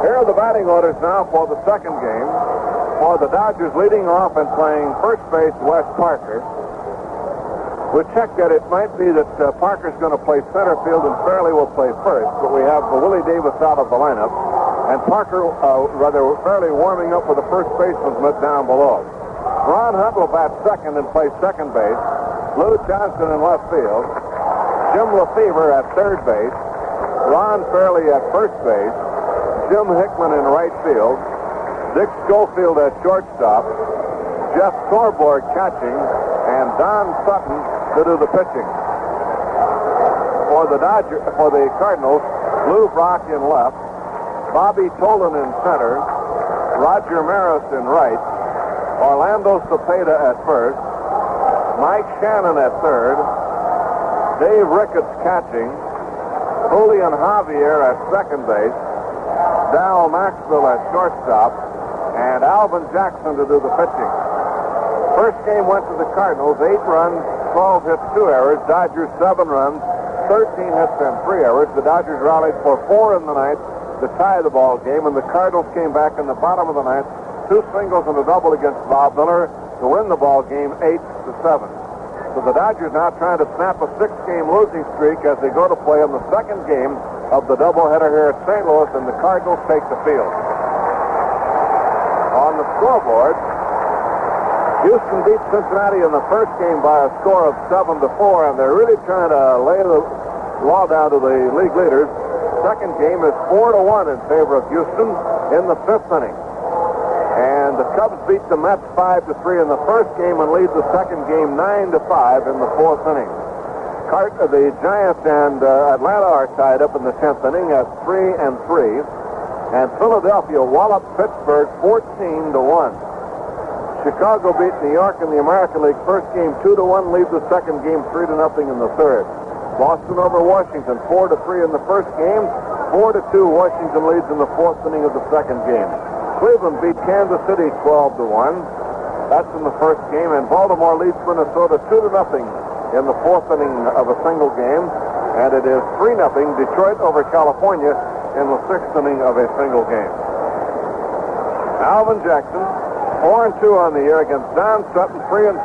Here are the batting orders now for the second game. For the Dodgers, leading off and playing first base, Wes Parker. We checked that it might be that Parker's going to play center field and Fairley will play first, but we have Willie Davis out of the lineup, and Parker, Fairley warming up with the first baseman's mitt down below. Ron Hunt will bat second and play second base. Lou Johnson in left field. Jim Lefevre at third base. Ron Fairley at first base. Jim Hickman in right field. Dick Schofield at shortstop. Jeff Torborg catching. And Don Sutton to do the pitching. For the Cardinals, Lou Brock in left. Bobby Tolan in center. Roger Maris in right. Orlando Cepeda at first. Mike Shannon at third. Dave Ricketts catching. Julian Javier at second base. Dal Maxwell at shortstop. And Alvin Jackson to do the pitching. First game went to the Cardinals. 8 runs, 12 hits, 2 errors. Dodgers 7 runs, 13 hits, and 3 errors. The Dodgers rallied for 4 in the ninth to tie the ball game, and the Cardinals came back in the bottom of the ninth, 2 singles and a double against Bob Miller to win the ball game 8-7. So the Dodgers now trying to snap a 6-game losing streak as they go to play in the second game of the doubleheader here at St. Louis, and the Cardinals take the field. On the scoreboard, Houston beat Cincinnati in the first game by a score of 7-4, and they're really trying to lay the law down to the league leaders. Second game is 4-1 in favor of Houston in the 5th inning. And the Cubs beat the Mets 5-3 in the first game and lead the second game 9-5 in the 4th inning. The Giants and Atlanta are tied up in the 10th inning at 3-3. And Philadelphia walloped Pittsburgh 14-1. Chicago beat New York in the American League first game 2-1, leads the second game 3-0 in the third. Boston over Washington 4-3 in the first game, 4-2 Washington leads in the 4th inning of the second game. Cleveland beat Kansas City 12-1. That's in the first game, and Baltimore leads Minnesota 2-0 in the 4th inning of a single game, and it is 3-0 Detroit over California in the 6th inning of a single game. Alvin Jackson 4-2 on the year against Don Sutton, 3-7,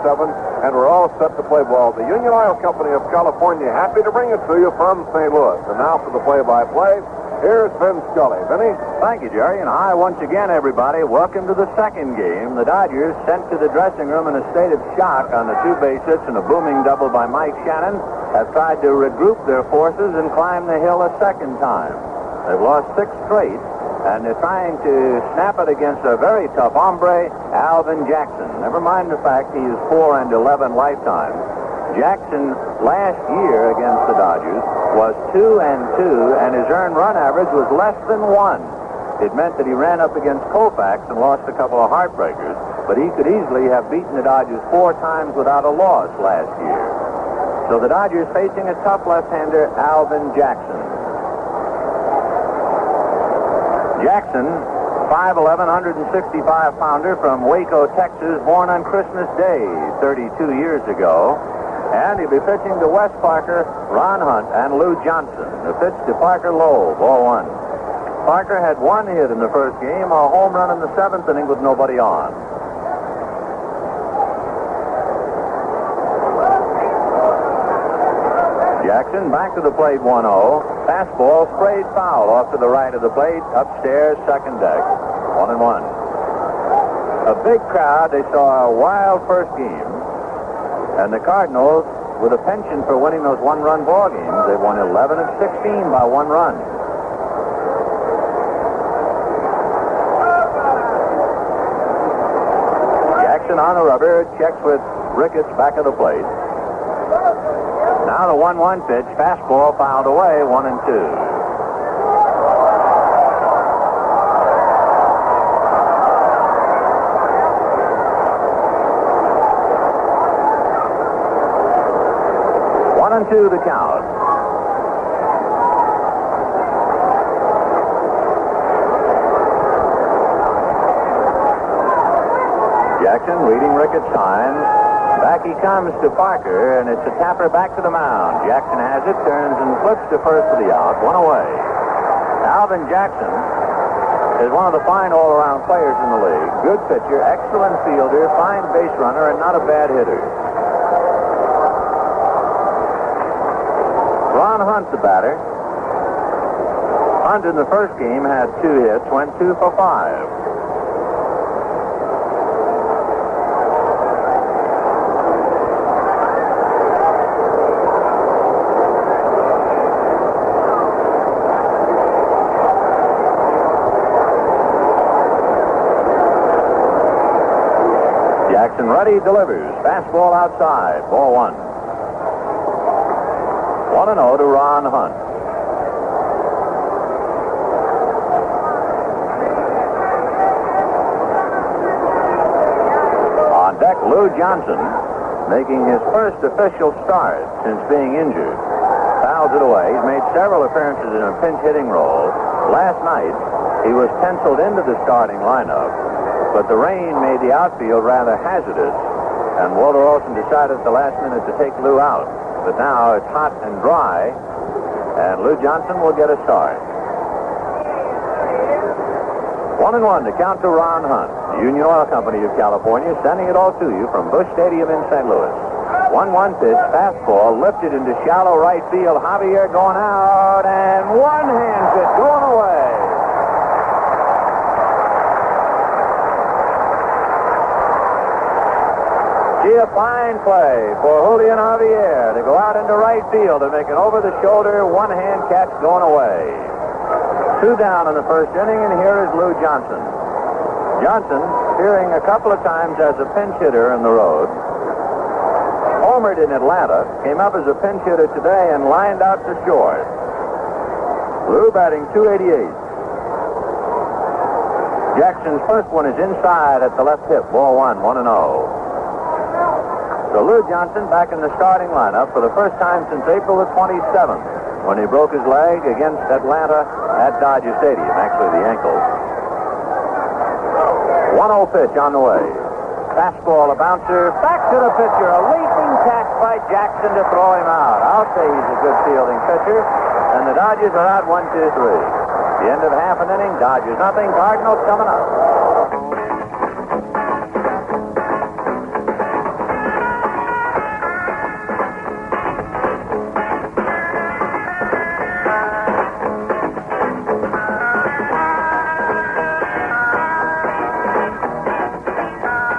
and we're all set to play ball. The Union Oil Company of California happy to bring it to you from St. Louis. And now for the play-by-play, here's Vin Scully. Vinny? Thank you, Jerry, and hi once again, everybody. Welcome to the second game. The Dodgers, sent to the dressing room in a state of shock on the 2 base hits and a booming double by Mike Shannon, have tried to regroup their forces and climb the hill a second time. They've lost 6 straight, and they're trying to snap it against a very tough hombre, Alvin Jackson. Never mind the fact he is 4-11 lifetime. Jackson last year against the Dodgers was 2-2, and his earned run average was less than 1. It meant that he ran up against Koufax and lost a couple of heartbreakers, but he could easily have beaten the Dodgers 4 times without a loss last year. So the Dodgers facing a tough left-hander, Alvin Jackson. Jackson, 5'11", 165-pounder from Waco, Texas, born on Christmas Day 32 years ago. And he'll be pitching to Wes Parker, Ron Hunt, and Lou Johnson. The pitch to Parker low, ball 1. Parker had 1 hit in the first game, a home run in the 7th inning with nobody on. Jackson back to the plate, 1-0. Fastball sprayed foul off to the right of the plate, upstairs, second deck. 1-1. A big crowd. They saw a wild first game. And the Cardinals, with a penchant for winning those 1-run ball games, they won 11 of 16 by 1 run. Jackson on the rubber, checks with Ricketts back of the plate. Now the 1-1 pitch, fastball fouled away, 1-2. To the count. Jackson reading Ricketts' signs. Back he comes to Parker, and it's a tapper back to the mound. Jackson has it, turns and flips to first for the out. 1 away. Alvin Jackson is one of the fine all-around players in the league. Good pitcher, excellent fielder, fine base runner, and not a bad hitter. Ron Hunt, the batter. Hunt in the first game had 2 hits, went 2 for 5. Jackson ready, delivers. Fastball outside. Ball 1. 1-0 to Ron Hunt. On deck, Lou Johnson, making his first official start since being injured. Fouls it away. He's made several appearances in a pinch hitting role. Last night, he was penciled into the starting lineup, but the rain made the outfield rather hazardous, and Walter Olson decided at the last minute to take Lou out. But now it's hot and dry, and Lou Johnson will get a start. 1-1 to count to Ron Hunt. The Union Oil Company of California sending it all to you from Busch Stadium in St. Louis. 1-1 pitch, fastball, lifted into shallow right field. Javier going out, and one-hand pitch going away. Gee, a fine play for Julian Javier to go out into right field and make an over-the-shoulder one-hand catch going away. 2 down in the first inning, and here is Lou Johnson. Johnson, appearing a couple of times as a pinch hitter in the road, homered in Atlanta, came up as a pinch hitter today and lined out to short. Lou batting .288. Jackson's first one is inside at the left hip. Ball 1, 1-0. So Lou Johnson back in the starting lineup for the first time since April the 27th, when he broke his leg against Atlanta at Dodger Stadium, actually the ankle. 1-0 pitch on the way. Fastball, a bouncer, back to the pitcher, a leaping catch by Jackson to throw him out. I'll say he's a good fielding pitcher, and the Dodgers are out 1-2-3. The end of half an inning, Dodgers nothing, Cardinals coming up.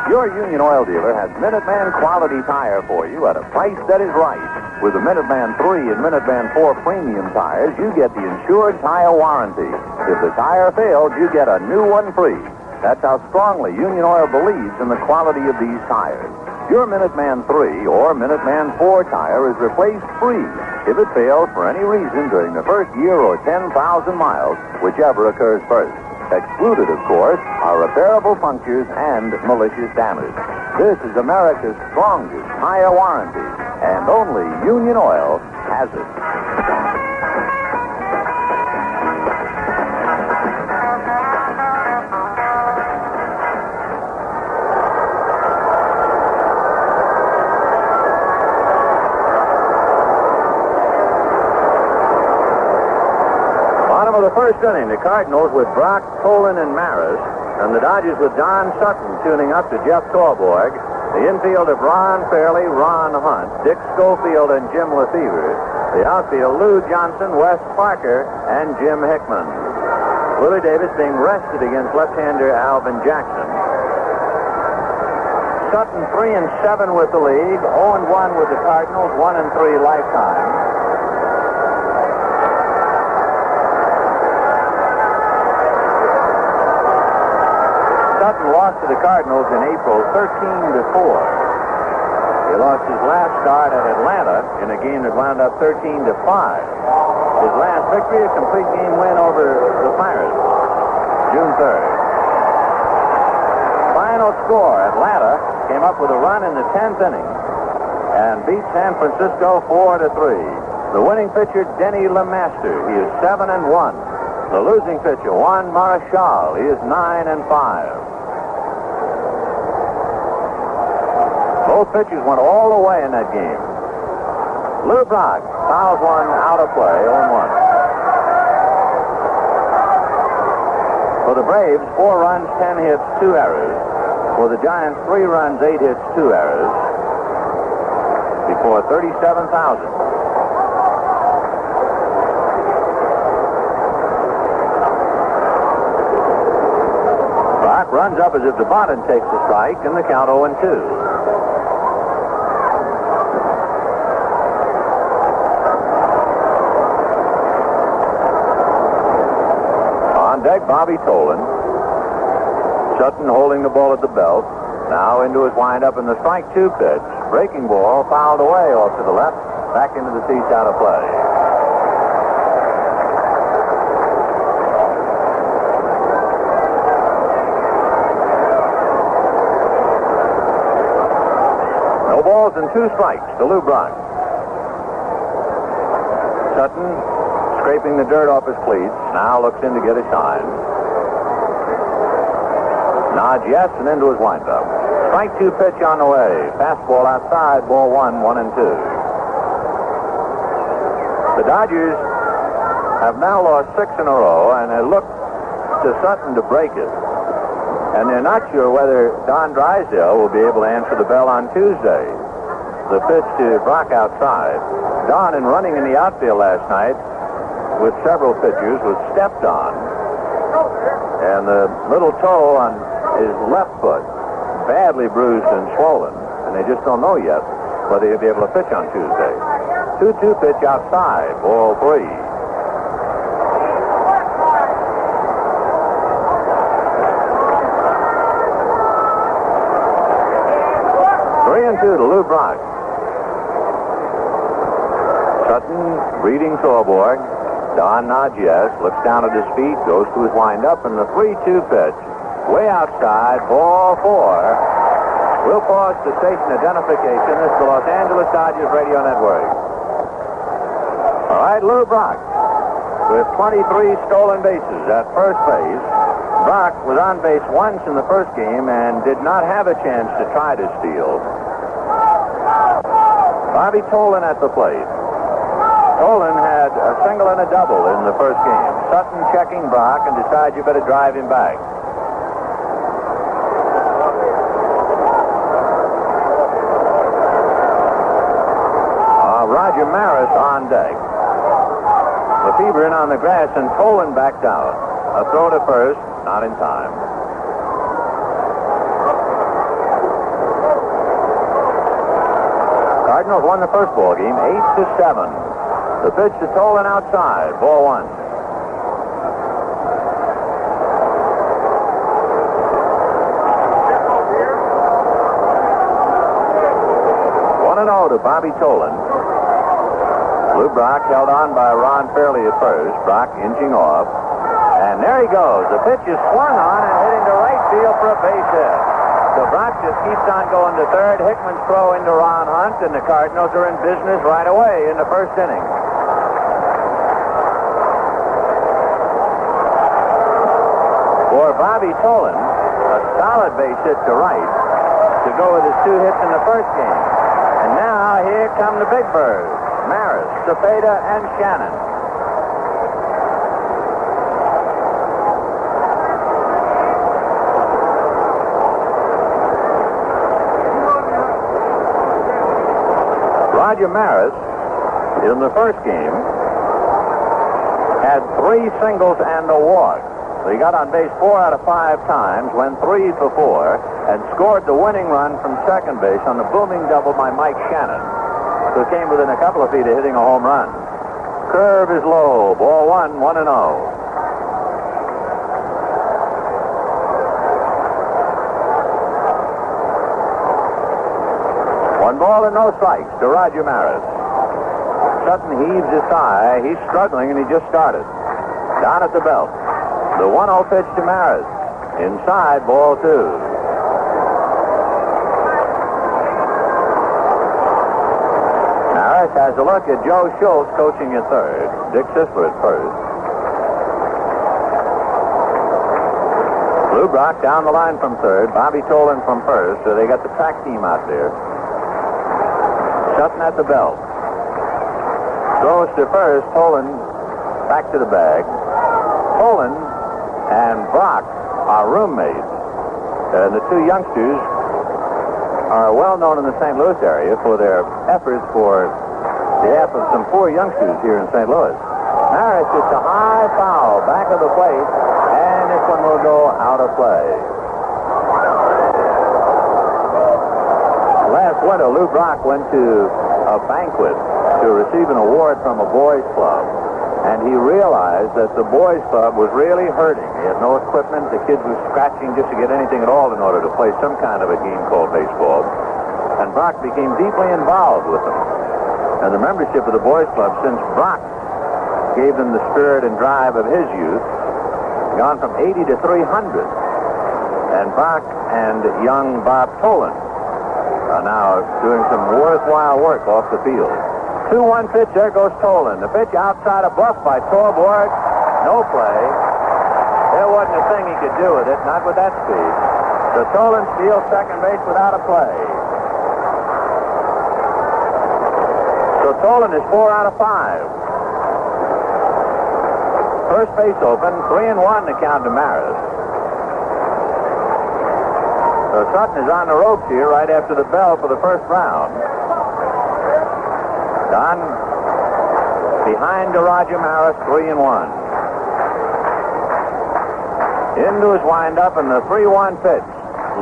Your Union Oil dealer has Minuteman quality tire for you at a price that is right. With the Minuteman 3 and Minuteman 4 premium tires, you get the insured tire warranty. If the tire fails, you get a new one free. That's how strongly Union Oil believes in the quality of these tires. Your Minuteman 3 or Minuteman 4 tire is replaced free if it fails for any reason during the first year or 10,000 miles, whichever occurs first. Excluded, of course, are repairable punctures and malicious damage. This is America's strongest tire warranty, and only Union Oil has it. The first inning, the Cardinals with Brock, Poland, and Maris, and the Dodgers with Don Sutton tuning up to Jeff Torborg. The infield of Ron Fairley, Ron Hunt, Dick Schofield, and Jim Lefevre. The outfield, Lou Johnson, Wes Parker, and Jim Hickman. Willie Davis being rested against left-hander Alvin Jackson. Sutton 3-7 with the lead, 0-1 with the Cardinals, 1-3 lifetime. Sutton lost to the Cardinals in April 13-4. He lost his last start at Atlanta in a game that wound up 13-5. His last victory, a complete game win over the Pirates, June 3rd. Final score, Atlanta came up with a run in the 10th inning and beat San Francisco 4-3. The winning pitcher, Denny LeMaster, he is 7-1. The losing pitcher, Juan Marichal, he is 9-5. Both pitchers went all the way in that game. Lou Brock fouls one out of play, 0-1. For the Braves, 4 runs, 10 hits, 2 errors. For the Giants, 3 runs, 8 hits, 2 errors. Before 37,000. Brock runs up as if DeBonnet takes the strike, and the count 0-2. Deck, Bobby Tolan. Sutton holding the ball at the belt. Now into his windup and the strike 2 pitch. Breaking ball fouled away off to the left. Back into the seats, out of play. No balls and 2 strikes to Lou Brock. Sutton scraping the dirt off his cleats. Now looks in to get a shine. Nods yes and into his windup. Strike 2 pitch on the way. Fastball outside. Ball 1, 1-2. The Dodgers have now lost 6 in a row, and they look to Sutton to break it. And they're not sure whether Don Drysdale will be able to answer the bell on Tuesday. The pitch to Brock outside. Don, in running in the outfield last night with several pitchers, was stepped on, and the little toe on his left foot badly bruised and swollen, and they just don't know yet whether he'll be able to pitch on Tuesday. 2-2 pitch outside, ball 3. 3-2 to Lou Brock. Sutton reading Thorborg. Don nods yes, looks down at his feet, goes to his windup, and the 3-2 pitch. Way outside, ball 4. We'll pause to station identification. This is the Los Angeles Dodgers Radio Network. All right, Lou Brock with 23 stolen bases at first base. Brock was on base once in the first game and did not have a chance to try to steal. Bobby Tolan at the plate. Tolan had a single and a double in the first game. Sutton checking Brock and decides you better drive him back. Roger Maris on deck. Lefebvre in on the grass, and Tolan backed out. A throw to first, not in time. Cardinals won the first ball game 8-7. The pitch to Tolan outside, ball 1. 1-0 to Bobby Tolan. Lou Brock held on by Ron Fairley at first. Brock inching off. And there he goes. The pitch is swung on and hitting to right field for a base hit. So Brock just keeps on going to third. Hickman's throw into Ron Hunt, and the Cardinals are in business right away in the first inning. For Bobby Tolan, a solid base hit to right to go with his 2 hits in the first game. And now here come the big birds. Maris, Cepeda, and Shannon. Roger Maris, in the first game, had 3 singles and a walk. So he got on base 4 out of 5 times, went 3 for 4, and scored the winning run from second base on the booming double by Mike Shannon, who came within a couple of feet of hitting a home run. Curve is low. Ball 1, 1-0. One ball and no strikes to Roger Maris. Sutton heaves his sigh. He's struggling, and he just started. Down at the belt. The 1-0 pitch to Maris. Inside, ball 2. Maris has a look at Joe Schultz coaching at third. Dick Sisler at first. Lou Brock down the line from third. Bobby Tolan from first. So they got the track team out there. Sutton at the belt. Throws to first. Tolan back to the bag. Tolan and and Brock are roommates. The two youngsters are well known in the St. Louis area for their efforts for behalf of some poor youngsters here in St. Louis. Maris hits a high foul back of the plate, and this one will go out of play. Last winter, Lou Brock went to a banquet to receive an award from a boys' club, and he realized that the boys' club was really hurting. He had no equipment. The kids were scratching just to get anything at all in order to play some kind of a game called baseball. And Brock became deeply involved with them. And the membership of the boys' club, since Brock gave them the spirit and drive of his youth, gone from 80 to 300. And Brock and young Bob Tolan are now doing some worthwhile work off the field. 2-1 pitch. There goes Tolan. The pitch outside a bluff by Torborg. No play. There wasn't a thing he could do with it, not with that speed. So Tolan steals second base without a play. So Tolan is 4 out of 5. First base open, 3-1 to count to Maris. So Sutton is on the ropes here right after the bell for the first round. Don behind to Roger Maris, 3-1. Into his windup and the 3-1 pitch.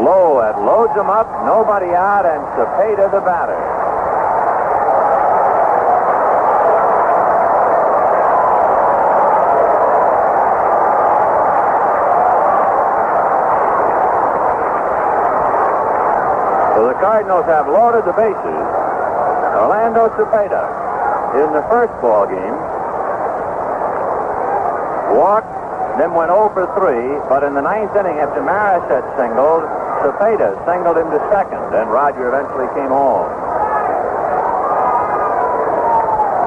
Low, it loads him up, nobody out, and Cepeda the batter. So the Cardinals have loaded the bases. Orlando Cepeda in the first ball game walked, then went 0 for 3, but in the ninth inning after Maris had singled, Cepeda singled him to second, and Roger eventually came home.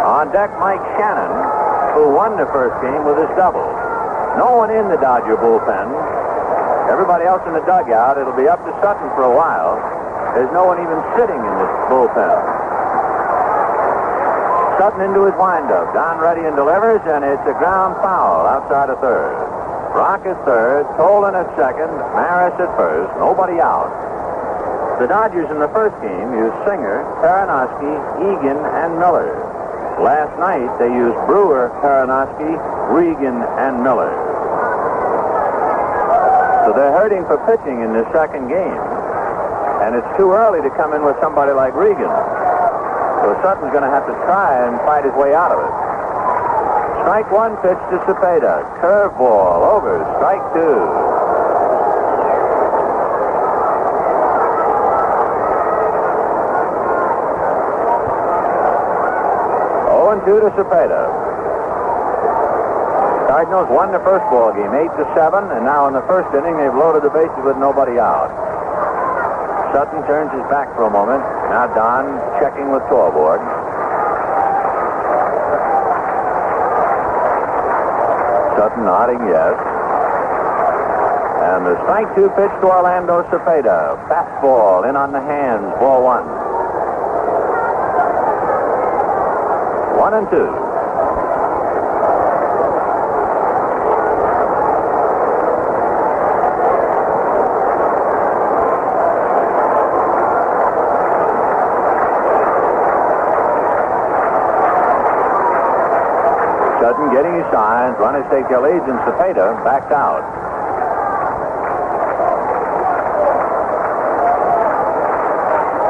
On deck, Mike Shannon, who won the first game with his double. No one in the Dodger bullpen. Everybody else in the dugout. It'll be up to Sutton for a while. There's no one even sitting in this bullpen. Sutton into his windup. Don ready and delivers, and it's a ground foul outside of third. Brock at third, Tolan at second, Maris at first, nobody out. The Dodgers in the first game used Singer, Karanowski, Egan, and Miller. Last night they used Brewer, Karanowski, Regan, and Miller. So they're hurting for pitching in this second game. And it's too early to come in with somebody like Regan. So Sutton's going to have to try and fight his way out of it. Strike one pitch to Cepeda. Curveball over. Strike two. 0-2 to Cepeda. Cardinals won the first ball game 8-7, and now in the first inning they've loaded the bases with nobody out. Sutton turns his back for a moment. Now Don checking with Torborg. Sutton nodding yes. And the strike two pitch to Orlando Cepeda. Fastball in on the hands. Ball one. 1-2. Sutton getting his signs. Runners take their leads, and Cepeda backed out.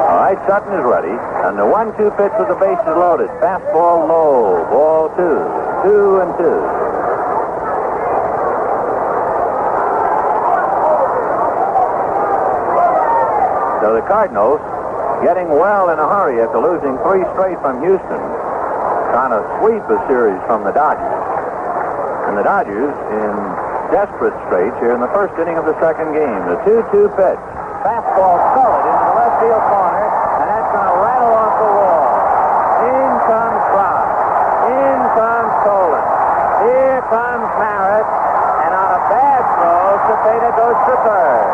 All right, Sutton is ready. And the 1-2 pitch with the bases loaded. Fastball low. Ball two. 2-2. So the Cardinals getting well in a hurry after losing 3 straight from Houston, trying to sweep a series from the Dodgers. And the Dodgers in desperate straits here in the first inning of the second game. The 2-2 pitch. Fastball solid into the left field corner, and that's going to rattle off the wall. In comes Brock. In comes Tolan. Here comes Maris, and on a bad throw, Cepeda goes to third.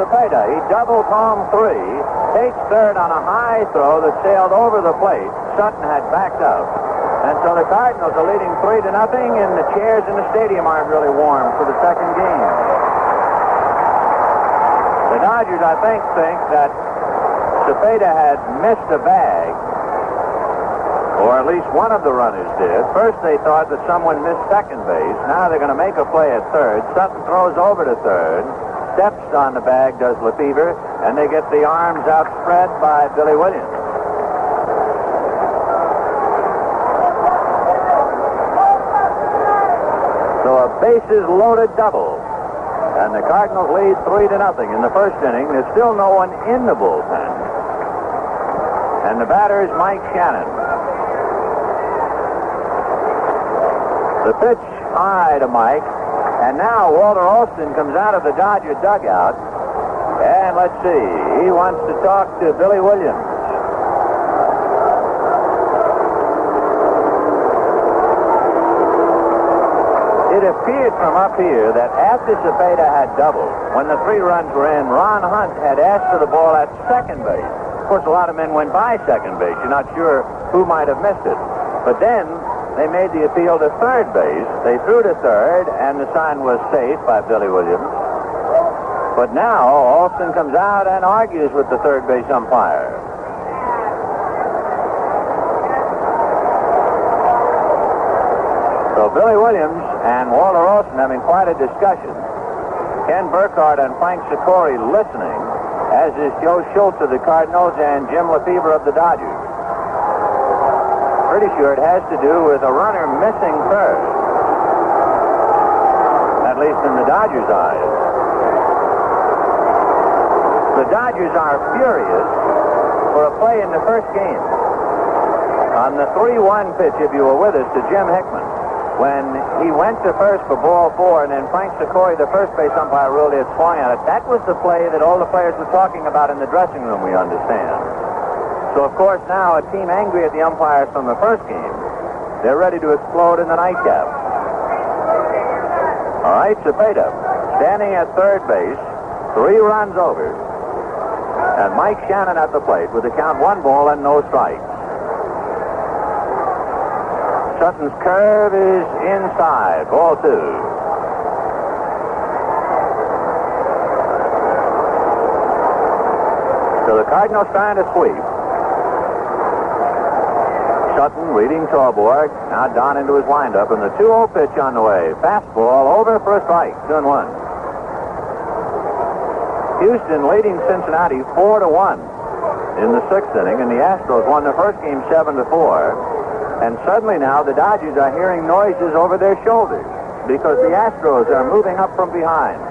Cepeda. He doubled home 3, takes third on a high throw that sailed over the plate. Sutton had backed up. And so the Cardinals are leading 3-0, and the chairs in the stadium aren't really warm for the second game. The Dodgers, I think that Cepeda had missed a bag, or at least one of the runners did. First they thought that someone missed second base. Now they're going to make a play at third. Sutton throws over to third, steps on the bag, does Lefevre, and they get the arms outspread by Billy Williams. So a bases-loaded double. And the Cardinals lead 3-0 in the first inning. There's still no one in the bullpen. And the batter is Mike Shannon. The pitch high to Mike. And now Walter Alston comes out of the Dodger dugout. And let's see. He wants to talk to Billy Williams. It appeared from up here that after Cepeda had doubled, when the 3 runs were in, Ron Hunt had asked for the ball at second base. Of course, a lot of men went by second base. You're not sure who might have missed it. But then they made the appeal to third base. They threw to third, and the sign was safe by Billy Williams. But now Alston comes out and argues with the third base umpire. So Billy Williams and Walter Alston having quite a discussion. Ken Burkhardt and Frank Sikori listening, as is Joe Schultz of the Cardinals and Jim Lefevre of the Dodgers. Pretty sure it has to do with a runner missing third. At least in the Dodgers' eyes. The Dodgers are furious for a play in the first game. On the 3-1 pitch, if you were with us, to Jim Hickman, when he went to first for ball 4, and then Frank Sikori, the first base umpire, ruled it swung at it. That was the play that all the players were talking about in the dressing room, we understand. So, of course, now a team angry at the umpires from the first game, they're ready to explode in the nightcap. All right, Cepeda standing at third base, 3 runs over, and Mike Shannon at the plate with the count 1 ball and no strikes. Sutton's curve is inside, ball 2. So the Cardinals trying to sweep. Sutton reading Torborg, now down into his windup, and the 2-0 pitch on the way. Fastball over for a strike, 2-1. Houston leading Cincinnati 4-1 in the 6th inning, and the Astros won the first game 7-4. And suddenly now the Dodgers are hearing noises over their shoulders because the Astros are moving up from behind.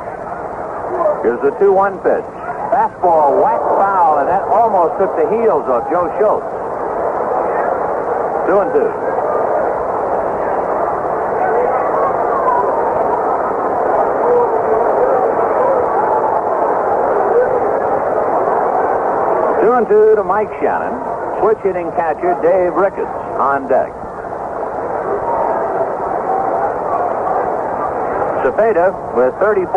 Here's the 2-1 pitch. Fastball whacked foul, and that almost took the heels off Joe Schultz. 2-2. To Mike Shannon. Switch hitting catcher Dave Ricketts on deck. Cepeda with 34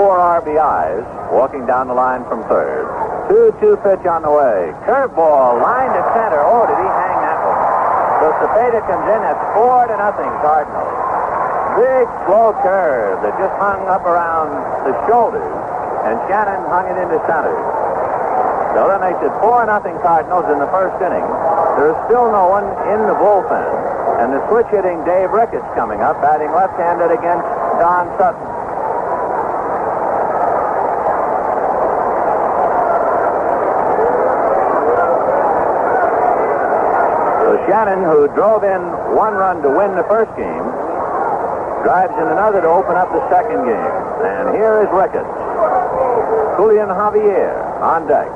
RBIs walking down the line from third. 2-2 pitch on the way. Curveball line to center. Oh, did he hang that one? So Cepeda comes in at 4-0 Cardinals. Big slow curve that just hung up around the shoulders, and Shannon hung it into center. So that makes it 4-0 Cardinals in the first inning. There's still no one in the bullpen. And the switch hitting Dave Ricketts coming up, batting left-handed against Don Sutton. So Shannon, who drove in 1 run to win the first game, drives in another to open up the second game. And here is Ricketts. Julian Javier on deck.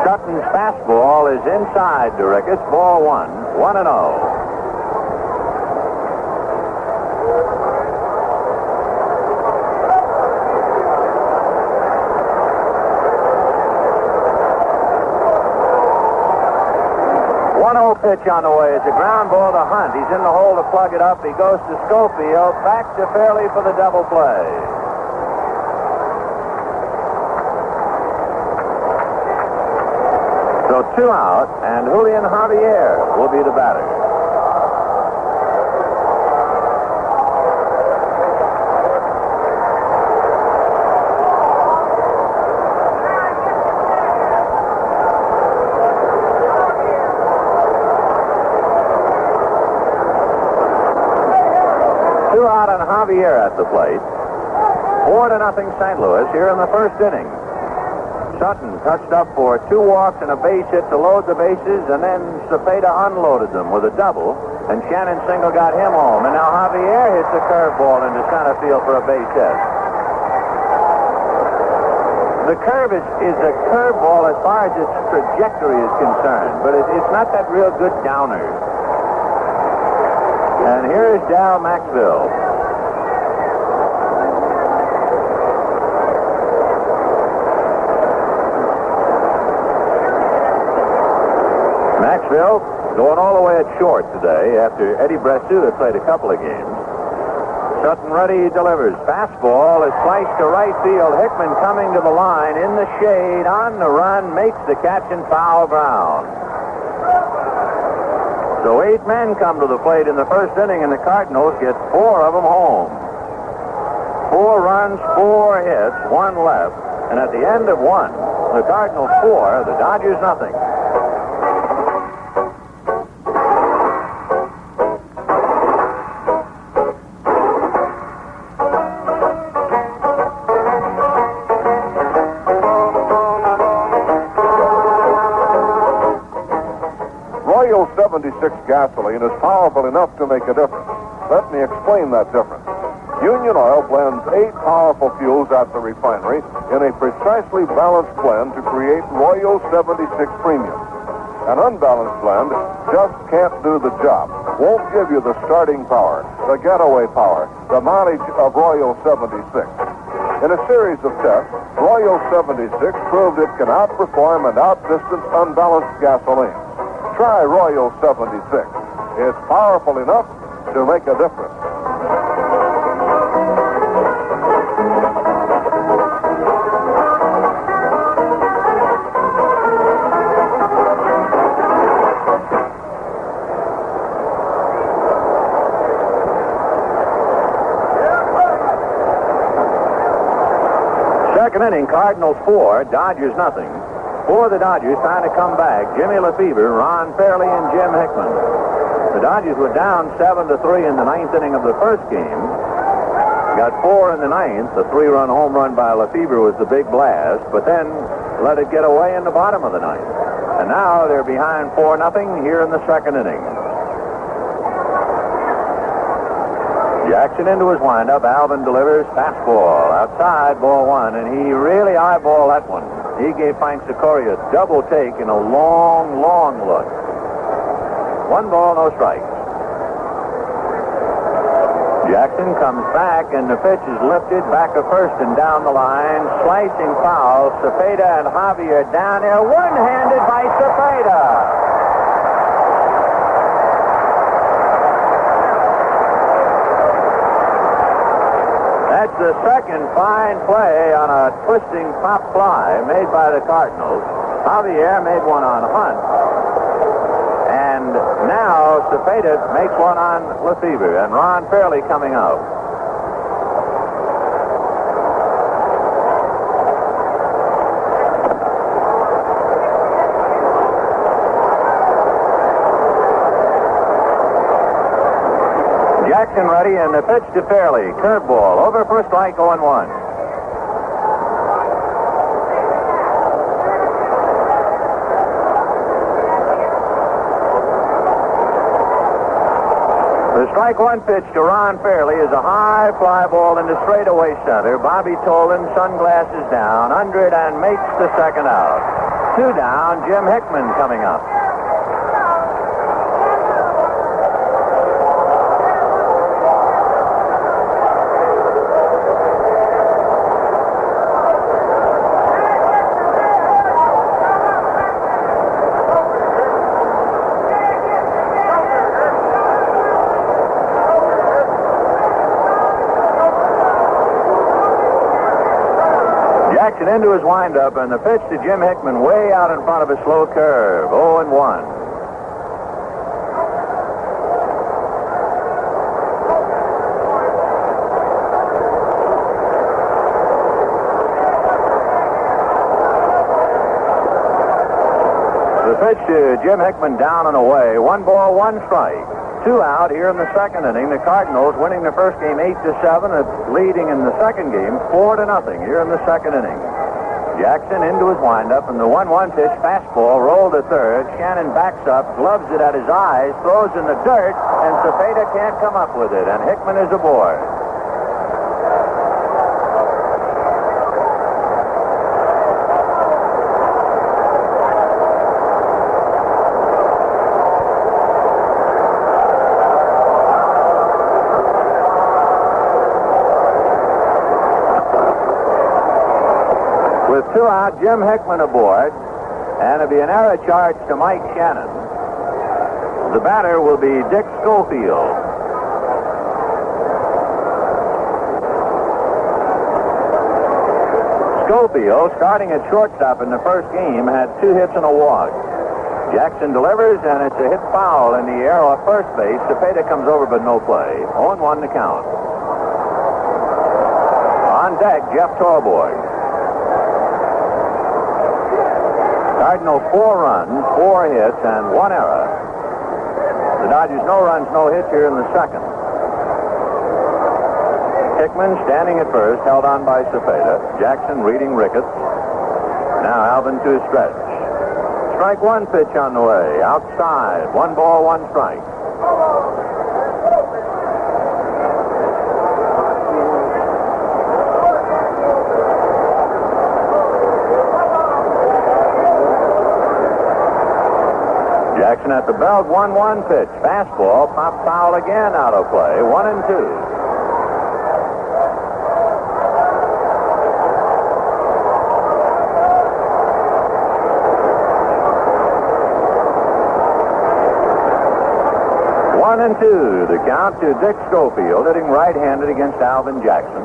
Sutton's fastball is inside to Ricketts. Ball 1, 1-0. Pitch on the way. It's a ground ball to Hunt. He's in the hole to plug it up. He goes to Schofield. Back to Fairley for the double play. So 2 out, and Julian Javier will be the batter. Javier at the plate. 4-0 St. Louis here in the first inning. Sutton touched up for 2 walks and a base hit to load the bases, and then Cepeda unloaded them with a double, and Shannon single got him home. And now Javier hits a curveball into center field for a base hit. The curve is a curveball as far as its trajectory is concerned, but it's not that real good downer. And here is Dal Maxville. Maxville going all the way at short today after Eddie Bressu had played a couple of games. Sutton ready, delivers. Fastball is sliced to right field. Hickman coming to the line in the shade, on the run, makes the catch in foul ground. So 8 men come to the plate in the first inning, and the Cardinals get 4 of them home. 4 runs, 4 hits, 1 left, and at the end of 1, the Cardinals 4, the Dodgers nothing. Royal 76 gasoline is powerful enough to make a difference. Let me explain that difference. Union Oil blends 8 powerful fuels at the refinery in a precisely balanced blend to create Royal 76 Premium. An unbalanced blend just can't do the job. Won't give you the starting power, the getaway power, the mileage of Royal 76. In a series of tests, Royal 76 proved it can outperform and outdistance unbalanced gasoline. Try Royal 76. It's powerful enough to make a difference. Second inning, Cardinals 4, Dodgers nothing. For the Dodgers trying to come back, Jimmy Lefebvre, Ron Fairley, and Jim Hickman. The Dodgers were down 7-3 in the 9th inning of the first game. Got 4 in the 9th. The 3-run home run by Lefebvre was the big blast, but then let it get away in the bottom of the 9th. And now they're behind 4-0 here in the second inning. Jackson into his windup. Alvin delivers fastball outside, ball 1, and he really eyeballed that one. He gave Frank Secoria a double take in a long, long look. 1 ball, no strikes. Jackson comes back, and the pitch is lifted back to first and down the line. Slicing foul. Cepeda and Javier down there. One-handed by Cepeda. That's the second fine play on a twisting pop fly made by the Cardinals. Javier made one on Hunt. And now Cepeda makes one on Lefebvre, and Ron Fairley coming out. Jackson ready, and the pitch to Fairley. Curveball over for a strike, 0-1. The strike 1 pitch to Ron Fairley is a high fly ball into straightaway center. Bobby Tolan, sunglasses down, under it, and makes the second out. 2 down, Jim Hickman coming up. Jackson into his windup, and the pitch to Jim Hickman way out in front of a slow curve. 0-1. The pitch to Jim Hickman down and away. 1 ball, 1 strike. 2 out here in the second inning. The Cardinals winning the first game 8-7, leading in the second game 4-0 here in the second inning. Jackson into his windup, and the 1-1 pitch fastball rolled to third. Shannon backs up, gloves it at his eyes, throws in the dirt, and Cepeda can't come up with it, and Hickman is aboard. With 2 out, Jim Hickman aboard, and it'll be an error charge to Mike Shannon. The batter will be Dick Schofield. Schofield, starting at shortstop in the first game, had 2 hits and a walk. Jackson delivers, and it's a hit foul in the air off first base. Cepeda comes over, but no play. 0-1 to count. On deck, Jeff Torborg. Cardinal 4 runs, 4 hits, and 1 error. The Dodgers no runs, no hits here in the second. Hickman standing at first, held on by Cepeda. Jackson reading Ricketts. Now Alvin to his stretch. Strike 1 pitch on the way. Outside. 1 ball, 1 strike. Jackson at the belt, 1-1 pitch. Fastball, pop foul again, out of play. 1-2. And 2 the count to Dick Schofield, hitting right-handed against Alvin Jackson.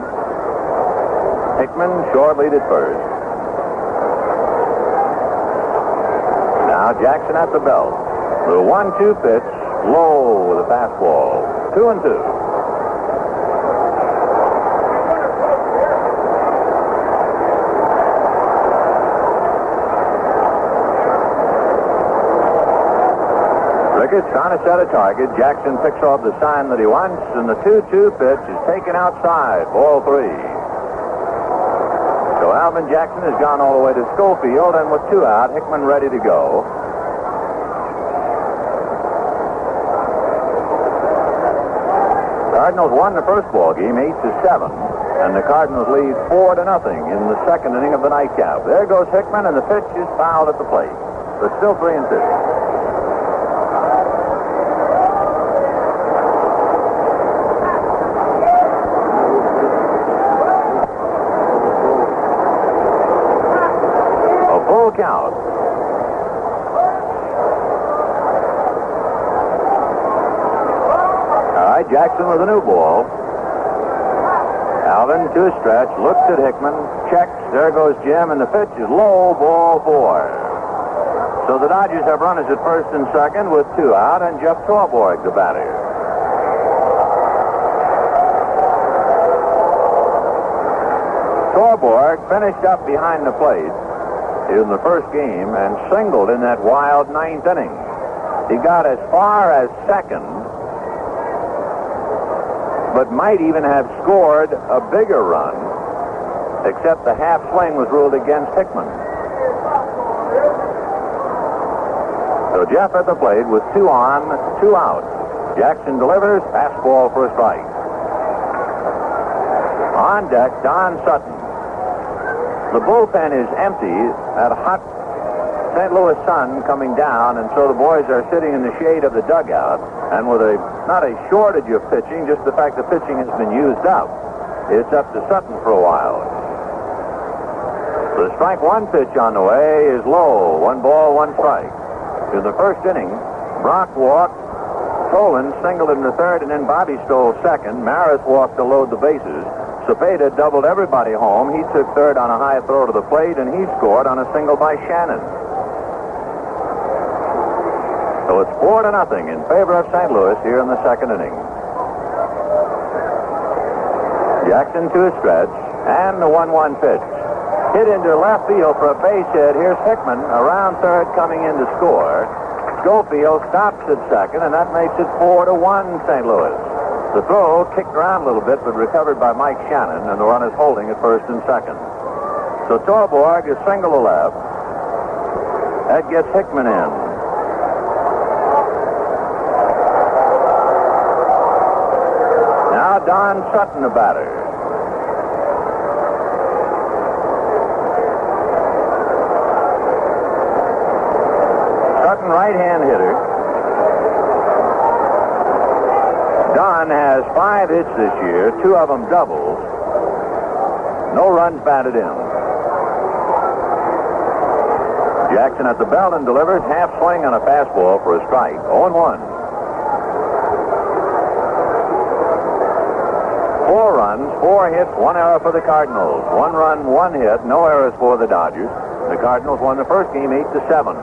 Hickman short lead at first. Now Jackson at the belt. The 1-2 pitch, low with a fastball. 2-2. Ricketts trying to set a target. Jackson picks off the sign that he wants, and the 2-2 pitch is taken outside. Ball 3. So Alvin Jackson has gone all the way to Schofield, and with 2 out, Hickman ready to go. Cardinals won the first ball game 8-7, and the Cardinals lead 4-0 in the second inning of the nightcap. There goes Hickman, and the pitch is fouled at the plate. But still 3-2. Count. All right, Jackson with a new ball. Alvin to a stretch, looks at Hickman, checks, there goes Jim, and the pitch is low, ball 4. So the Dodgers have runners at first and second with 2 out, and Jeff Torborg the batter. Torborg finished up behind the plate in the first game and singled in that wild 9th inning. He got as far as second, but might even have scored a bigger run, except the half swing was ruled against Hickman. So Jeff at the plate with 2 on, 2 out. Jackson delivers, fastball for a strike. On deck, Don Sutton. The bullpen is empty. That hot St. Louis sun coming down, and so the boys are sitting in the shade of the dugout, and with not a shortage of pitching, just the fact that pitching has been used up. It's up to Sutton for a while. The strike 1 pitch on the way is low. 1 ball, 1 strike. In the first inning, Brock walked, Tolan singled in the third, and then Bobby stole second. Maris walked to load the bases. Cepeda doubled everybody home. He took third on a high throw to the plate, and he scored on a single by Shannon. So it's 4-0 in favor of St. Louis here in the second inning. Jackson to a stretch, and the 1-1 pitch. Hit into left field for a base hit. Here's Hickman around third coming in to score. Schofield stops at second, and that makes it 4-1 St. Louis. The throw kicked around a little bit, but recovered by Mike Shannon, and the run is holding at first and second. So Torborg is single to left. That gets Hickman in. Now Don Sutton, the batter. Sutton, right-hand hitter. Don has 5 hits this year, 2 of them doubles. No runs batted in. Jackson at the belt and delivers half swing on a fastball for a strike. 0-1. 4 runs, 4 hits, 1 error for the Cardinals. 1 run, 1 hit, no errors for the Dodgers. The Cardinals won the first game 8-7.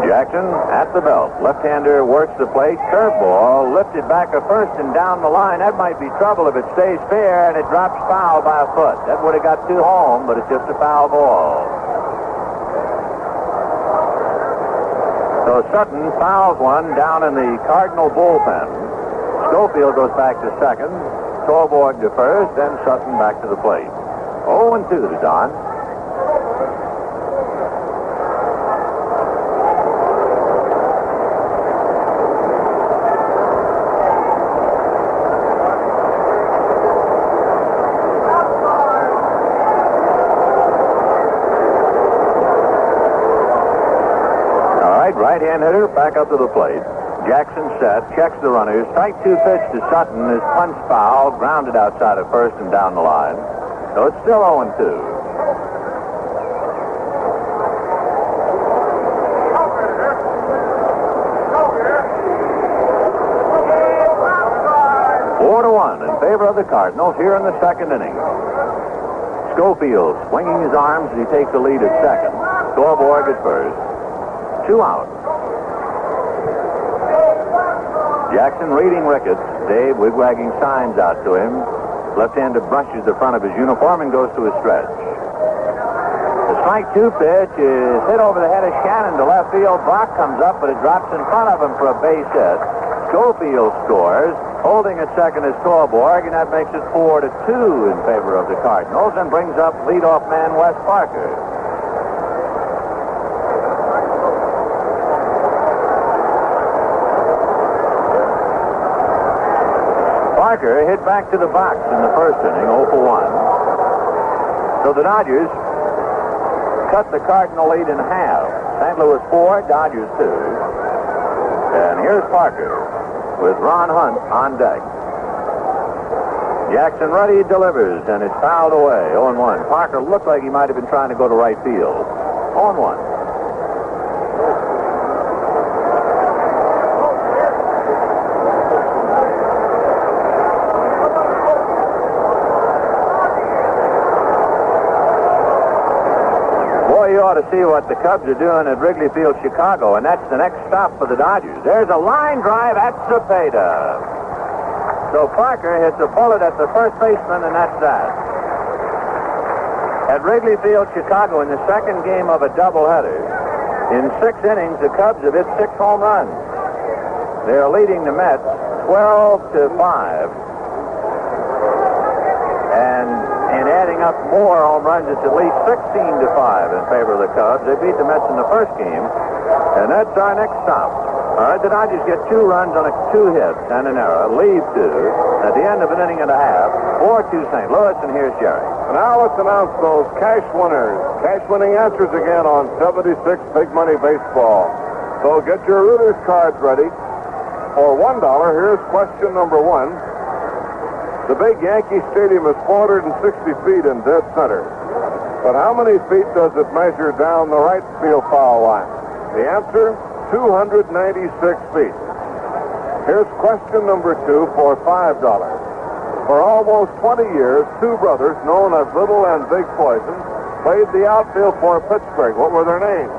Jackson at the belt. Left-hander works the plate. Curveball lifted back to first and down the line. That might be trouble if it stays fair, and it drops foul by a foot. That would have got 2 home, but it's just a foul ball. So Sutton fouls one down in the Cardinal bullpen. Schofield goes back to second. Torborg to first, then Sutton back to the plate. 0-2 to Don. Right-hand hitter back up to the plate. Jackson set, checks the runners. Strike 2 pitch to Sutton is punch foul, grounded outside of first and down the line. So it's still 0-2. In favor of the Cardinals here in the second inning. Schofield swinging his arms as he takes the lead at second. Torborg at first. 2 out. Jackson reading Ricketts. Dave wigwagging signs out to him. Left-hander brushes the front of his uniform and goes to a stretch. The strike 2 pitch is hit over the head of Shannon to left field. Brock comes up, but it drops in front of him for a base hit. Schofield scores. Holding at second is Torborg, and that makes it 4-2 in favor of the Cardinals and brings up leadoff man Wes Parker. Parker hit back to the box in the first inning, 0 for 1. So the Dodgers cut the Cardinal lead in half. St. Louis 4, Dodgers 2. And here's Parker with Ron Hunt on deck. Jackson ready, delivers, and it's fouled away, 0-1. Parker looked like he might have been trying to go to right field. 0-1. You ought to see what the Cubs are doing at Wrigley Field, Chicago, and that's the next stop for the Dodgers. There's a line drive at Cepeda. So Parker hits a bullet at the first baseman, and that's that. At Wrigley Field, Chicago, in the second game of a doubleheader, in 6 innings, the Cubs have hit 6 home runs. They're leading the Mets 12-5. And adding up more home runs, it's at least 16-5 in favor of the Cubs. They beat the Mets in the first game, and that's our next stop. All right, the Dodgers get 2 runs on 2 hits and an error, leave 2 at the end of an inning and a half, 4-2 St. Louis, and here's Jerry. Now let's announce those cash winners. Cash winning answers again on 76 Big Money Baseball. So get your Reuters cards ready. For $1, here's question number 1. The big Yankee Stadium is 460 feet in dead center. But how many feet does it measure down the right field foul line? The answer, 296 feet. Here's question number 2 for $5. For almost 20 years, two brothers known as Little and Big Poison played the outfield for Pittsburgh. What were their names?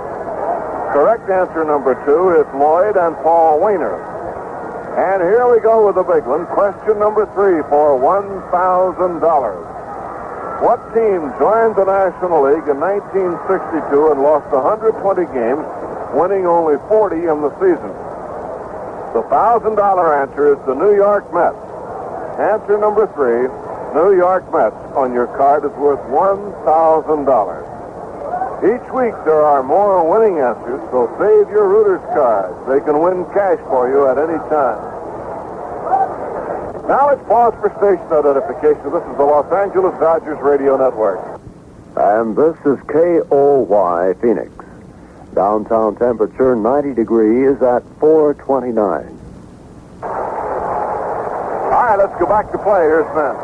Correct answer number 2 is Lloyd and Paul Weiner. And here we go with the big one. Question number 3 for $1,000. What team joined the National League in 1962 and lost 120 games, winning only 40 in the season? The $1,000 answer is the New York Mets. Answer number 3, New York Mets on your card is worth $1,000. Each week there are more winning answers, so save your Rooters cards. They can win cash for you at any time. Now let's pause for station identification. This is the Los Angeles Dodgers Radio Network. And this is KOY Phoenix. Downtown temperature 90 degrees at 429. All right, let's go back to play. Here's Ben.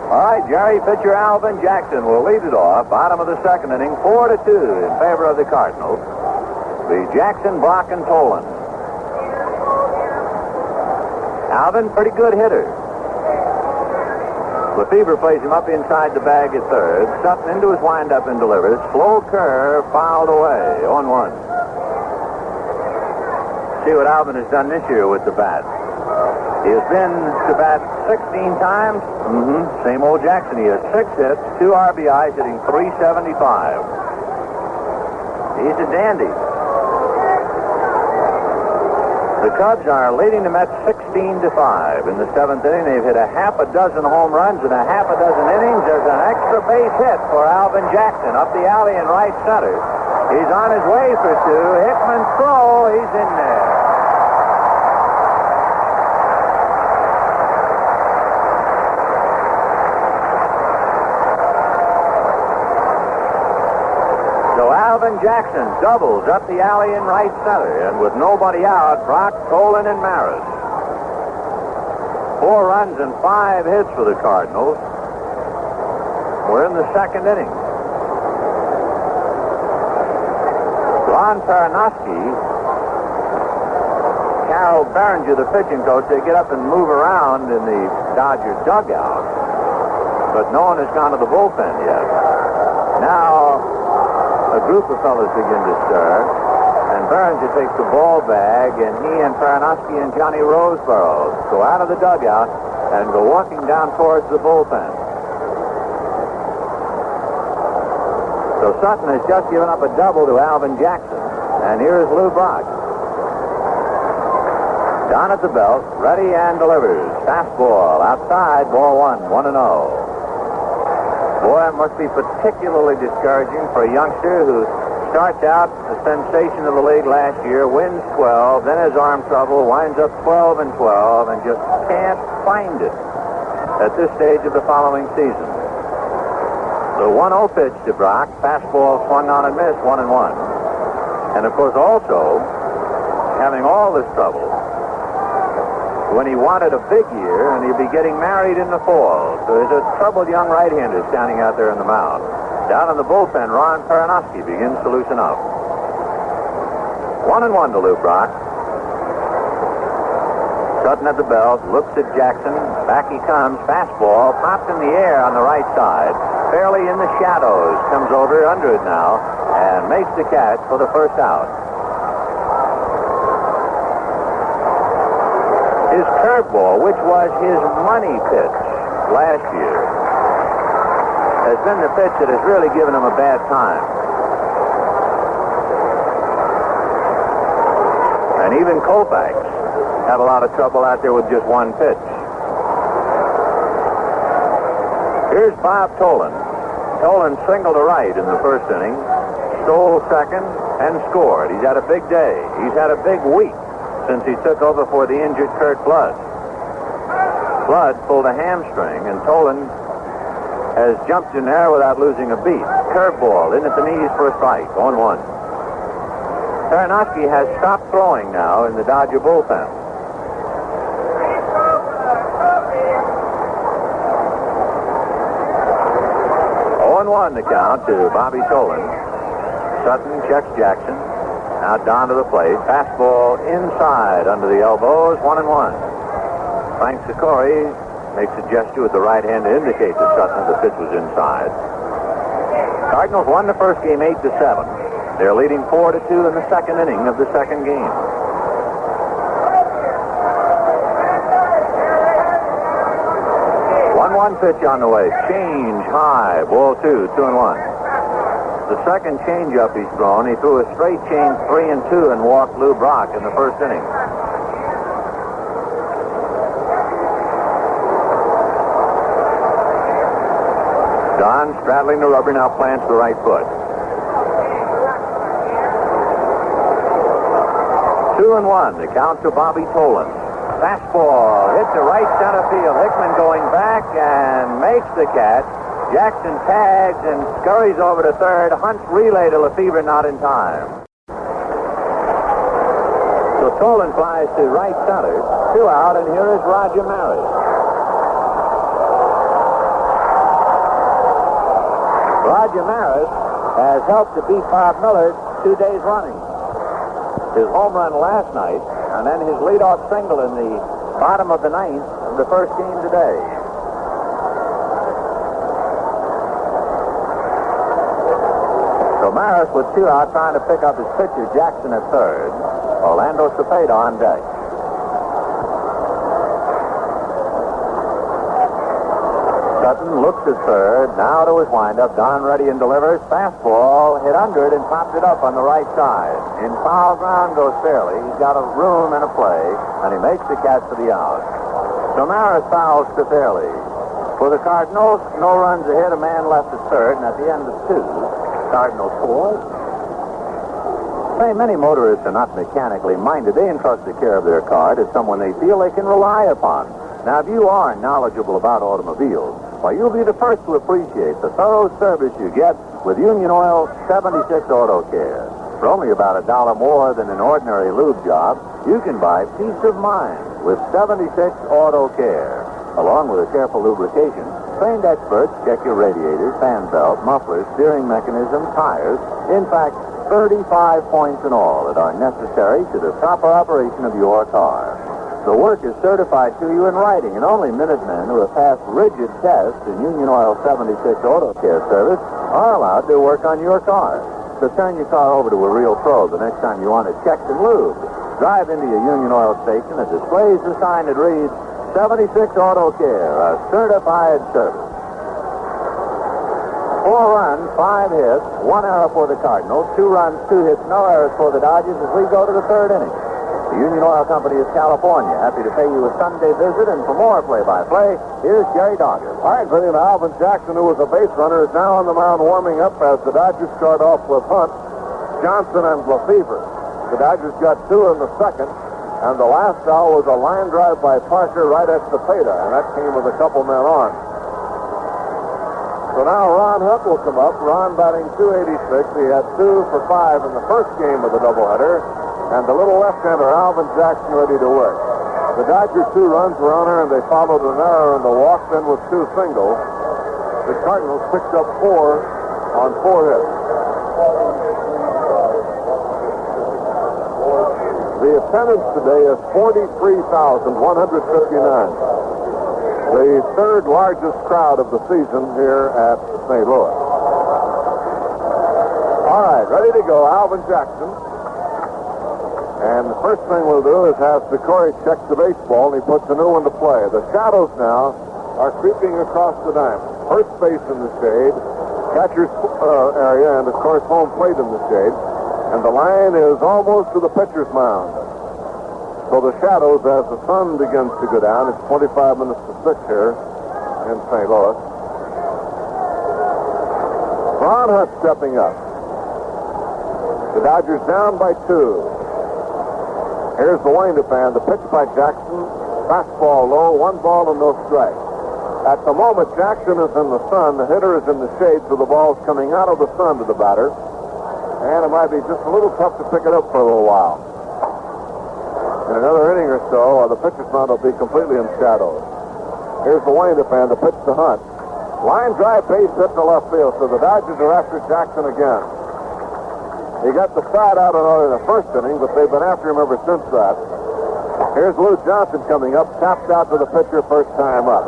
All right, Jerry, pitcher Alvin Jackson will lead it off. Bottom of the second inning, 4-2 in favor of the Cardinals. The Jackson, Brock, and Tolan. Alvin, pretty good hitter. Lefebvre plays him up inside the bag at third. Sutton into his windup and delivers. Slow curve fouled away. 0-1. See what Alvin has done this year with the bat. He has been to bat 16 times. Same old Jackson. He has 6 hits, 2 RBIs, hitting .375. He's a dandy. The Cubs are leading the Mets 16-5 in the 7th inning. They've hit a half a dozen home runs in a half a dozen innings. There's an extra base hit for Alvin Jackson up the alley in right center. He's on his way for 2. Hickman throw. He's in there. Alvin Jackson doubles up the alley in right center, and with nobody out, Brock, Tolan, and Maris. 4 runs and 5 hits for the Cardinals. We're in the 2nd inning. Ron Paranowski, Carol Berenger, the pitching coach, they get up and move around in the Dodger dugout, but no one has gone to the bullpen yet. Now, a group of fellows begin to stir, and Berenger takes the ball bag, and he and Paranowski and Johnny Roseborough go out of the dugout and go walking down towards the bullpen. So Sutton has just given up a double to Alvin Jackson, and here's Lou Brock. Down at the belt, ready and delivers. Fastball outside, ball 1, 1-0. Boy, it must be particularly discouraging for a youngster who starts out the sensation of the league last year, wins 12, then has arm trouble, winds up 12-12, and just can't find it at this stage of the following season. The 1-0 pitch to Brock, fastball swung on and missed, 1-1. And of course, also having all this trouble when he wanted a big year, and he'd be getting married in the fall. So there's a troubled young right-hander standing out there in the mound. Down in the bullpen, Ron Paranowski begins to loosen up. 1-1 to Lou Brock. Sutton at the belt, looks at Jackson. Back he comes. Fastball popped in the air on the right side. Fairly in the shadows. Comes over under it now and makes the catch for the first out. His curveball, which was his money pitch last year, has been the pitch that has really given him a bad time. And even Koufax had a lot of trouble out there with just one pitch. Here's Bob Tolan. Tolan singled to right in the first inning, stole second, and scored. He's had a big day. He's had a big week since he took over for the injured Kurt Flood. Flood pulled a hamstring, and Tolan has jumped in there without losing a beat. Curveball in at the knees for a strike, 0-1. Paranowski has stopped throwing now in the Dodger bullpen. The count to Bobby Tolan. Sutton checks Jackson. Now down to the plate. Fastball inside under the elbows. 1-1. Frank Sikori makes a gesture with the right hand to indicate to Sutton the pitch was inside. Cardinals won the first game 8-7. They're leading 4-2 in the second inning of the second game. 1-1 pitch on the way. Change high. Ball 2, 2-1. The second changeup he's thrown. He threw a straight change 3-2 and walked Lou Brock in the first inning. Don straddling the rubber now plants the right foot. 2-1. The count to Bobby Tolan. Fastball hit to right center field. Hickman going back and makes the catch. Jackson tags and scurries over to third. Hunt's relay to Lefebvre, not in time. So Tolan flies to right center. 2 out, and here is Roger Maris. Roger Maris has helped to beat Bob Miller 2 days running. His home run last night, and then his leadoff single in the bottom of the ninth of the first game today. So Maris with 2 out trying to pick up his pitcher, Jackson at third. Orlando Cepeda on deck. Sutton looks at third, now to his windup. Don ready and delivers. Fastball hit under it and popped it up on the right side. In foul ground goes Fairley. He's got a room and a play, and he makes the catch for the out. So Maris fouls to Fairley. For the Cardinals, no runs ahead, a man left at third, and at the end of 2, Cardinals 4. Say, many motorists are not mechanically minded. They entrust the care of their car to someone they feel they can rely upon. Now, if you are knowledgeable about automobiles, why, you'll be the first to appreciate the thorough service you get with Union Oil 76 Auto Care. For only about $1 more than an ordinary lube job, you can buy peace of mind with 76 Auto Care. Along with a careful lubrication, trained experts check your radiators, fan belt, mufflers, steering mechanism, tires. In fact, 35 points in all that are necessary to the proper operation of your car. The work is certified to you in writing, and only Minutemen who have passed rigid tests in Union Oil 76 Auto Care Service are allowed to work on your car. So turn your car over to a real pro the next time you want it checked and lubed. Drive into your Union Oil station that displays the sign that reads 76 Auto Care, a certified service. 4 runs, 5 hits, 1 error for the Cardinals, 2 runs, 2 hits, no errors for the Dodgers as we go to the third inning. The Union Oil Company of California, happy to pay you a Sunday visit, and for more play-by-play, here's Jerry Dogger. All right, Vinny, now Alvin Jackson, who was a base runner, is now on the mound warming up as the Dodgers start off with Hunt, Johnson, and Lefebvre. The Dodgers got 2 in the second, and the last foul was a line drive by Parker right at Cepeda, and that came with a couple men on. So now Ron Hunt will come up. Ron batting .286. He had 2 for 5 in the first game of the doubleheader. And the little left-hander, Alvin Jackson, ready to work. The Dodgers 2 runs were on her, and they followed an error in the walk, then with 2 singles. The Cardinals picked up 4 on 4 hits. The attendance today is 43,159. The third largest crowd of the season here at St. Louis. All right, ready to go, Alvin Jackson. And the first thing we'll do is have Sikori check the baseball, and he puts a new one to play. The shadows now are creeping across the diamond. First base in the shade, catcher's area, and, of course, home plate in the shade. And the line is almost to the pitcher's mound. So the shadows, as the sun begins to go down, it's 25 minutes to 6 here in St. Louis. Ron Hunt stepping up. The Dodgers down by 2. Here's the wind-up man. The pitch by Jackson. Fastball low, 1 ball and no strike. At the moment, Jackson is in the sun. The hitter is in the shade, so the ball's coming out of the sun to the batter. And it might be just a little tough to pick it up for a little while. In another inning or so, the pitcher's mound will be completely in shadows. Here's the wind-up man. The pitch to Hunt. Line drive base hit to left field, so the Dodgers are after Jackson again. He got the side out in the first inning, but they've been after him ever since that. Here's Lou Johnson coming up, tapped out to the pitcher first time up.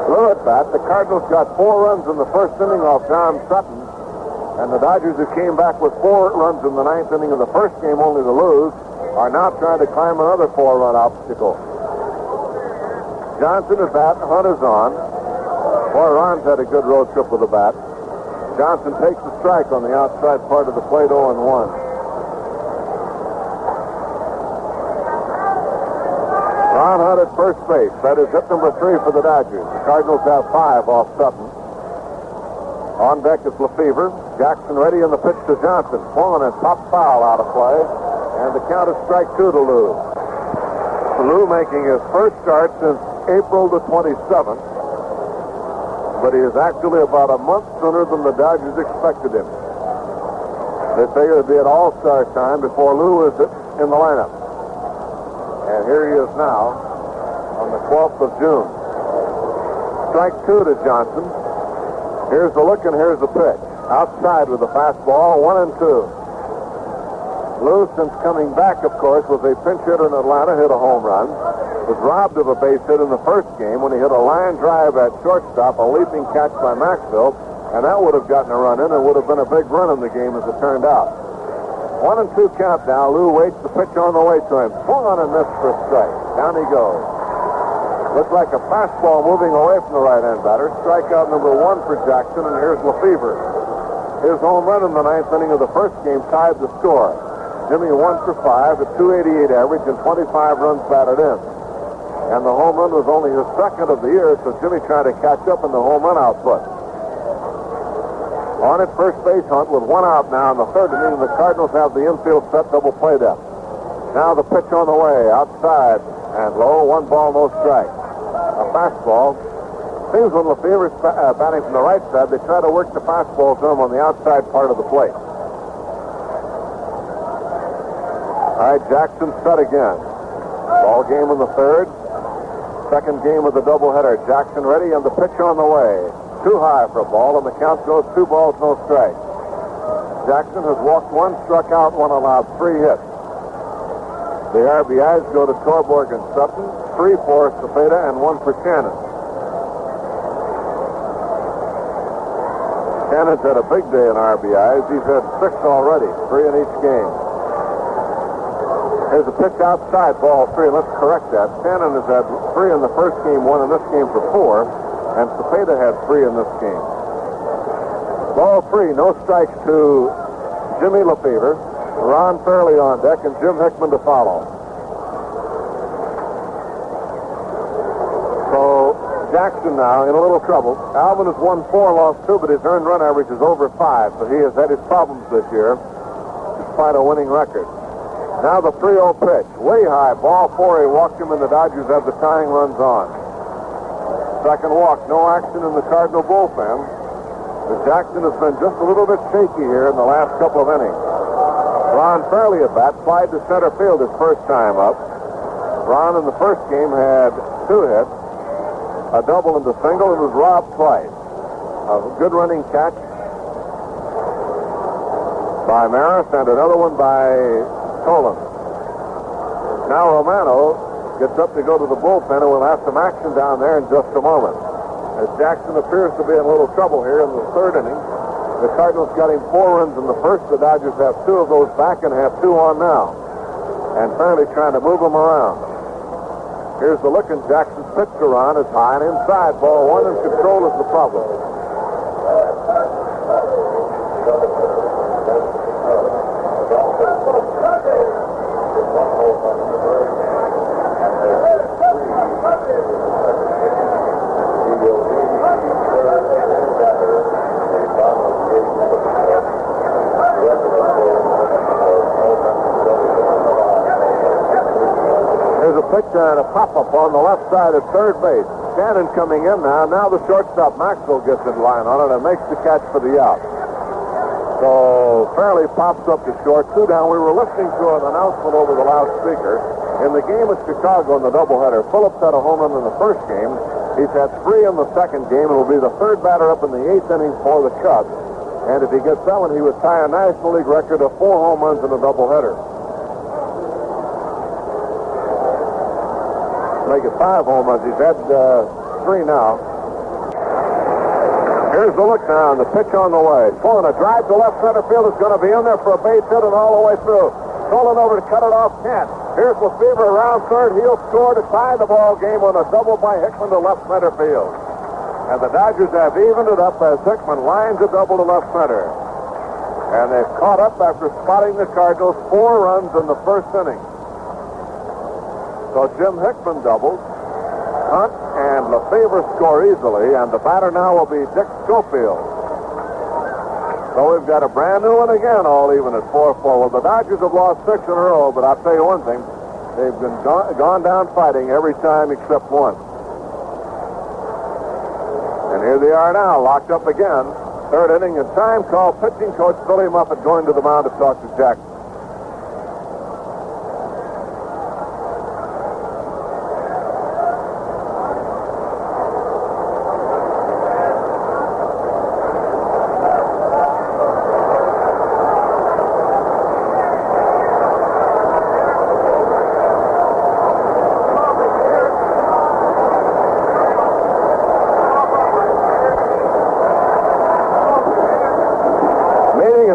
Lou at bat. The Cardinals got 4 runs in the first inning off John Sutton, and the Dodgers, who came back with 4 runs in the 9th inning of the first game only to lose, are now trying to climb another 4-run obstacle. Johnson at bat. Hunt is on. Boy, Ron's had a good road trip with the bat. Johnson takes the strike on the outside part of the plate, 0-1. Ron Hunt at first base. That is hit number 3 for the Dodgers. The Cardinals have 5 off Sutton. On deck is Lefevre. Jackson ready in the pitch to Johnson. Swung and pop foul out of play. And the count is strike 2 to Lou. Lou making his first start since April the 27th. But he is actually about a month sooner than the Dodgers expected him. They figured it'd be at All-Star time before Lou is in the lineup. And here he is now on the 12th of June. Strike 2 to Johnson. Here's the look and here's the pitch. Outside with the fastball, 1-2. Lou, since coming back, of course, was a pinch hitter in Atlanta, hit a home run. Was robbed of a base hit in the first game when he hit a line drive at shortstop, a leaping catch by Maxwell, and that would have gotten a run in and would have been a big run in the game as it turned out. 1-2 count now. Lou waits the pitch on the way to him. Swung on and missed for a strike. Down he goes. Looks like a fastball moving away from the right-hand batter. Strikeout number 1 for Jackson, and here's Lefevre. His home run in the 9th inning of the first game tied the score. Jimmy 1 for 5 at 288 average and 25 runs batted in. And the home run was only his second of the year, so Jimmy trying to catch up in the home run output. On at first base, Hunt with 1 out now in the 3rd inning. The Cardinals have the infield set, double play depth. Now the pitch on the way, outside and low, 1 ball, no strike. A fastball. Seems when Lefevre's batting from the right side, they try to work the fastball to him on the outside part of the plate. All right, Jackson set again. Ball game in the 3rd. Second game of the doubleheader. Jackson ready and the pitch on the way. Too high for a ball, and the count goes 2 balls, no strike. Jackson has walked 1, struck out 1, allowed 3 hits. The RBIs go to Torborg and Sutton, 3 for Cepeda, and 1 for Shannon. Shannon's had a big day in RBIs. He's had 6 already, 3 in each game. Here's a pitch outside, ball 3. Let's correct that. Shannon has had 3 in the first game, 1 in this game for 4, and Cepeda had 3 in this game. Ball 3, no strikes to Jimmy Lefevre, Ron Fairley on deck, and Jim Hickman to follow. So Jackson now in a little trouble. Alvin has won 4, lost 2, but his earned run average is over 5, so he has had his problems this year, despite a winning record. Now the 3-0 pitch, way high, ball 4. He walked him, and the Dodgers have the tying runs on. Second walk, no action in the Cardinal bullpen. But Jackson has been just a little bit shaky here in the last couple of innings. Ron Fairley at bat, flied to center field his first time up. Ron in the first game had 2 hits, a double and a single, and was robbed twice. A good running catch by Maris and another one by Tolan. Now Romano gets up to go to the bullpen, and we'll have some action down there in just a moment. As Jackson appears to be in a little trouble here in the 3rd inning. The Cardinals got him 4 runs in the first. The Dodgers have 2 of those back and have 2 on now. And Fairley trying to move them around. Here's the look, and Jackson's pitch to Ron is high and inside. Ball 1, and control is the problem. And a pop-up on the left side at third base. Shannon coming in now. Now the shortstop Maxwell gets in line on it and makes the catch for the out. So Fairley pops up to short. 2 down. We were listening to an announcement over the loudspeaker. In the game at Chicago in the doubleheader, Phillips had a home run in the first game. He's had 3 in the second game and will be the 3rd batter up in the 8th inning for the Cubs. And if he gets that one, he would tie a National League record of 4 home runs in a doubleheader. Make it 5 home runs. He's had 3 now. Here's the look now, and the pitch on the way. Pulling a drive to left center field. Is going to be in there for a base hit and all the way through. Stolen over to cut it off, can't. Here's Lefebvre around third. He'll score to tie the ball game on a double by Hickman to left center field. And the Dodgers have evened it up as Hickman lines a double to left center. And they've caught up after spotting the Cardinals 4 runs in the first inning. So Jim Hickman doubles. Hunt and Lefebvre score easily, and the batter now will be Dick Schofield. So we've got a brand new one again, all even at 4-4. Well, the Dodgers have lost 6 in a row, but I'll tell you one thing. They've been gone down fighting every time except once. And here they are now, locked up again. 3rd inning, and time call. Pitching coach Billy Muffett going to the mound to talk to Jackson.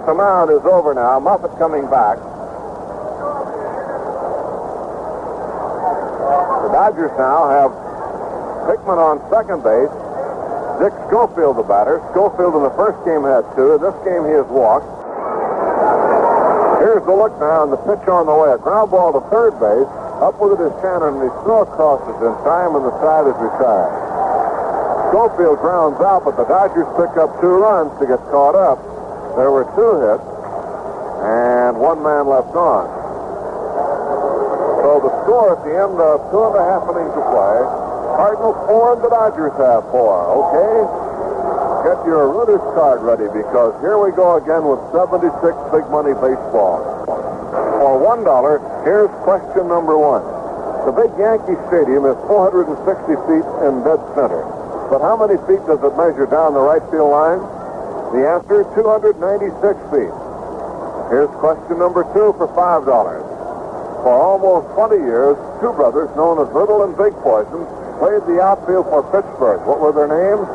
The mound is over now. Muffett coming back. The Dodgers now have Hickman on second base. Dick Schofield the batter. Schofield in the first game had 2. In this game he has walked. Here's the look now, and the pitch on the way. A ground ball to third base. Up with it is Shannon, and he throws across it in time, and the side is retired. Schofield grounds out, but the Dodgers pick up 2 runs to get caught up. There were 2 hits, and 1 man left on. So the score at the end of 2.5 innings of play, Cardinals 4 and the Dodgers have 4. Okay? Get your Reuters card ready, because here we go again with 76 big money baseball. For $1, here's question number 1. The big Yankee Stadium is 460 feet in dead center. But how many feet does it measure down the right field line? The answer, 296 feet. Here's question number 2 for $5. For almost 20 years, 2 brothers known as Little and Big Poison played the outfield for Pittsburgh. What were their names?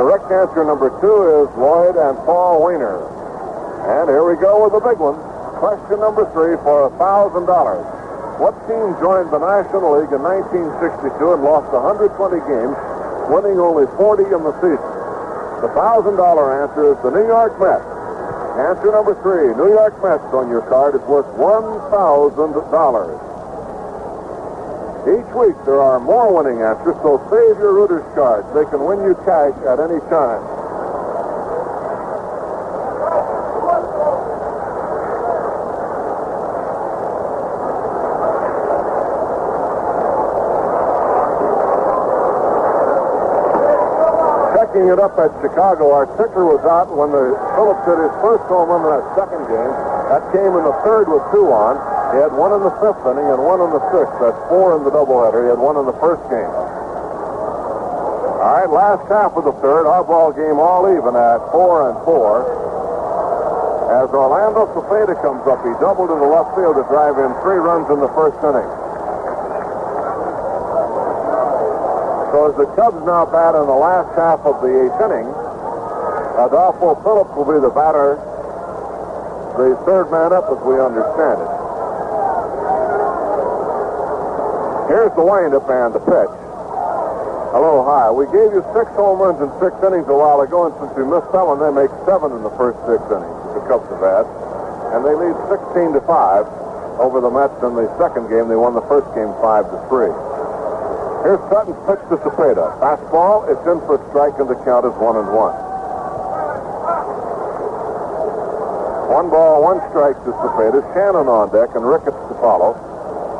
Correct answer number 2 is Lloyd and Paul Weiner. And here we go with the big one. Question number 3 for $1,000. What team joined the National League in 1962 and lost 120 games, winning only 40 in the season? The $1,000 answer is the New York Mets. Answer number 3, New York Mets on your card is worth $1,000. Each week there are more winning answers, so save your Reuters cards. They can win you cash at any time. Checking it up at Chicago, our ticker was out when Phillips hit his first home run in that second game. That came in the 3rd with 2 on. He had 1 in the 5th inning and 1 in the 6th. That's 4 in the doubleheader. He had 1 in the first game. All right, last half of the 3rd, our ball game all even at 4-4. As Orlando Cepeda comes up, he doubled in the left field to drive in 3 runs in the first inning. So as the Cubs now bat in the last half of the 8th inning, Adolfo Phillips will be the batter, the 3rd man up as we understand it. Here's the windup and the pitch. Hello, hi. We gave you 6 home runs in 6 innings a while ago, and since you missed that one, they make 7 in the first 6 innings. The Cubs have had. And they lead 16-5 over the Mets in the second game. They won the first game 5-3. Here's Sutton's pitch to Cepeda. Fastball, it's in for a strike, and the count is 1-1. 1 ball, 1 strike to Cepeda. Shannon on deck, and Ricketts to follow.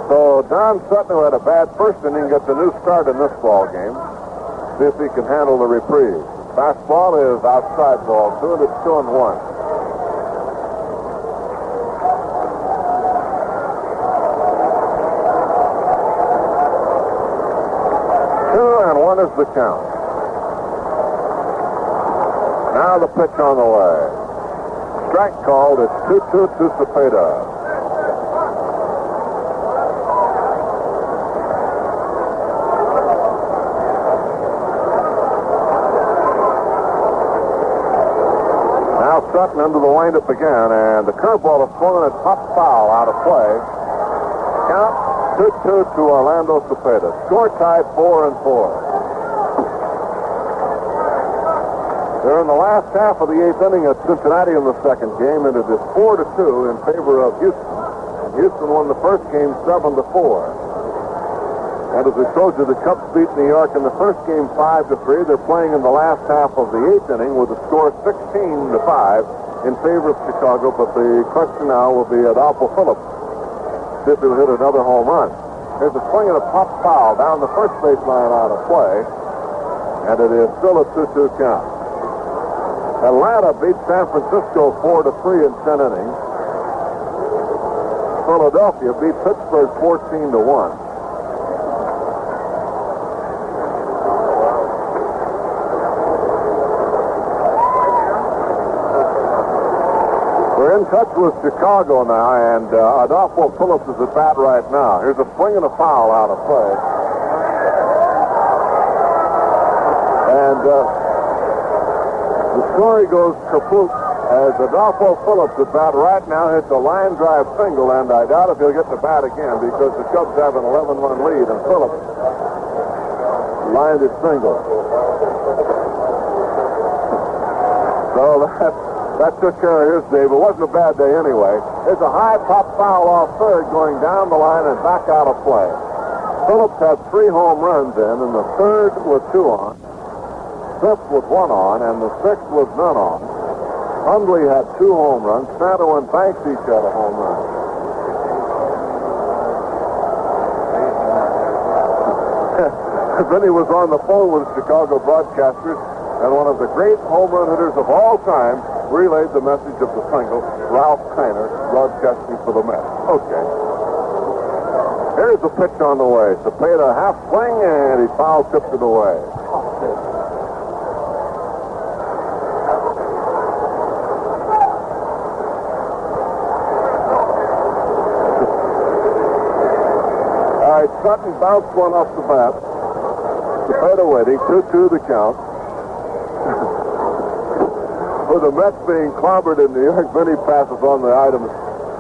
So Don Sutton, who had a bad first inning, gets a new start in this ball game. See if he can handle the reprieve. Fastball is outside ball 2, and it's 2-1. Is the count. Now the pitch on the way. strike called. It's 2-2 to Cepeda. Sutton into the windup again, and the curveball is swung and popped foul out of play. Count 2-2 to Orlando Cepeda. Score tied 4-4. They're in the last half of the eighth inning at Cincinnati in the second game, and it is 4-2 in favor of Houston. And Houston won the first game 7-4. And as we told you, the Cubs beat New York in the first game 5-3. They're playing in the last half of the eighth inning with a score 16-5 in favor of Chicago. But the question now will be Adolfo Phillips. See if he'll hit another home run. There's a swing and a pop foul down the first baseline out of play. And it is still a 2-2 count. Atlanta beat San Francisco 4-3 in 10 innings. Philadelphia beat Pittsburgh 14-1. We're in touch with Chicago now, and Adolfo Phillips is at bat right now. Here's a swing and a foul out of play. And the story goes kaput as Adolfo Phillips at bat right now hits a line drive single, and I doubt if he'll get the bat again because the Cubs have an 11-run lead, and Phillips lined it single. So that took care of his day, but it wasn't a bad day anyway. There's a high pop foul off third going down the line and back out of play. Phillips had 3 home runs in, and the third with 2 on, fifth with 1 on, and the sixth with none on. Hundley had 2 home runs. Santo and Banks each had a home run. Then he was on the phone with the Chicago broadcasters, and one of the great home run hitters of all time relayed the message of the single, Ralph Kiner, broadcasting for the Mets. Okay. Here's the pitch on the way. Cepeda half swing, and he foul tipped it away. All right, Sutton bounced one off the bat. Cepeda waiting, 2-2 the count. With the Mets being clobbered in New York, Vinny passes on the items.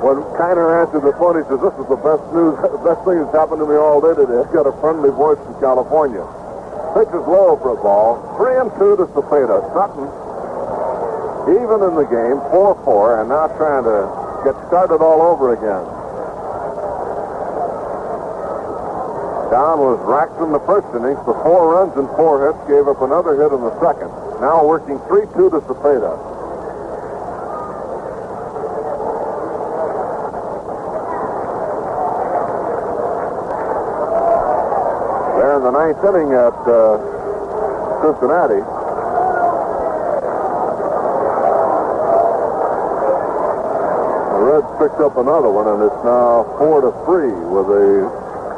When Kiner answered the phone, he says, "This is the best news, the best thing that's happened to me all day today. I've got a friendly voice from California." Pitch is low for a ball. 3-2 to Cepeda. Sutton, even in the game, 4-4, and now trying to get started all over again. Don was racked in the first innings for 4 runs and 4 hits, gave up another hit in the second. Now working 3-2 to Cepeda. They're in the ninth inning at Cincinnati. The Reds picked up another one, and it's now 4-3 with the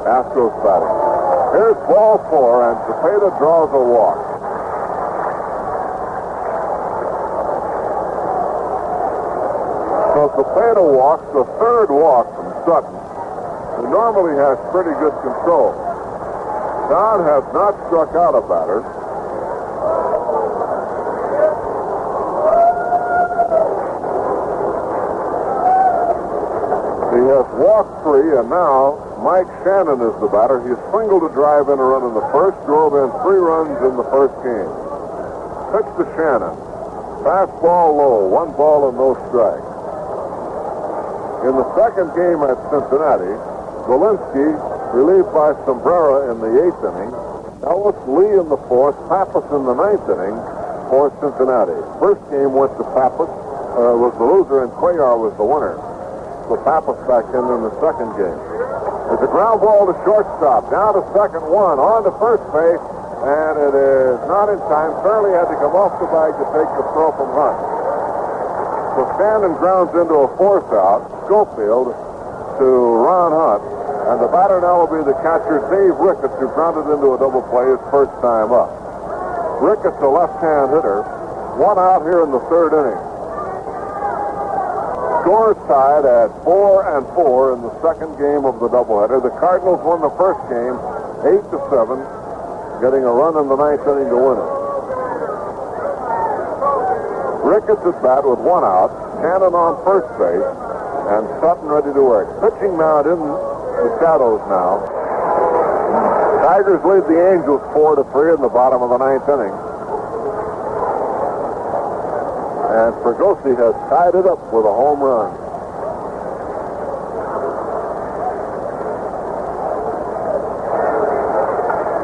Astros batting. Here's ball 4, and Cepeda draws a walk. So Cepeda walks the third walk from Sutton, who normally has pretty good control. Don has not struck out a batter. He has walked 3, and now Mike Shannon is the batter. He singled a drive in a run in the first, drove in 3 runs in the first game. Pitch to Shannon. Fastball low, 1 ball and no strike. In the second game at Cincinnati, Zielinski, relieved by Sombrera in the 8th inning, Ellis Lee in the 4th, Pappas in the 9th inning for Cincinnati. First game went to Pappas, was the loser, and Cuellar was the winner. So Pappas back in the second game. There's a ground ball to shortstop, down to second, 1, on to first base, and it is not in time. Fairley had to come off the bag to take the throw from Hunt. So Shannon grounds into a 4th out, Schofield to Ron Hunt, and the batter now will be the catcher, Dave Ricketts, who grounded into a double play his first time up. Ricketts, a left-hand hitter, 1 out here in the 3rd inning. Scores tied at 4-4 in the second game of the doubleheader. The Cardinals won the first game 8-7, getting a run in the ninth inning to win it. Ricketts at bat with one out, Cannon on first base, and Sutton ready to work. Pitching mound in the shadows now. Tigers lead the Angels 4-3 in the bottom of the ninth inning. And Fregosi has tied it up with a home run.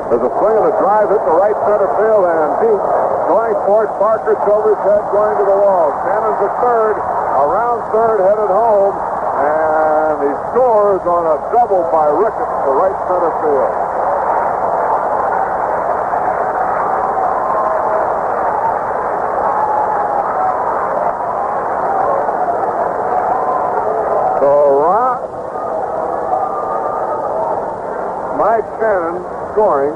There's a swing and a drive hit the right center field and deep. Going for it, Parker over his head, going to the wall. Cannon's at third, around third, headed home, and he scores on a double by Ricketts to right center field. Mike Shannon scoring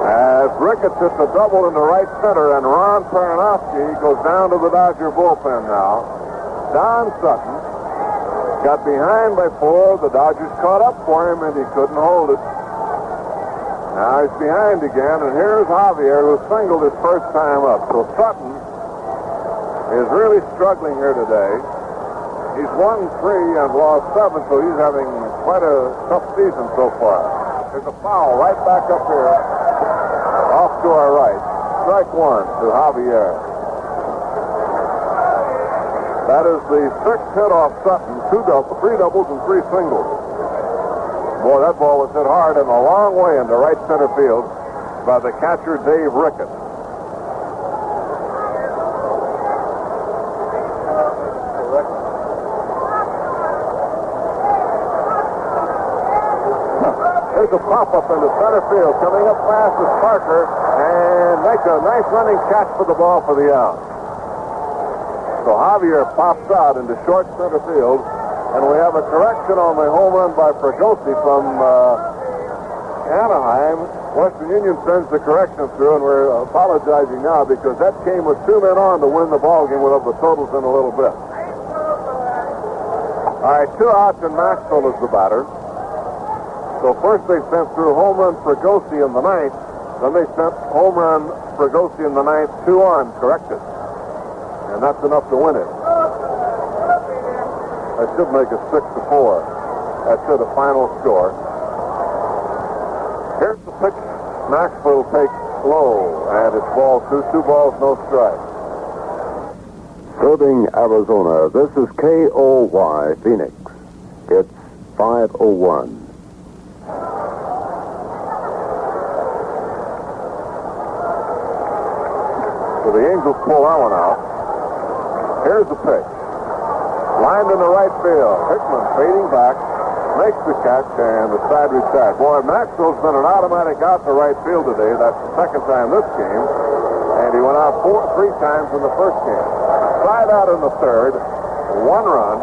as Ricketts hits a double into right center, and Ron Paranowski goes down to the Dodger bullpen now. Don Sutton got behind by 4. The Dodgers caught up for him, and he couldn't hold it. Now he's behind again, and here's Javier, who singled his first time up. So Sutton is really struggling here today. He's won 3 and lost 7, so he's having quite a tough season so far. There's a foul right back up here, off to our right. Strike 1 to Javier. That is the 6th hit off Sutton, 3 doubles and 3 singles. Boy, that ball was hit hard and a long way into right center field by the catcher Dave Ricketts. There's a pop-up into center field. Coming up fast is Parker, and makes a nice running catch for the ball for the out. So Javier pops out into short center field, and we have a correction on the home run by Fregosi from Anaheim. Western Union sends the correction through, and we're apologizing now because that came with 2 men on to win the ball game. We'll have the totals in a little bit. All right, 2 outs, and Maxwell is the batter. So first they sent through home run Fregosi in the ninth. Then they sent home run Fregosi in the ninth, 2 on, corrected. And that's enough to win it. That should make it 6-4. That's the final score. Here's the pitch. Maxwell takes low, and it's ball 2. 2 balls, no strike. Serving Arizona, this is KOY Phoenix. It's 5:01. So the Angels pull that one out. Here's the pitch. Lined in the right field. Hickman fading back, makes the catch, and the side retired. Boy, Maxwell's been an automatic out to right field today. That's the second time this game. And he went out 3 times in the first game. Side out in the third. 1 run,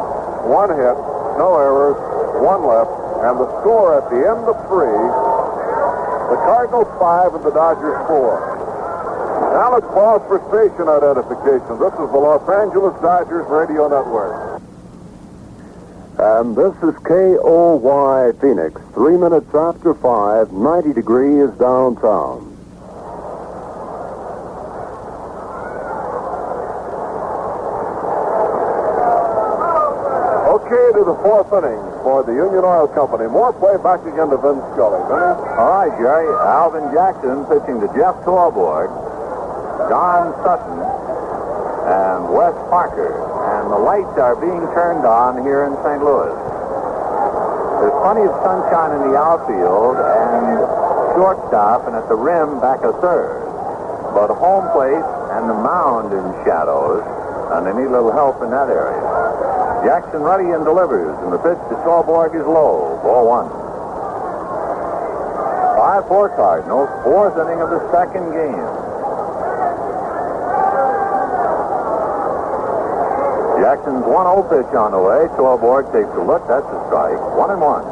1 hit, no errors, 1 left. And the score at the end of 3, the Cardinals 5 and the Dodgers 4. Now let's pause for station identification. This is the Los Angeles Dodgers Radio Network. And this is KOY Phoenix. 3 minutes after 5, 90 degrees downtown. Okay, to the 4th inning for the Union Oil Company. More play back again to Vin Scully. Vinny? All right, Jerry. Alvin Jackson pitching to Jeff Torborg, Don Sutton, and Wes Parker. And the lights are being turned on here in St. Louis. There's plenty of sunshine in the outfield and shortstop and at the rim back of third. But home plate and the mound in shadows, and they need a little help in that area. Jackson ready and delivers, and the pitch to Torborg is low. Ball 1. 5-4 Cardinals, 4th inning of the second game. Jackson's 1-0 pitch on the way. Torborg takes a look. That's a strike. 1-1.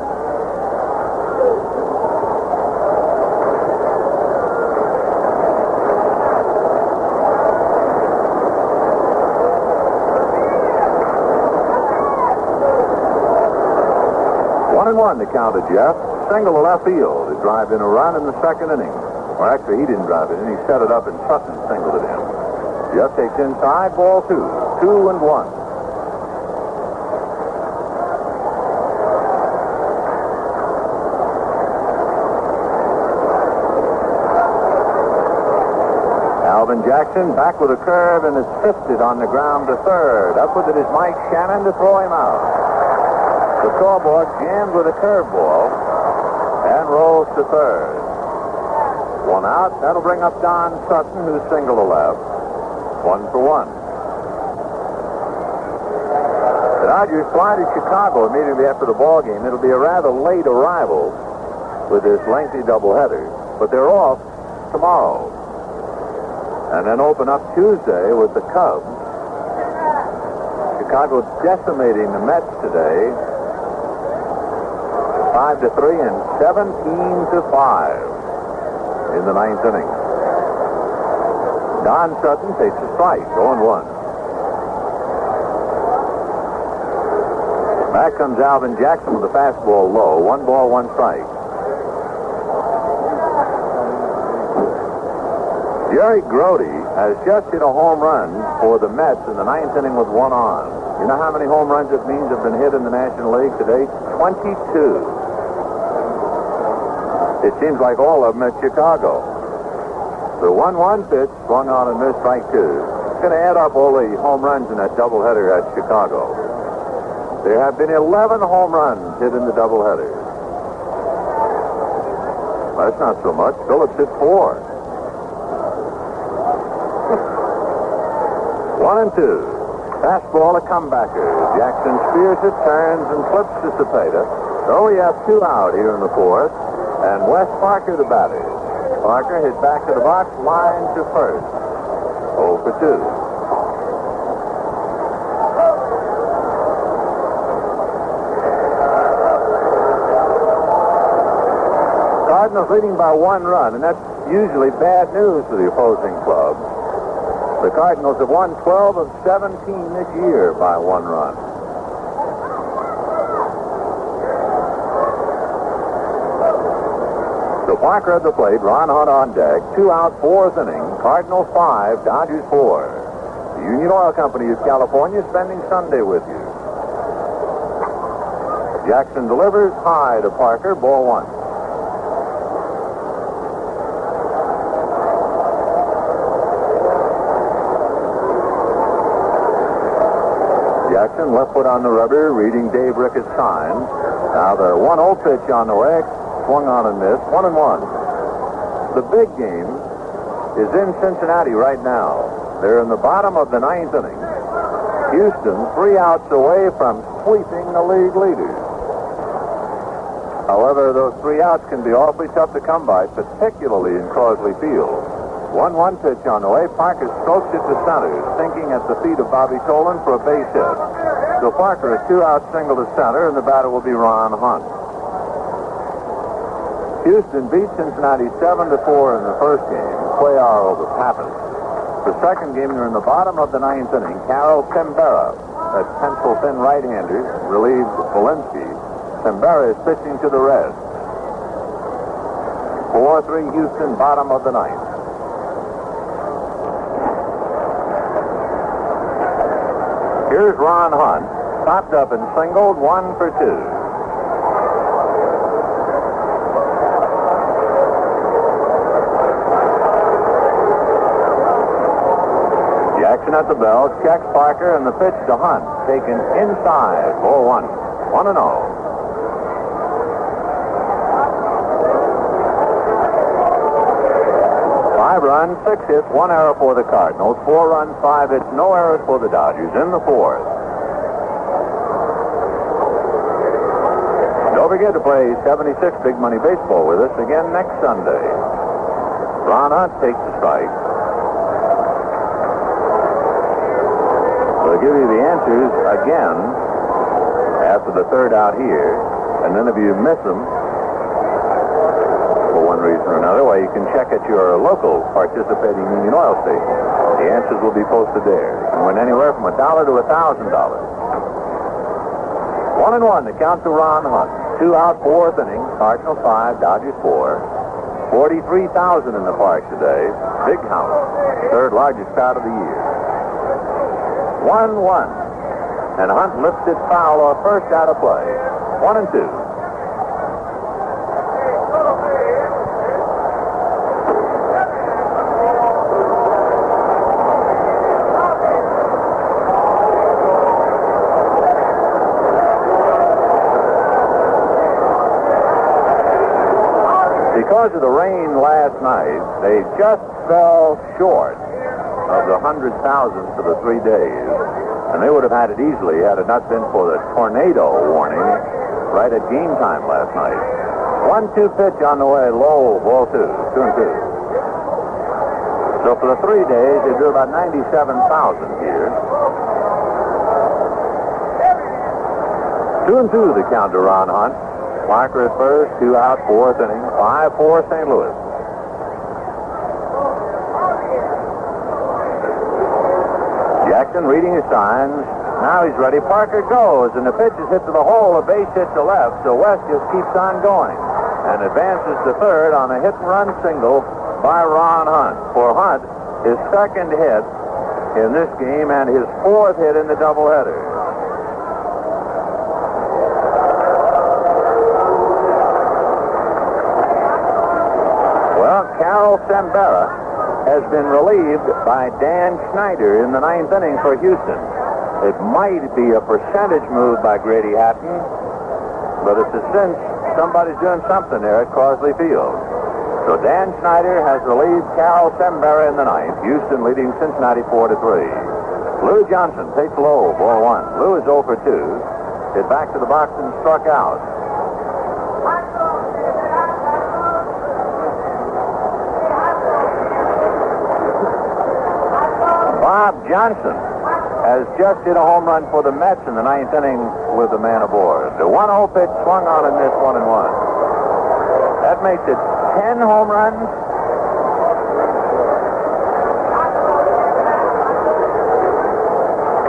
1-1 the count to Jeff. Single to left field to drive in a run in the second inning. Or actually, he didn't drive it in. He set it up and Sutton singled it in. Jeff takes inside, ball 2. 2-1. Alvin Jackson back with a curve and is fisted on the ground to third. Up with it is Mike Shannon to throw him out. The scoreboard jammed with a curveball and rolls to third. 1 out. That'll bring up Don Sutton, who's single to left. 1 for 1. The Dodgers fly to Chicago immediately after the ball game. It'll be a rather late arrival with this lengthy doubleheader, but they're off tomorrow. And then open up Tuesday with the Cubs. Chicago decimating the Mets today. 5-3 and 17-5 in the 9th inning. Don Sutton takes a strike, 0-1. Back comes Alvin Jackson with a fastball low. 1 ball, 1 strike. Jerry Grody has just hit a home run for the Mets in the 9th inning with 1 on. You know how many home runs it means have been hit in the National League today? 22. It seems like all of them at Chicago. The 1-1 pitch swung on and missed, strike 2. It's going to add up all the home runs in that doubleheader at Chicago. There have been 11 home runs hit in the doubleheader. That's not so much. Phillips hit 4. 1-2. Fastball, a comebacker. Jackson spears it, turns, and flips to Cepeda. So we have 2 out here in the 4th. And Wes Parker the batter. Parker hit back to the box, line to first. 0 for 2. Cardinals leading by 1 run, and that's usually bad news for the opposing club. The Cardinals have won 12 of 17 this year by 1 run. So Parker at the plate, Ron Hunt on deck. 2 out, 4th inning. Cardinals 5, Dodgers 4. The Union Oil Company of California spending Sunday with you. Jackson delivers high to Parker, ball 1. Jackson, left foot on the rubber, reading Dave Ricketts' signs. Now the 1-0 pitch on the way, swung on and missed, 1-1. The big game is in Cincinnati right now. They're in the bottom of the 9th inning. Houston 3 outs away from sweeping the league leaders. However, those 3 outs can be awfully tough to come by, particularly in Crosley Field. 1-1 pitch on the way. Parker strokes it to center, sinking at the feet of Bobby Tolan for a base hit. So Parker, a 2-out single to center, and the batter will be Ron Hunt. Houston beat Cincinnati 7-4 in the first game. Cuellar over Pappas. The second game, they're in the bottom of the 9th inning. Carol Pembera, that pencil-thin right-hander, relieved Valinsky. Pembera is pitching to the Reds. 4-3 Houston, bottom of the 9th. Here's Ron Hunt, popped up and singled, 1 for 2. Jackson at the bell, checks Parker, and the pitch to Hunt, taken inside, ball 1. 1-0. Five runs, 6 hits, 1 error for the Cardinals. 4 runs, 5 hits, no errors for the Dodgers in the 4th. Don't forget to play 76 Big Money Baseball with us again next Sunday. Ron Hunt takes the strike. We'll give you the answers again after the 3rd out here, and then if you miss them for one reason or another, well, you can check at your local participating Union Oil station. The answers will be posted there. You can win anywhere from $1 to $1,000. 1-1 to count to Ron Hunt. 2-out, fourth inning. Cardinals 5, Dodgers 4. 43,000 in the park today. Big house. Third largest crowd of the year. 1-1. And Hunt lifts it foul off first out of play. 1-2. Because of the rain last night, they just fell short of the 100,000 for the 3 days. And they would have had it easily had it not been for the tornado warning right at game time last night. 1-2 pitch on the way, low, ball 2, 2-2. So for the 3 days, they drew about 97,000 here. 2-2 the count to Ron Hunt. Parker at first, 2 out, fourth inning, 5-4 St. Louis. Jackson reading his signs. Now he's ready. Parker goes, and the pitch is hit to the hole. A base hit to left, so West just keeps on going and advances to third on a hit-and-run single by Ron Hunt. For Hunt, his second hit in this game and his fourth hit in the doubleheader. Well, Carol Sembera has been relieved by Dan Schneider in the 9th inning for Houston. It might be a percentage move by Grady Hatton, but it's a cinch somebody's doing something there at Crosley Field. So Dan Schneider has relieved Carol Sembera in the 9th. Houston leading Cincinnati 4-3. Lou Johnson takes low, ball 1. Lou is 0 for 2. Hit back to the box and struck out. Bob Johnson has just hit a home run for the Mets in the 9th inning with the man aboard. The 1-0 pitch swung on and missed 1-1. That makes it 10 home runs.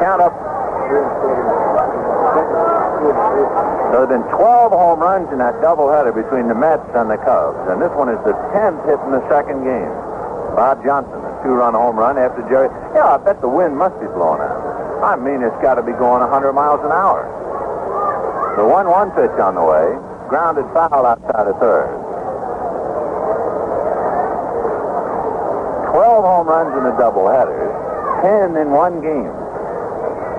Count up. There have been 12 home runs in that doubleheader between the Mets and the Cubs, and this one is the 10th hit in the second game. Bob Johnson, a 2-run home run after Jerry. Yeah, I bet the wind must be blowing out. I mean, it's got to be going 100 miles an hour. The 1-1 pitch on the way. Grounded foul outside of third. 12 home runs in the doubleheader. 10 in one game.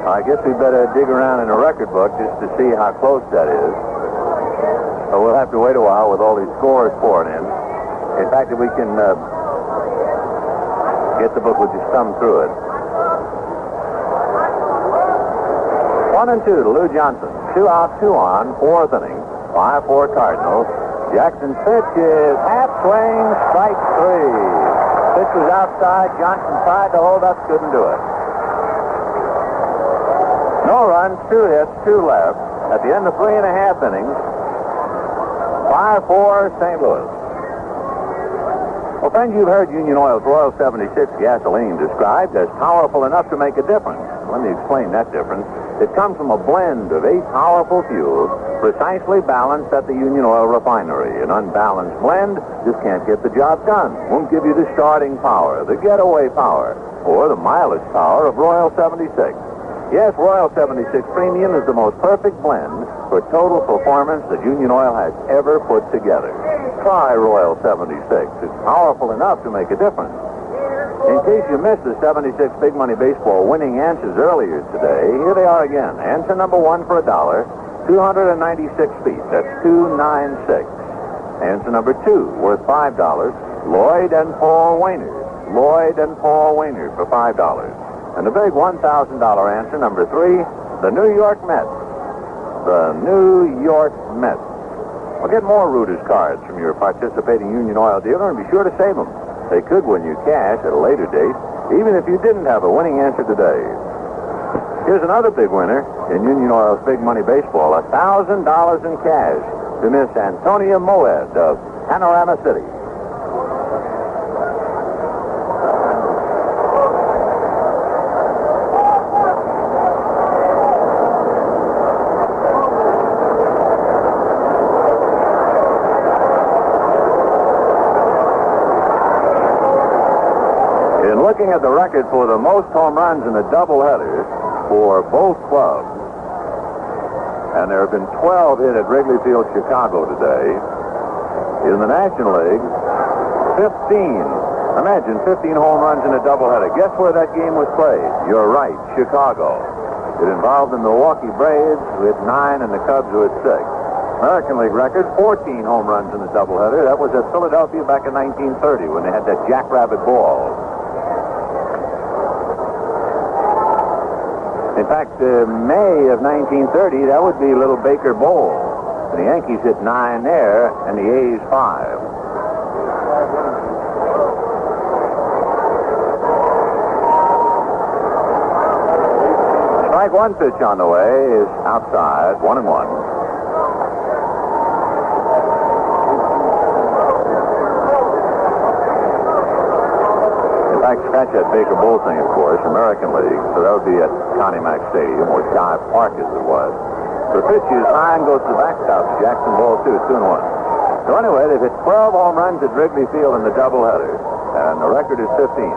I guess we better dig around in the record book just to see how close that is. But we'll have to wait a while with all these scores pouring in. In fact, if we can... get the book, we'll just thumb through it. 1-2 to Lou Johnson. 2 out, 2 on, fourth inning. 5-4 Cardinals. Jackson's pitch is half swing, strike 3. Pitch was outside. Johnson tried to hold up, couldn't do it. No runs, 2 hits, 2 left. At the end of 3.5 innings, 5-4 St. Louis. Well, friends, you've heard Union Oil's Royal 76 gasoline described as powerful enough to make a difference. Let me explain that difference. It comes from a blend of 8 powerful fuels precisely balanced at the Union Oil refinery. An unbalanced blend just can't get the job done. Won't give you the starting power, the getaway power, or the mileage power of Royal 76. Yes, Royal 76 Premium is the most perfect blend for total performance that Union Oil has ever put together. Try Royal 76. It's powerful enough to make a difference. In case you missed the 76 Big Money Baseball winning answers earlier today, here they are again. Answer number 1 for $1, 296 feet. That's 296. Answer number 2 worth $5, Lloyd and Paul Waynard. Lloyd and Paul Waynard for $5. And the big $1,000 answer, number 3, the New York Mets. The New York Mets. Well, get more Reuters cards from your participating Union Oil dealer and be sure to save them. They could win you cash at a later date, even if you didn't have a winning answer today. Here's another big winner in Union Oil's Big Money Baseball, $1,000 in cash to Miss Antonia Moed of Panorama City. looking at the record for the most home runs in a doubleheader for both clubs. And there have been 12 hit at Wrigley Field, Chicago today. In the National League, 15. Imagine 15 home runs in a doubleheader. Guess where that game was played? You're right, Chicago. It involved the Milwaukee Braves with 9 and the Cubs with 6. American League record, 14 home runs in a doubleheader. That was at Philadelphia back in 1930 when they had that jackrabbit ball. In fact, May of 1930, that would be Little Baker Bowl. The Yankees hit 9 there, and the A's 5. Strike one pitch on the way is outside, 1-1. Scratch that Baker Bowl thing, of course, American League, so that would be at Connie Mack Stadium, or Jive Park as it was. The pitch is high and goes to the backstop. Jackson ball 2, 2-1. So anyway, they've hit 12 home runs at Wrigley Field in the doubleheader, and the record is 15.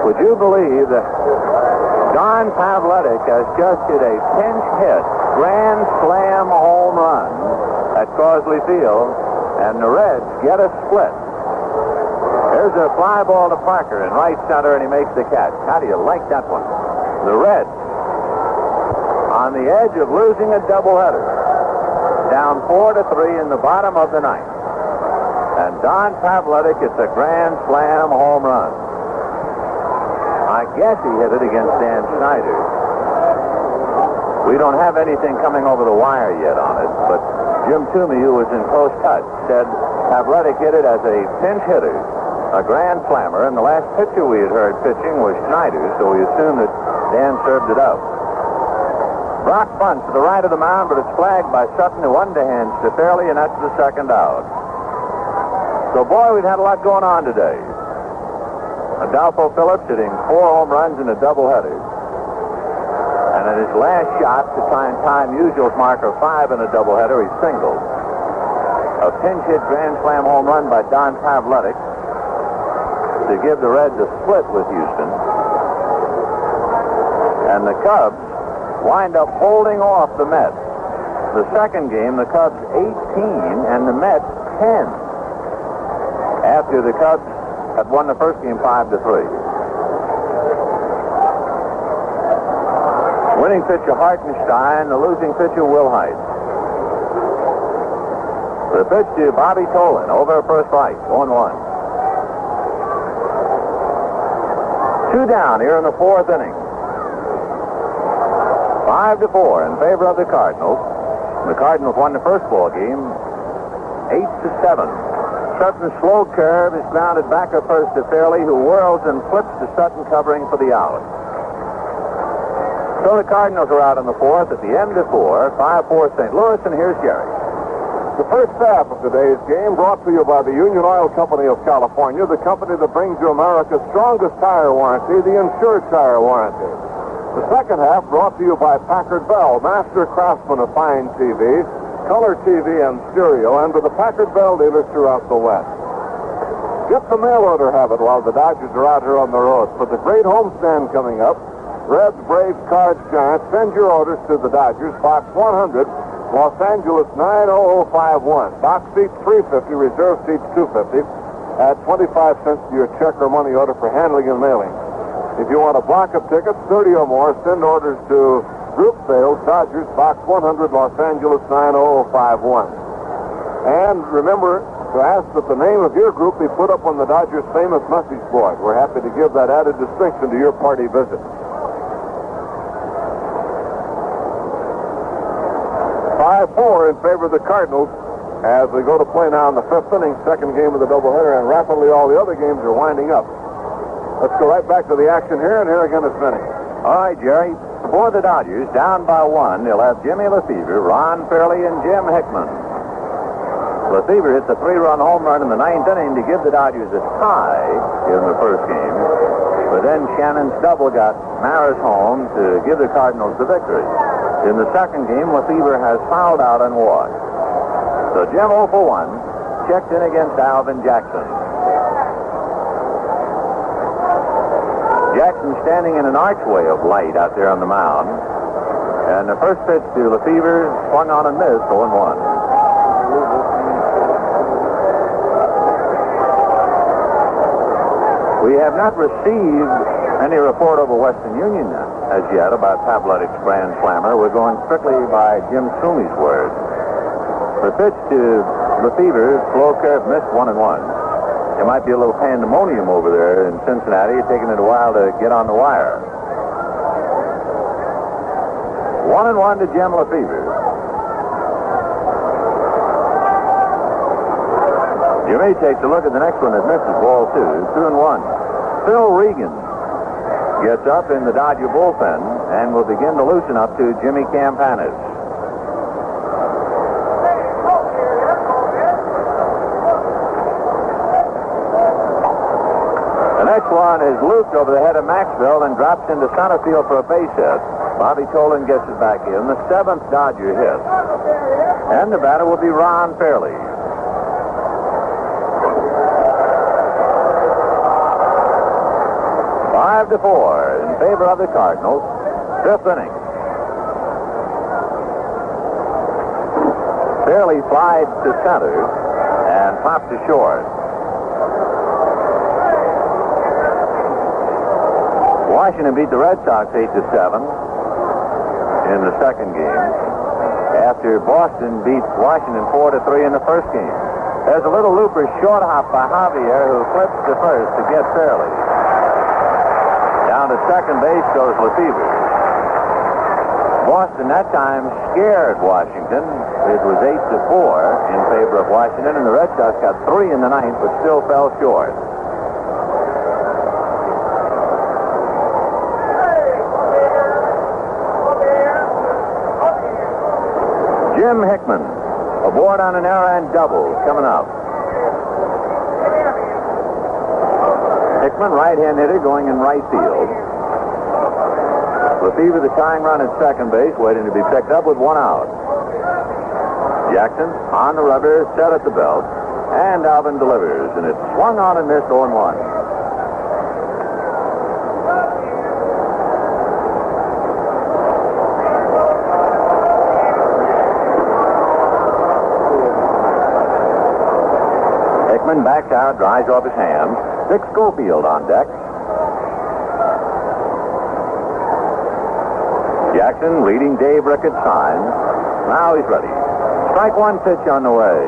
Would you believe that Don Pavletic has just hit a pinch hit, grand slam home run at Crosley Field, and the Reds get a split. There's a fly ball to Parker in right center, and he makes the catch. How do you like that one? The Reds, on the edge of losing a doubleheader, down 4-3 in the bottom of the ninth. And Don Pavletic hits a grand slam home run. I guess he hit it against Dan Snyder. We don't have anything coming over the wire yet on it, but Jim Toomey, who was in close touch, said Pavletic hit it as a pinch hitter, a grand slammer, and the last pitcher we had heard pitching was Schneider, so we assumed that Dan served it up. Brock bunts to the right of the mound, but it's flagged by Sutton, who underhands to Fairley, and that's the second out. So, boy, we've had a lot going on today. Adolfo Phillips hitting 4 home runs in a doubleheader. And in his last shot to try and time Musial's mark of 5 in a doubleheader, he singled. A pinch hit grand slam home run by Don Pavletic to give the Reds a split with Houston. And the Cubs wind up holding off the Mets. The second game, the Cubs 18 and the Mets 10. After the Cubs had won the first game 5-3. Winning pitcher Hartenstein, the losing pitcher Wilhite. The pitch to Bobby Tolan, over first right, 1-1. 2 down here in the 4th inning. 5-4 in favor of the Cardinals. The Cardinals won the first ball game 8-7. Sutton's slow curve is grounded back at first to Fairley, who whirls and flips to Sutton, covering for the out. So the Cardinals are out in the 4th at the end of 4, 5-4 St. Louis, and here's Jerry. The first half of today's game brought to you by the Union Oil Company of California, the company that brings you America's strongest tire warranty, the Insured Tire Warranty. The second half brought to you by Packard Bell, master craftsman of fine TV, color TV, and stereo, and to the Packard Bell dealers throughout the West. Get the mail order habit while the Dodgers are out here on the road. For the great homestand coming up, Reds, Braves, Cards, Giants, send your orders to the Dodgers, Box 100, Los Angeles 90051. Box seats 350, reserve seats 250. Add 25 cents to your check or money order for handling and mailing. If you want a block of tickets, 30 or more, send orders to Group Sales, Dodgers, Box 100, Los Angeles 90051. And remember to ask that the name of your group be put up on the Dodgers' famous message board. We're happy to give that added distinction to your party visit. 5-4 in favor of the Cardinals as we go to play now in the 5th inning, second game of the doubleheader, and rapidly all the other games are winding up. Let's go right back to the action here, and here again is Vinny. All right, Jerry. For the Dodgers, down by 1, they'll have Jimmy Lefevre, Ron Fairley, and Jim Hickman. Lefevre hit the 3-run home run in the 9th inning to give the Dodgers a tie in the first game. But then Shannon's double got Maris home to give the Cardinals the victory. In the second game, Lefevre has fouled out and walked. So Jim 0 for 1. checked in against Alvin Jackson. Jackson standing in an archway of light out there on the mound. And the first pitch to Lefevre swung on and missed, 0-1. We have not received any report over Western Union as yet about Pavletic's Grand Slammer. We're going strictly by Jim Toomey's word. The pitch to Lefevre, slow curve, missed, 1-1. There might be a little pandemonium over there in Cincinnati, taking it a while to get on the wire. 1-1 to Jim Lefevre. You may take a look at the next one that misses, ball 2, 2-1. Phil Regan gets up in the Dodger bullpen and will begin to loosen up to Jimmy Campanis. The next one is looped over the head of Maxwell and drops into center field for a base hit. Bobby Tolan gets it back in, the 7th Dodger hit. And the batter will be Ron Fairley. 5-4 in favor of the Cardinals. 5th inning. Fairley slides to center and pops to short. Washington beat the Red Sox 8-7 in the second game after Boston beat Washington 4-3 in the first game. There's a little looper short hop by Javier, who flips to first to get Fairley. Down to second base goes Lefevre. Boston that time scared Washington. It was 8-4 in favor of Washington, and the Red Sox got 3 in the ninth, but still fell short. Jim Hickman aboard on an errand double coming up. Hickman, right-hand hitter, going in right field. Lefevre, the tying run at second base, waiting to be picked up with 1 out. Jackson on the rubber, set at the belt, and Alvin delivers, and it swung on and missed, 0-1. Hickman backs out, dries off his hands. Dick Schofield on deck. Jackson leading Dave Ricketts sign. Now he's ready. Strike one pitch on the way.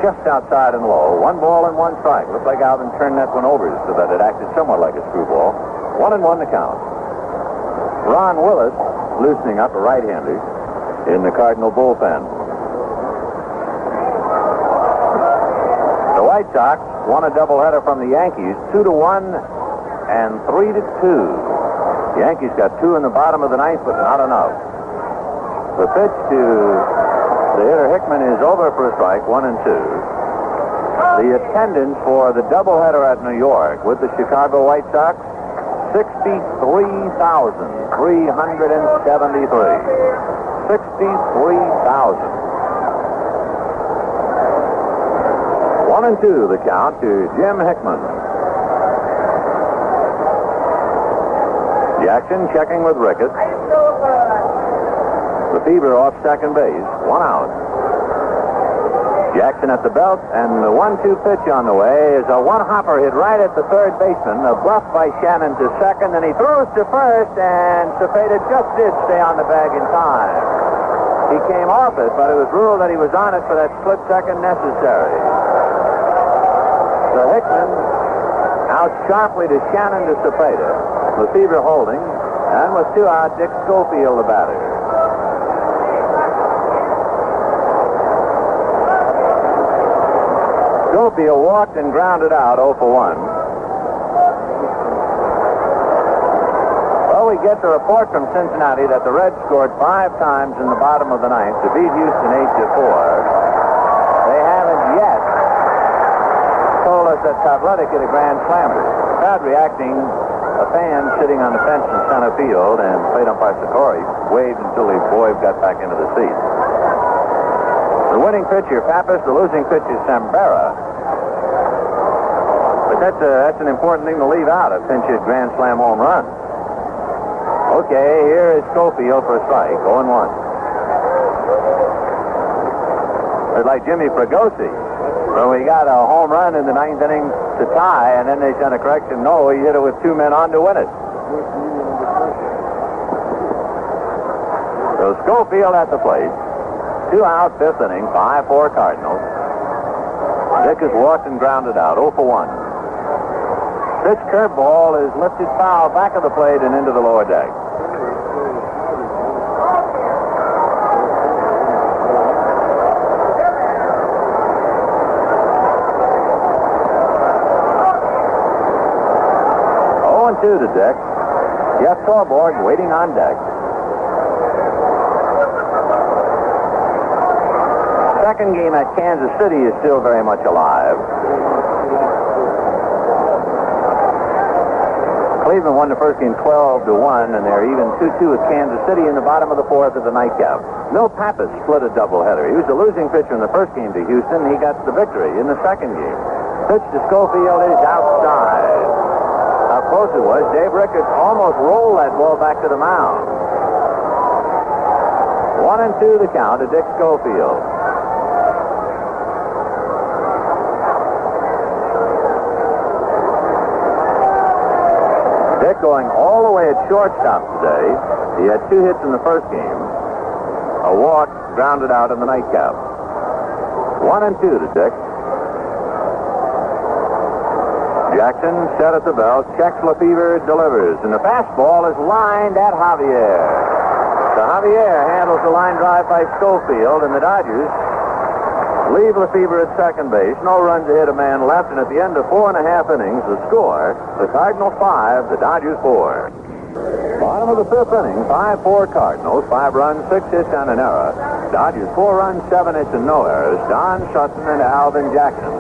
Just outside and low. 1 ball and 1 strike. Looks like Alvin turned that one over so that it acted somewhat like a screwball. 1-1 the count. Ron Willis loosening up, a right-hander in the Cardinal bullpen. The White Sox won a doubleheader from the Yankees, 2-1 and 3-2. The Yankees got 2 in the bottom of the ninth, but not enough. The pitch to the hitter Hickman is over for a strike, 1-2. The attendance for the doubleheader at New York with the Chicago White Sox, 63,373. 63,000. 1-2 the count to Jim Hickman. Jackson checking with Ricketts. Lefevre off second base, 1 out. Jackson at the belt, and the 1-2 pitch on the way is a one-hopper hit right at the third baseman. A bluff by Shannon to second, and he throws to first, and Cepeda just did stay on the bag in time. He came off it, but it was ruled that he was on it for that split second necessary. So Hickman out sharply to Shannon to Cepeda. Lefevre holding, and with 2 out, Dick Schofield the batter. Schofield walked and grounded out 0 for 1. Well, we get the report from Cincinnati that the Reds scored 5 times in the bottom of the ninth to beat Houston 8-4. They haven't yet told us that Pavletic hit a grand slammer. Crowd reacting. A fan sitting on the fence in center field, and plate umpire Sikori waved until the boy got back into the seat. The The winning pitcher, Pappas. The losing pitcher, Sambera. But that's an important thing to leave out, a pinch hit grand slam home run. Okay, here is Schofield for a strike, 0-1. It's like Jimmy Fregosi, when we got a home run in the ninth inning to tie, and then they sent a correction. No, he hit it with 2 men on to win it. So Schofield at the plate. 2 out, 5th inning, 5-4 Cardinals. Dick is walked and grounded out, 0 for 1. Pitch curveball is lifted foul back of the plate and into the lower deck. To Dick. Jeff Torborg waiting on deck. Second game at Kansas City is still very much alive. Cleveland won the first game 12-1, and they're even 2-2 with Kansas City in the bottom of the 4th of the nightcap. Milt Pappas split a doubleheader. He was the losing pitcher in the first game to Houston. He got the victory in the second game. Pitch to Schofield is outside. How close it was. Dave Ricketts almost rolled that ball back to the mound. 1-2 the count to Dick Schofield. Dick going all the way at shortstop today. He had 2 hits in the first game. A walk, grounded out in the nightcap. 1-2 to Dick. Jackson set at the belt, checks Lefevre, delivers, and the fastball is lined at Javier. So Javier handles the line drive by Schofield, and the Dodgers leave Lefevre at second base. No runs ahead, a man left, and at the end of 4.5 innings, the score, the Cardinals 5, the Dodgers 4. Bottom of the 5th inning, 5-4 Cardinals, 5 runs, 6 hits on an error. Dodgers 4 runs, 7 hits and no errors. Don Sutton and Al Jackson.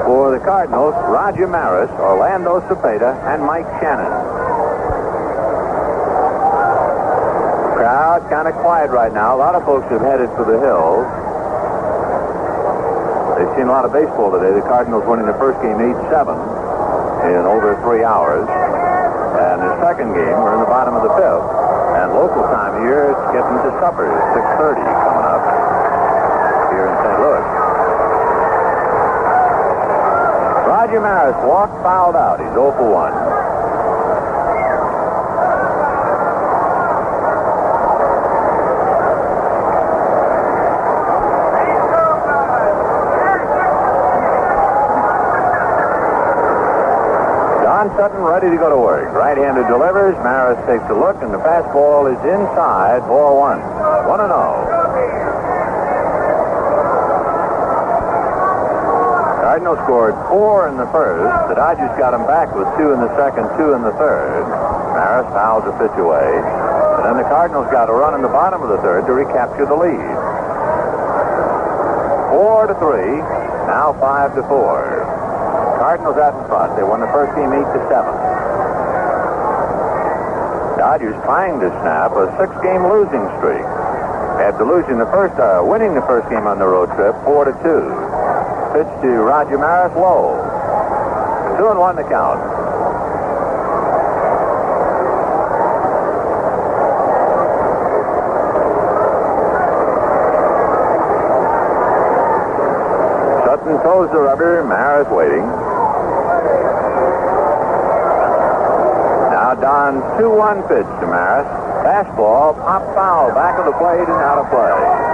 For the Cardinals, Roger Maris, Orlando Cepeda, and Mike Shannon. Crowd kind of quiet right now. A lot of folks have headed for the hills. They've seen a lot of baseball today. The Cardinals winning the first game 8-7 in over 3 hours. And the second game, we're in the bottom of the 5th. And local time here, it's getting to supper. 6:30 coming up here in St. Louis. Roger Maris walked, fouled out. He's 0 for 1. Don Sutton ready to go to work. Right-handed delivers. Maris takes a look, and the fastball is inside. Ball 1. 1-0. Cardinals scored 4 in the first. The Dodgers got him back with 2 in the second, 2 in the third. Maris fouls a pitch away. And then the Cardinals got a run in the bottom of the third to recapture the lead. 4-3. Now 5-4. Cardinals out in front. They won the first game 8-7. Dodgers trying to snap a 6-game losing streak. After winning the first game on the road trip, 4-2. Pitch to Roger Maris, low. 2-1 the count. Sutton throws the rubber. Maris waiting. Now Don's 2-1 pitch to Maris. Fastball, pop foul, back of the plate and out of play.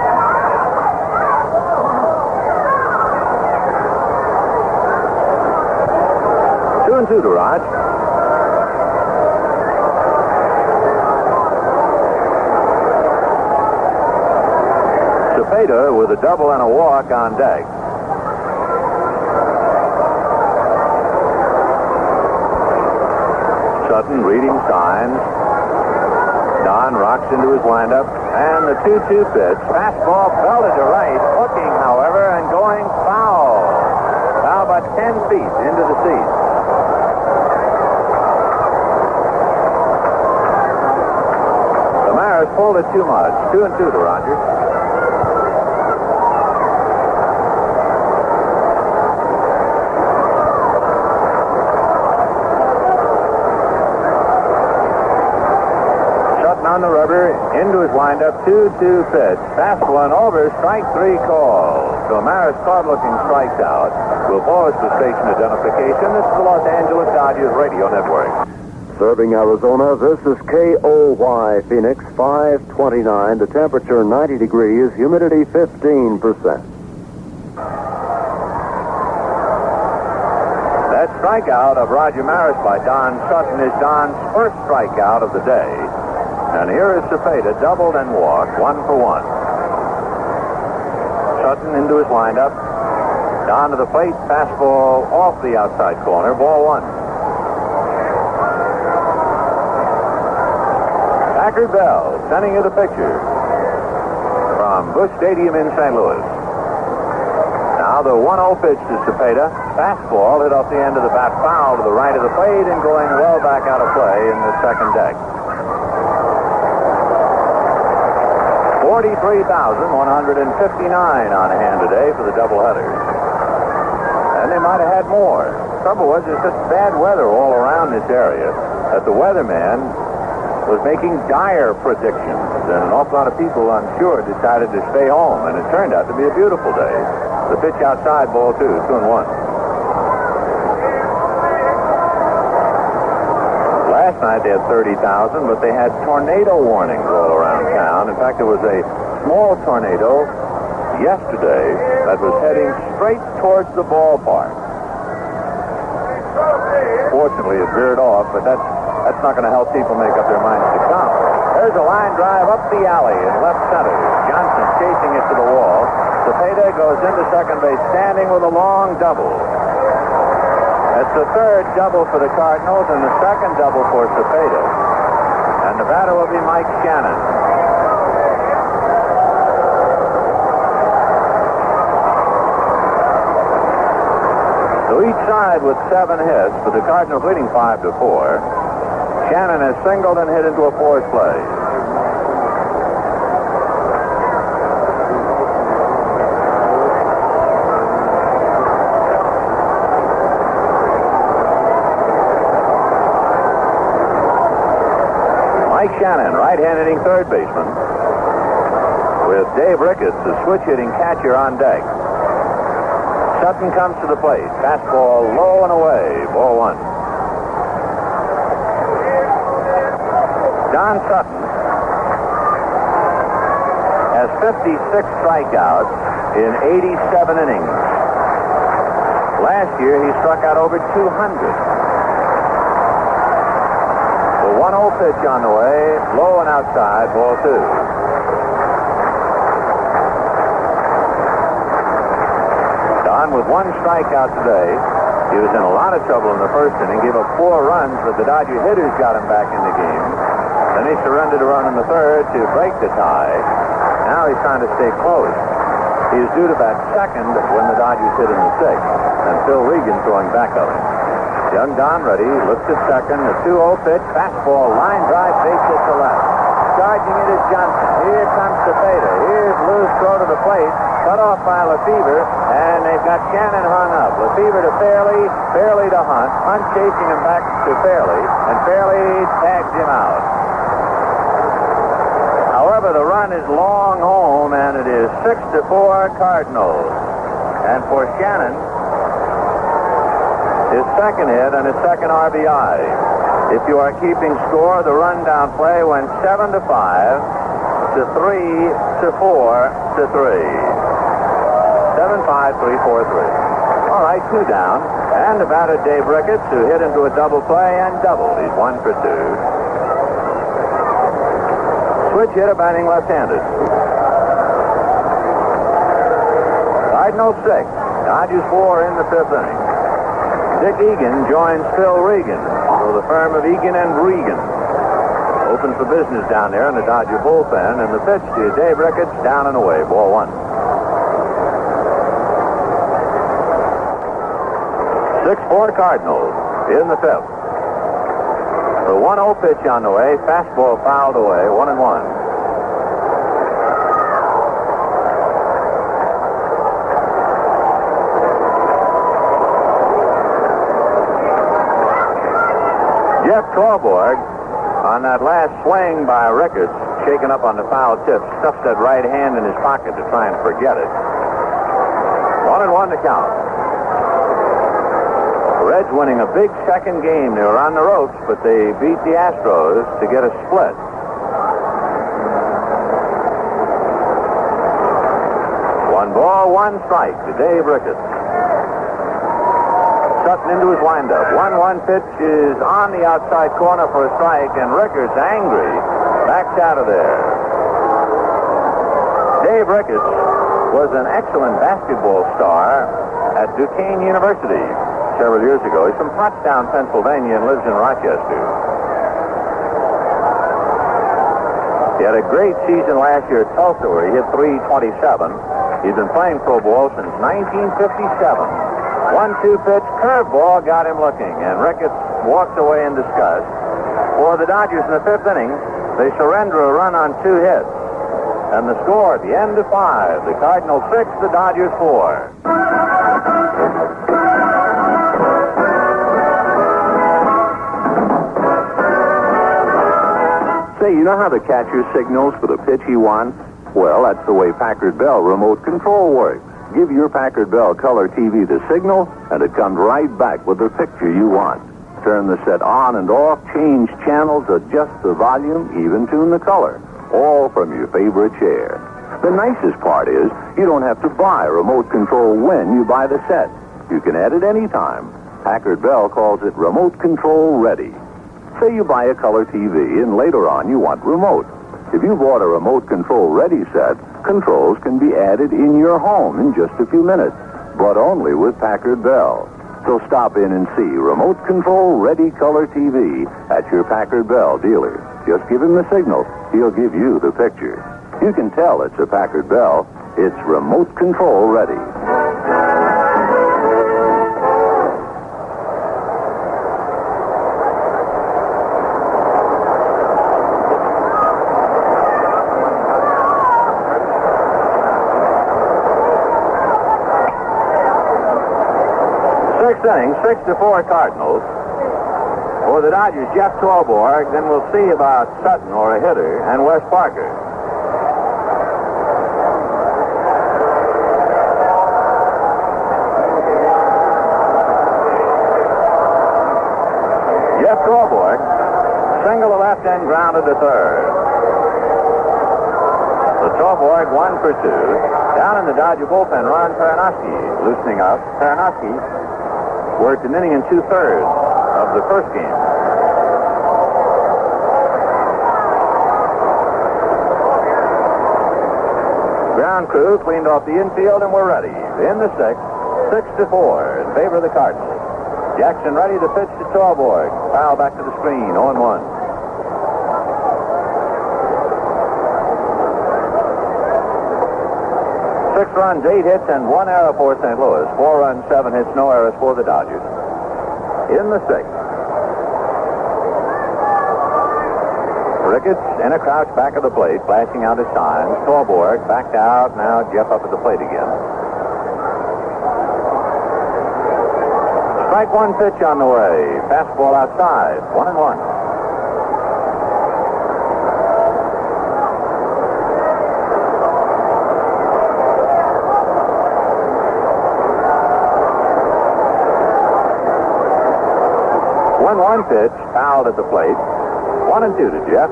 2-2 to Rod. Cepeda with a double and a walk on deck. Sutton reading signs. Don rocks into his windup, and the 2-2 pitch. Fastball belted to right, hooking, however, and going foul. Now about 10 feet into the seats. Pulled it too much. 2-2 to Rogers. down the rubber, into his windup, 2-2 pitch. Fastball and over, strike 3 call. So Maris caught looking strikes out. We'll pause for station identification. This is the Los Angeles Dodgers Radio Network. Serving Arizona, this is KOY Phoenix, 529. The temperature 90 degrees, humidity 15%. That strikeout of Roger Maris by Don Sutton is Don's first strikeout of the day. And here is Cepeda, doubled and walked, 1 for 1. Sutton into his windup. Down to the plate, fastball off the outside corner, ball 1. Packard Bell sending you the picture from Busch Stadium in St. Louis. Now the 1-0 pitch to Cepeda. Fastball hit off the end of the bat, foul to the right of the plate and going well back out of play in the second deck. 43,159 on hand today for the doubleheaders. And they might have had more. Trouble was, there's just bad weather all around this area that the weatherman was making dire predictions. And an awful lot of people, I'm sure, decided to stay home. And it turned out to be a beautiful day. The pitch outside, ball 2, 2-1. Last night they had 30,000, but they had tornado warnings all around town. In fact, there was a small tornado yesterday that was heading straight towards the ballpark. Fortunately, it veered off, but that's not going to help people make up their minds to come. There's a line drive up the alley in left center. Johnson chasing it to the wall. Cepeda goes into second base, standing with a long double. It's the third double for the Cardinals and the second double for Cepeda. And the batter will be Mike Shannon. So each side with 7 hits, but the Cardinals leading 5-4. Shannon has singled and hit into a fourth play. Mike Shannon, right-hand hitting third baseman, with Dave Ricketts, the switch-hitting catcher, on deck. Sutton comes to the plate. Fastball low and away. Ball 1. Don Sutton has 56 strikeouts in 87 innings. Last year, he struck out over 200. The 1-0 pitch on the way, low and outside, ball 2. Don with 1 strikeout today. He was in a lot of trouble in the first inning, gave up 4 runs, but the Dodger hitters got him back in the game. Then he surrendered a run in the third to break the tie. Now he's trying to stay close. He is due to bat second when the Dodgers hit in the 6th, and Phil Regan throwing back of him. Young Don ready, looks at second, a 2-0 pitch, fastball, line drive, base hit to left. Charging it is Johnson. Here comes Cepeda. Here's Lou's throw to the plate, cut off by Lefevre, and they've got Shannon hung up. Lefevre to Fairley, Fairley to Hunt, Hunt chasing him back to Fairley, and Fairley tags him out. However, the run is long home, and it is 6-4 Cardinals. And for Shannon, his second hit and his second RBI. If you are keeping score, the rundown play went 7-5 to 3 to 4 to 3. 7-5, 3-4-3. All right, 2 down. And the batter, Dave Ricketts, who hit into a double play and doubled. He's 1 for 2. Switch hitter batting left-handed. Cardinals 6. Dodgers 4 in the 5th inning. Dick Egan joins Phil Regan. So the firm of Egan and Regan open for business down there in the Dodger bullpen. And the pitch to Dave Ricketts, down and away. Ball 1. 6-4 Cardinals in the 5th. The 1-0 pitch on the way. Fastball fouled away. 1-1. Jeff Trauborg On that last swing by Ricketts, shaken up on the foul tip, stuffed that right hand in his pocket to try and forget it. 1-1 to count. The Reds winning a big second game. They were on the ropes, but they beat the Astros to get a split. 1 ball, 1 strike to Dave Ricketts. Sutton into his windup. 1-1 pitch is on the outside corner for a strike, and Ricketts, angry, backs out of there. Dave Ricketts was an excellent basketball star at Duquesne University several years ago. He's from Pottstown, Pennsylvania, and lives in Rochester. He had a great season last year at Tulsa, where he hit .327. He's been playing pro ball since 1957. 1-2 pitch, curveball got him looking, and Ricketts walks away in disgust. For the Dodgers in the 5th inning, they surrender a run on 2 hits. And the score at the end of 5, the Cardinals 6, the Dodgers 4. Say, you know how the catcher signals for the pitch he wants? Well, that's the way Packard Bell remote control works. Give your Packard Bell color TV the signal, and it comes right back with the picture you want. Turn the set on and off, change channels, adjust the volume, even tune the color. All from your favorite chair. The nicest part is you don't have to buy remote control when you buy the set. You can add it anytime. Packard Bell calls it remote control ready. Say you buy a color TV and later on you want remote. If you bought a remote control ready set, controls can be added in your home in just a few minutes, but only with Packard Bell. So stop in and see remote control ready color TV at your Packard Bell dealer. Just give him the signal. He'll give you the picture. You can tell it's a Packard Bell. It's remote control ready. Inning, 6-4 Cardinals. For the Dodgers, Jeff Torborg. Then we'll see about Sutton or a hitter, and Wes Parker. Jeff Torborg, single to left and grounded to third. So Torborg 1 for 2. Down in the Dodger bullpen, Ron Pernoski loosening up. Pernoski worked an inning and 2/3 of the first game. Ground crew cleaned off the infield and we're ready. In the 6th, 6-4 in favor of the Cardinals. Jackson ready to pitch to Torborg. Foul back to the screen, 0-1. Six runs, 8 hits, and 1 error for St. Louis. 4 runs, 7 hits, no errors for the Dodgers. In the 6th. Ricketts in a crouch back of the plate, flashing out his signs. Torborg backed out. Now Jeff up at the plate again. Strike 1 pitch on the way. Fastball outside. 1-1. One pitch, fouled at the plate. 1-2 to Jeff.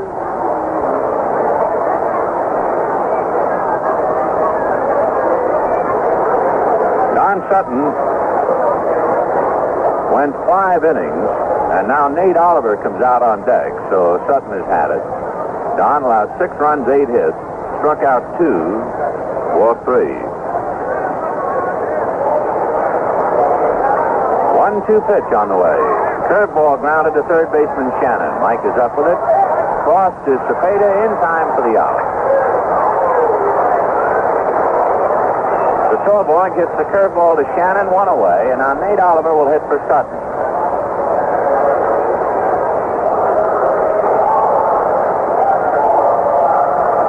Don Sutton went 5 innings, and now Nate Oliver comes out on deck, so Sutton has had it. Don allowed 6 runs, 8 hits, struck out 2, walked 3. 1-2 pitch on the way. Curveball grounded to third baseman Shannon. Mike is up with it. Cross to Cepeda in time for the out. The Torborg hits the curveball to Shannon, 1 away, and now Nate Oliver will hit for Sutton.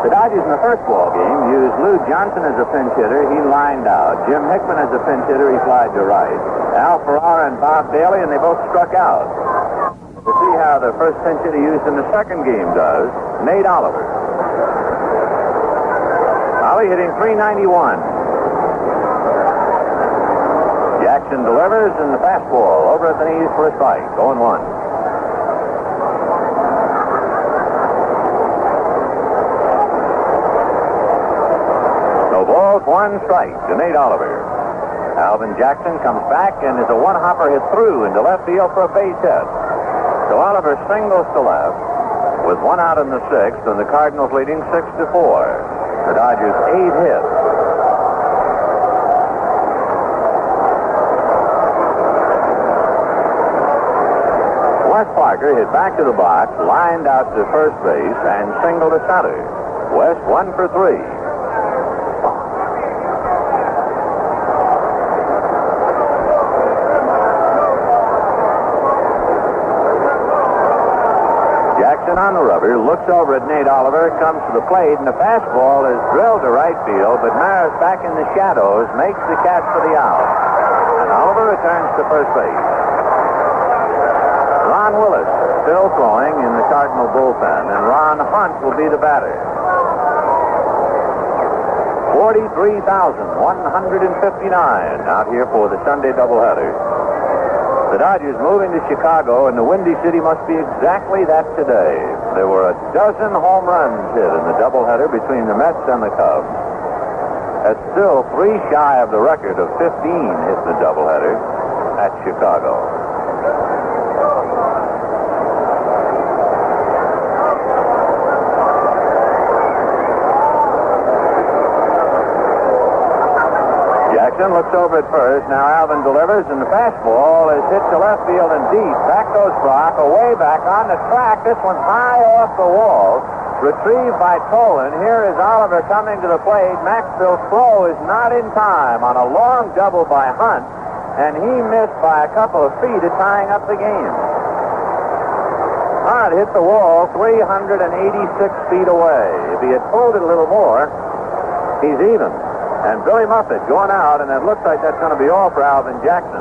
The Dodgers in the first ball game used Lou Johnson as a pinch hitter. He lined out. Jim Hickman as a pinch hitter. He flied to right. Al Ferrara and Bob Bailey, and they both struck out. To see see how the first pinch hitter used in the second game does. Nate Oliver. Ollie hitting .391. Jackson delivers, and the fastball over at the knees for a strike. 0-1. No balls, one strike to Nate Oliver. Alvin Jackson comes back and is a one-hopper hit through into left field for a base hit. So Oliver singles to left with one out in the sixth, and the Cardinals leading 6-4. The Dodgers 8 hits. Wes Parker hit back to the box, lined out to first base, and singled to center. West 1 for 3. Jackson on the rubber, looks over at Nate Oliver, comes to the plate, and the fastball is drilled to right field, but Maris back in the shadows makes the catch for the out. And Oliver returns to first base. Ron Willis still throwing in the Cardinal bullpen, and Ron Hunt will be the batter. 43,159 out here for the Sunday doubleheader. The Dodgers moving to Chicago, and the Windy City must be exactly that today. There were a dozen home runs hit in the doubleheader between the Mets and the Cubs. That's still 3 shy of the record of 15 hit in the doubleheader at Chicago. Jackson looks over at first. Now Alvin delivers, and the fastball is hit to left field and deep. Back goes Brock, away back on the track. This one high off the wall. Retrieved by Tolan. Here is Oliver coming to the plate. Maxville's throw is not in time on a long double by Hunt, and he missed by a couple of feet of tying up the game. Hunt hit the wall 386 feet away. If he had pulled it a little more, he's even. And Billy Muffett going out, and it looks like that's going to be all for Alvin Jackson.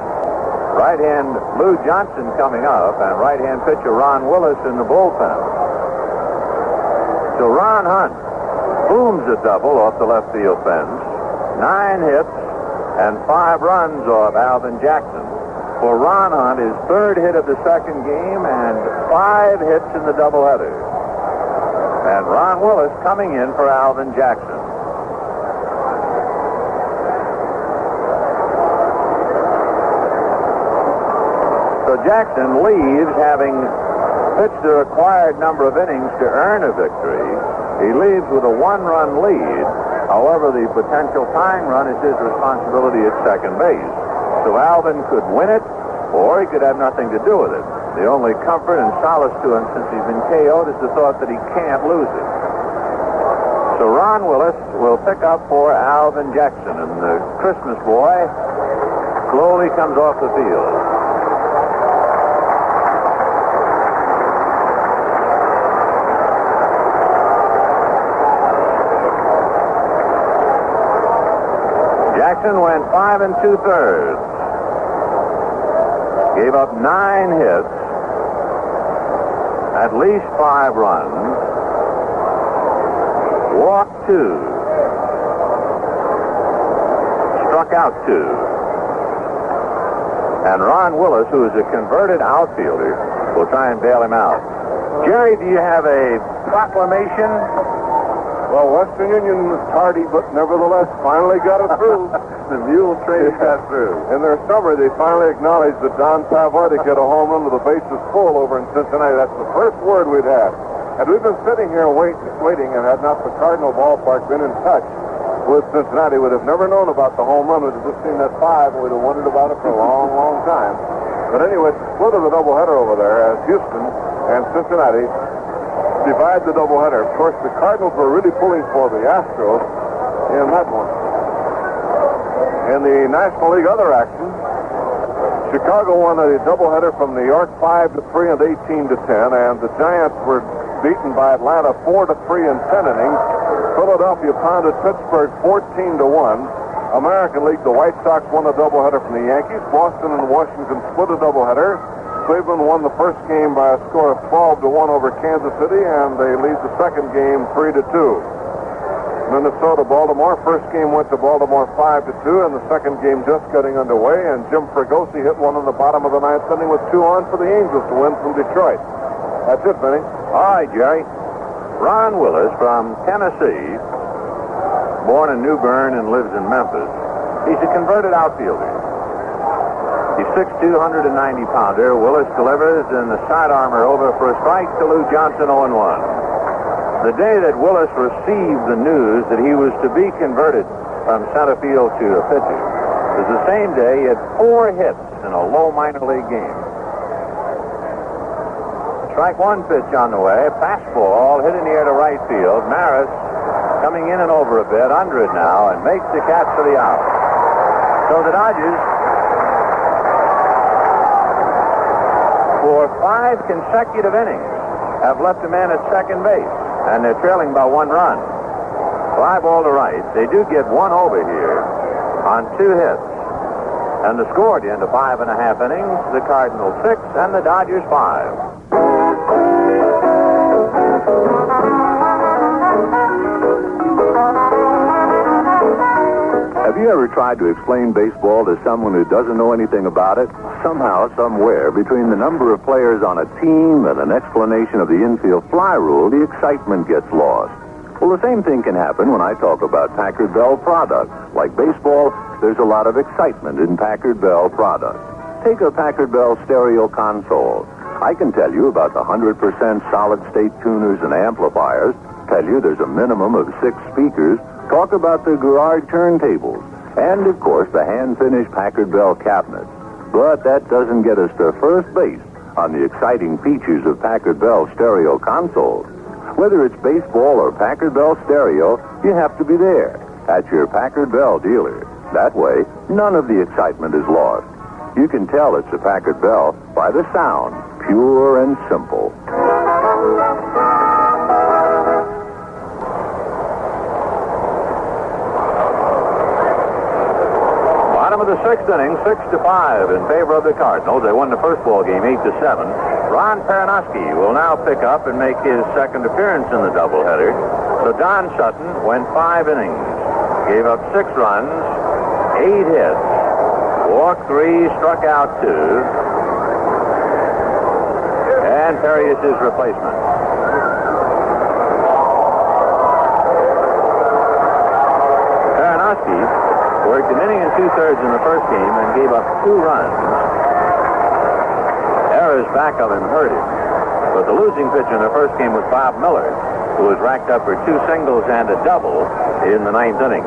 Right-hand Lou Johnson coming up, and right-hand pitcher Ron Willis in the bullpen. So Ron Hunt booms a double off the left field fence. 9 hits and 5 runs off Alvin Jackson. For Ron Hunt, his 3rd hit of the second game and 5 hits in the doubleheader. And Ron Willis coming in for Alvin Jackson. So Jackson leaves, having pitched the required number of innings to earn a victory. He leaves with a 1-run lead. However, the potential tying run is his responsibility at second base. So Alvin could win it, or he could have nothing to do with it. The only comfort and solace to him since he's been KO'd is the thought that he can't lose it. So Ron Willis will pick up for Alvin Jackson, and the Christmas boy slowly comes off the field. Jackson went 5 2/3. Gave up 9 hits, at least 5 runs, walked 2, struck out 2. And Ron Willis, who is a converted outfielder, will try and bail him out. Jerry, do you have a proclamation? Well, Western Union was tardy, but nevertheless finally got it through. The mule train got through. In their summary, they finally acknowledged that Don Pavotic hit a home run with the bases full over in Cincinnati. That's the first word we'd had. Had we been sitting here waiting, and had not the Cardinal ballpark been in touch with Cincinnati, we'd have never known about the home run. We'd have just seen that 5, and we'd have wondered about it for a long, long time. But anyway, it's the split of the doubleheader over there as Houston and Cincinnati divide the doubleheader. Of course, the Cardinals were really pulling for the Astros in that one. In the National League other action, Chicago won a doubleheader from New York 5-3 and 18-10, and the Giants were beaten by Atlanta 4-3 in 10 innings. Philadelphia pounded Pittsburgh 14-1. American League, the White Sox won a doubleheader from the Yankees. Boston and Washington split a doubleheader. Cleveland won the first game by a score of 12-1 over Kansas City, and they lead the second game 3-2. Minnesota, Baltimore. First game went to Baltimore 5-2, and the second game just getting underway. And Jim Fregosi hit one in the bottom of the ninth inning with 2 on for the Angels to win from Detroit. That's it, Vinny. All right, Jerry. Ron Willis from Tennessee, born in New Bern and lives in Memphis. He's a converted outfielder. He's 6'2", 190-pounder. Willis delivers in the sidearmer over for a strike to Lou Johnson, 0-1. The day that Willis received the news that he was to be converted from center field to a pitcher was the same day he had 4 hits in a low minor league game. Strike one pitch on the way. Fastball hit in the air to right field. Maris coming in and over a bit, under it now, and makes the catch for the out. So the Dodgers, for 5 consecutive innings, have left a man at second base, and they're trailing by 1 run. Fly ball to right. They do get 1 over here on 2 hits. And the score at the end of 5.5 innings, the Cardinals 6 and the Dodgers 5. Have you ever tried to explain baseball to someone who doesn't know anything about it? Somehow, somewhere, between the number of players on a team and an explanation of the infield fly rule, the excitement gets lost. Well, the same thing can happen when I talk about Packard Bell products. Like baseball, there's a lot of excitement in Packard Bell products. Take a Packard Bell stereo console. I can tell you about the 100% solid-state tuners and amplifiers, tell you there's a minimum of 6 speakers, talk about the garage turntables, and, of course, the hand-finished Packard Bell cabinets. But that doesn't get us to first base on the exciting features of Packard Bell stereo consoles. Whether it's baseball or Packard Bell stereo, you have to be there at your Packard Bell dealer. That way, none of the excitement is lost. You can tell it's a Packard Bell by the sound, pure and simple. Bottom of the 6th inning, 6-5 in favor of the Cardinals. They won the first ball game 8-7. Ron Pernoski will now pick up and make his second appearance in the doubleheader. So Don Sutton went 5 innings, gave up 6 runs, 8 hits, walked 3, struck out 2, and Perry is his replacement. Pernoski worked an inning and 2/3 in the first game and gave up 2 runs. Errors back of him hurt him. But the losing pitcher in the first game was Bob Miller, who was racked up for 2 singles and a double in the 9th inning.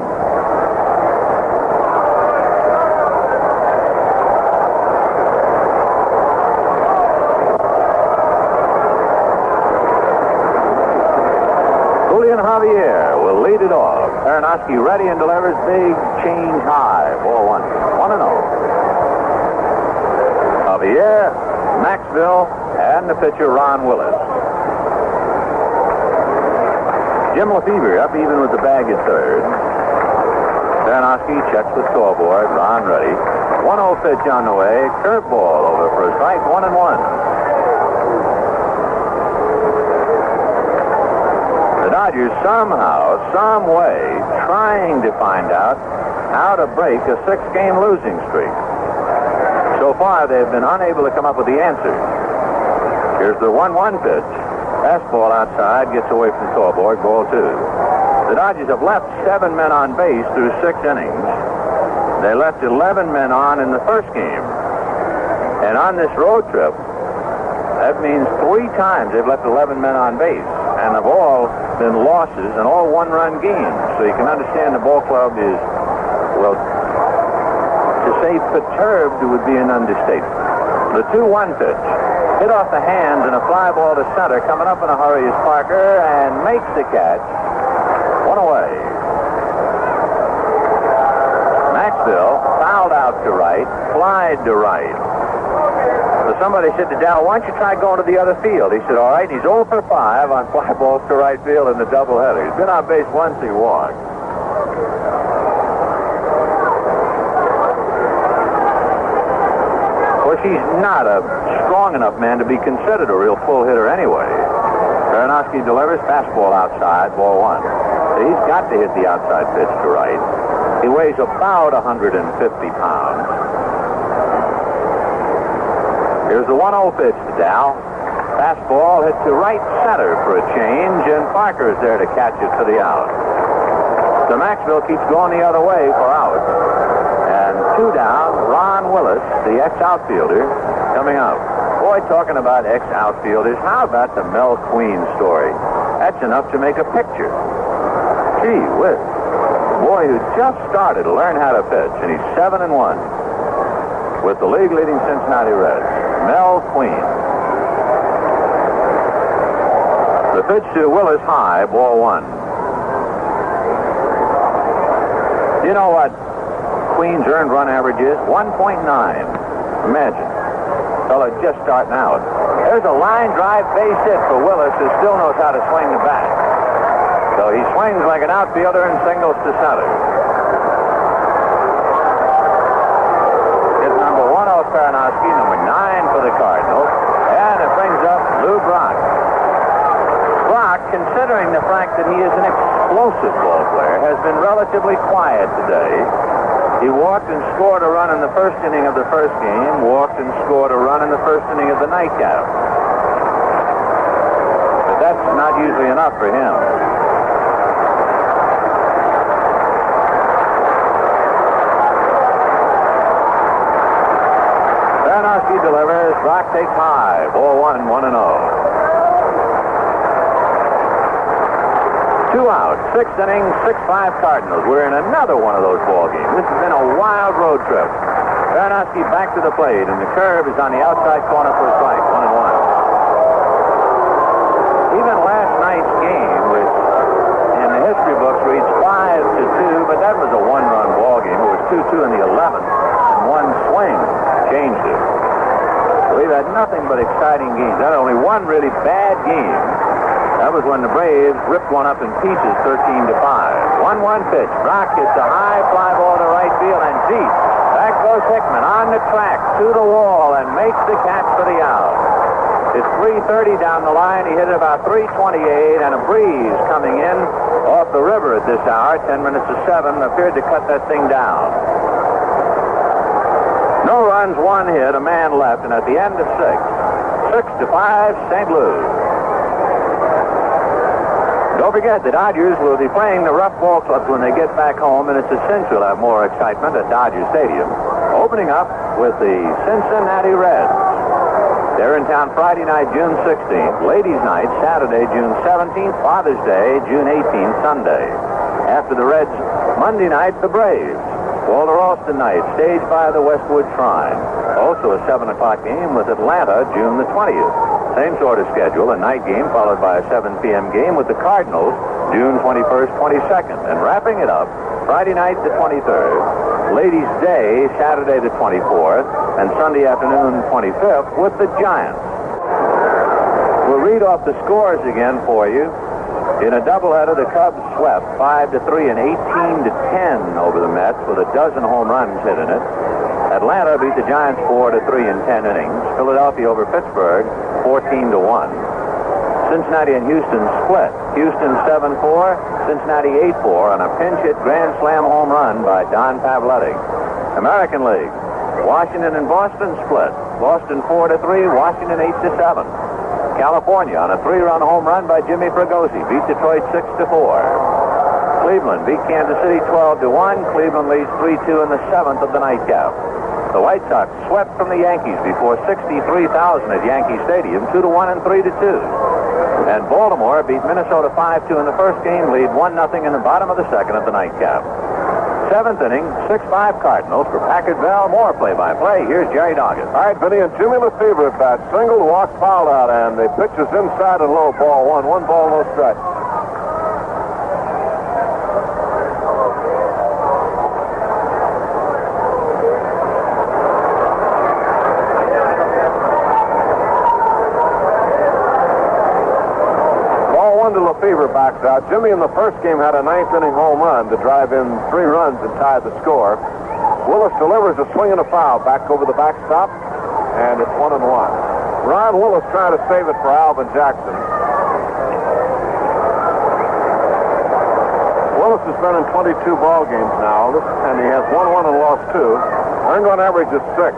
Javier will lead it off. Pernoski ready and delivers big change high. Ball 1. 1-0. Javier, Maxville, and the pitcher Ron Willis. Jim Lefevre up even with the bag at third. Pernoski checks the scoreboard. Ron ready. 1-0 pitch on the way. Curveball over for a strike. 1-1. The Dodgers somehow, some way, trying to find out how to break a 6-game losing streak. So far, they've been unable to come up with the answer. Here's the 1-1 pitch. Fastball outside, gets away from the scoreboard, ball 2. The Dodgers have left 7 men on base through 6 innings. They left 11 men on in the first game. And on this road trip, that means 3 times they've left 11 men on base. And have all been losses and all 1-run games. So you can understand the ball club is, well, to say perturbed would be an understatement. The 2-1 pitch hit off the hands and a fly ball to center. Coming up in a hurry is Parker and makes the catch. 1 away. Maxville fouled out to right, flied to right. So somebody said to Dow, why don't you try going to the other field? He said, all right. He's 0 for 5 on fly balls to right field in the doubleheader. He's been on base once, he walked. Of course, he's not a strong enough man to be considered a real full hitter anyway. Baranowski delivers, fastball outside, ball one. So he's got to hit the outside pitch to right. He weighs about 150 pounds. Here's the 1-0 pitch to Dow. Fastball hit to right center for a change, and Parker is there to catch it for the out. So Maxwell keeps going the other way for out. And 2 down, Ron Willis, the ex-outfielder, coming up. Boy, talking about ex-outfielders, how about the Mel Queen story? That's enough to make a picture. Gee whiz. The boy who just started to learn how to pitch, and he's 7-1 with the league-leading Cincinnati Reds. Mel Queen. The pitch to Willis high, ball one. You know what Queen's earned run average is? 1.9. Imagine. Fellow just starting out. There's a line drive base hit for Willis, who still knows how to swing the bat. So he swings like an outfielder and singles to center. Hit number 1 off Baranowski, number 9 for the Cardinals. And it brings up Lou Brock. Brock, considering the fact that he is an explosive ball player, has been relatively quiet today. He walked and scored a run in the first inning of the first game, walked and scored a run in the first inning of the nightcap. But that's not usually enough for him. Baranowski delivers. Brock takes high. Ball one, 1-0. 2 out, 6th inning, 6-5 Cardinals. We're in another one of those ball games. This has been a wild road trip. Baranowski back to the plate, and the curve is on the outside corner for a strike. 1-1. Even last night's game, which in the history books reads 5-2, but that was a 1-run ball game. It was 2-2 in the 11th, and one swing changed it. We've had nothing but exciting games. That only one really bad game. That was when the Braves ripped one up in pieces, 13-5. 1-1 pitch. Brock hits a high fly ball to right field and deep. Back goes Hickman on the track to the wall and makes the catch for the out. It's 3:30 down the line. He hit it about 3:28, and a breeze coming in off the river at this hour, 10 minutes to 7, appeared to cut that thing down. No runs, 1 hit, a man left, and at the end of 6, 6-5, St. Louis. Don't forget, the Dodgers will be playing the rough ball clubs when they get back home, and it's essential to have more excitement at Dodger Stadium. Opening up with the Cincinnati Reds. They're in town Friday night, June 16th. Ladies' night, Saturday, June 17th. Father's Day, June 18th, Sunday. After the Reds, Monday night, the Braves. Walter Austin night, staged by the Westwood Shrine. Also a 7 o'clock game with Atlanta, June the 20th. Same sort of schedule, a night game followed by a 7 p.m. game with the Cardinals, June 21st, 22nd. And wrapping it up, Friday night the 23rd, Ladies' Day, Saturday the 24th, and Sunday afternoon 25th with the Giants. We'll read off the scores again for you. In a doubleheader, the Cubs swept 5-3 and 18-10 over the Mets with a dozen home runs hit in it. Atlanta beat the Giants 4-3 in 10 innings. Philadelphia over Pittsburgh 14-1. Cincinnati and Houston split. Houston 7-4, Cincinnati 8-4 on a pinch hit grand slam home run by Don Pavletti. American League, Washington and Boston split. Boston 4-3, Washington 8-7. California on a 3-run home run by Jimmy Fregosi beat Detroit 6-4. Cleveland beat Kansas City 12-1. Cleveland leads 3-2 in the 7th of the nightcap. The White Sox swept from the Yankees before 63,000 at Yankee Stadium, 2-1 and 3-2. And Baltimore beat Minnesota 5-2 in the first game, lead 1-0 in the bottom of the second at the nightcap. 7th inning, 6-5 Cardinals. For Packard Bell, more play-by-play. Here's Jerry Doggett. All right, Vinny, and Jimmy Lefebvre at bat. Single, walk, fouled out, and the pitch is inside and low. Ball one. 1 ball, no strike. Lefebvre backs out. Jimmy in the first game had a 9th inning home run to drive in 3 runs and tie the score. Willis delivers a swing and a foul back over the backstop, and it's 1-1. Ron Willis trying to save it for Alvin Jackson. Willis has been in 22 ball games now, and he has won one and lost two. Earned run average is 6.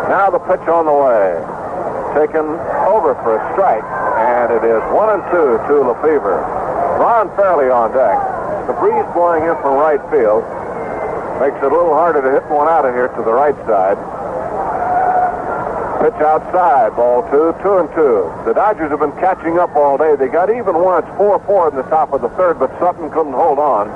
Now the pitch on the way. Taken over for a strike, and it is 1-2 to Lefevre. Ron Fairley on deck. The breeze blowing in from right field makes it a little harder to hit one out of here to the right side. Pitch outside, ball 2, 2-2. The Dodgers have been catching up all day. They got even once, 4-4 in the top of the third, but Sutton couldn't hold on.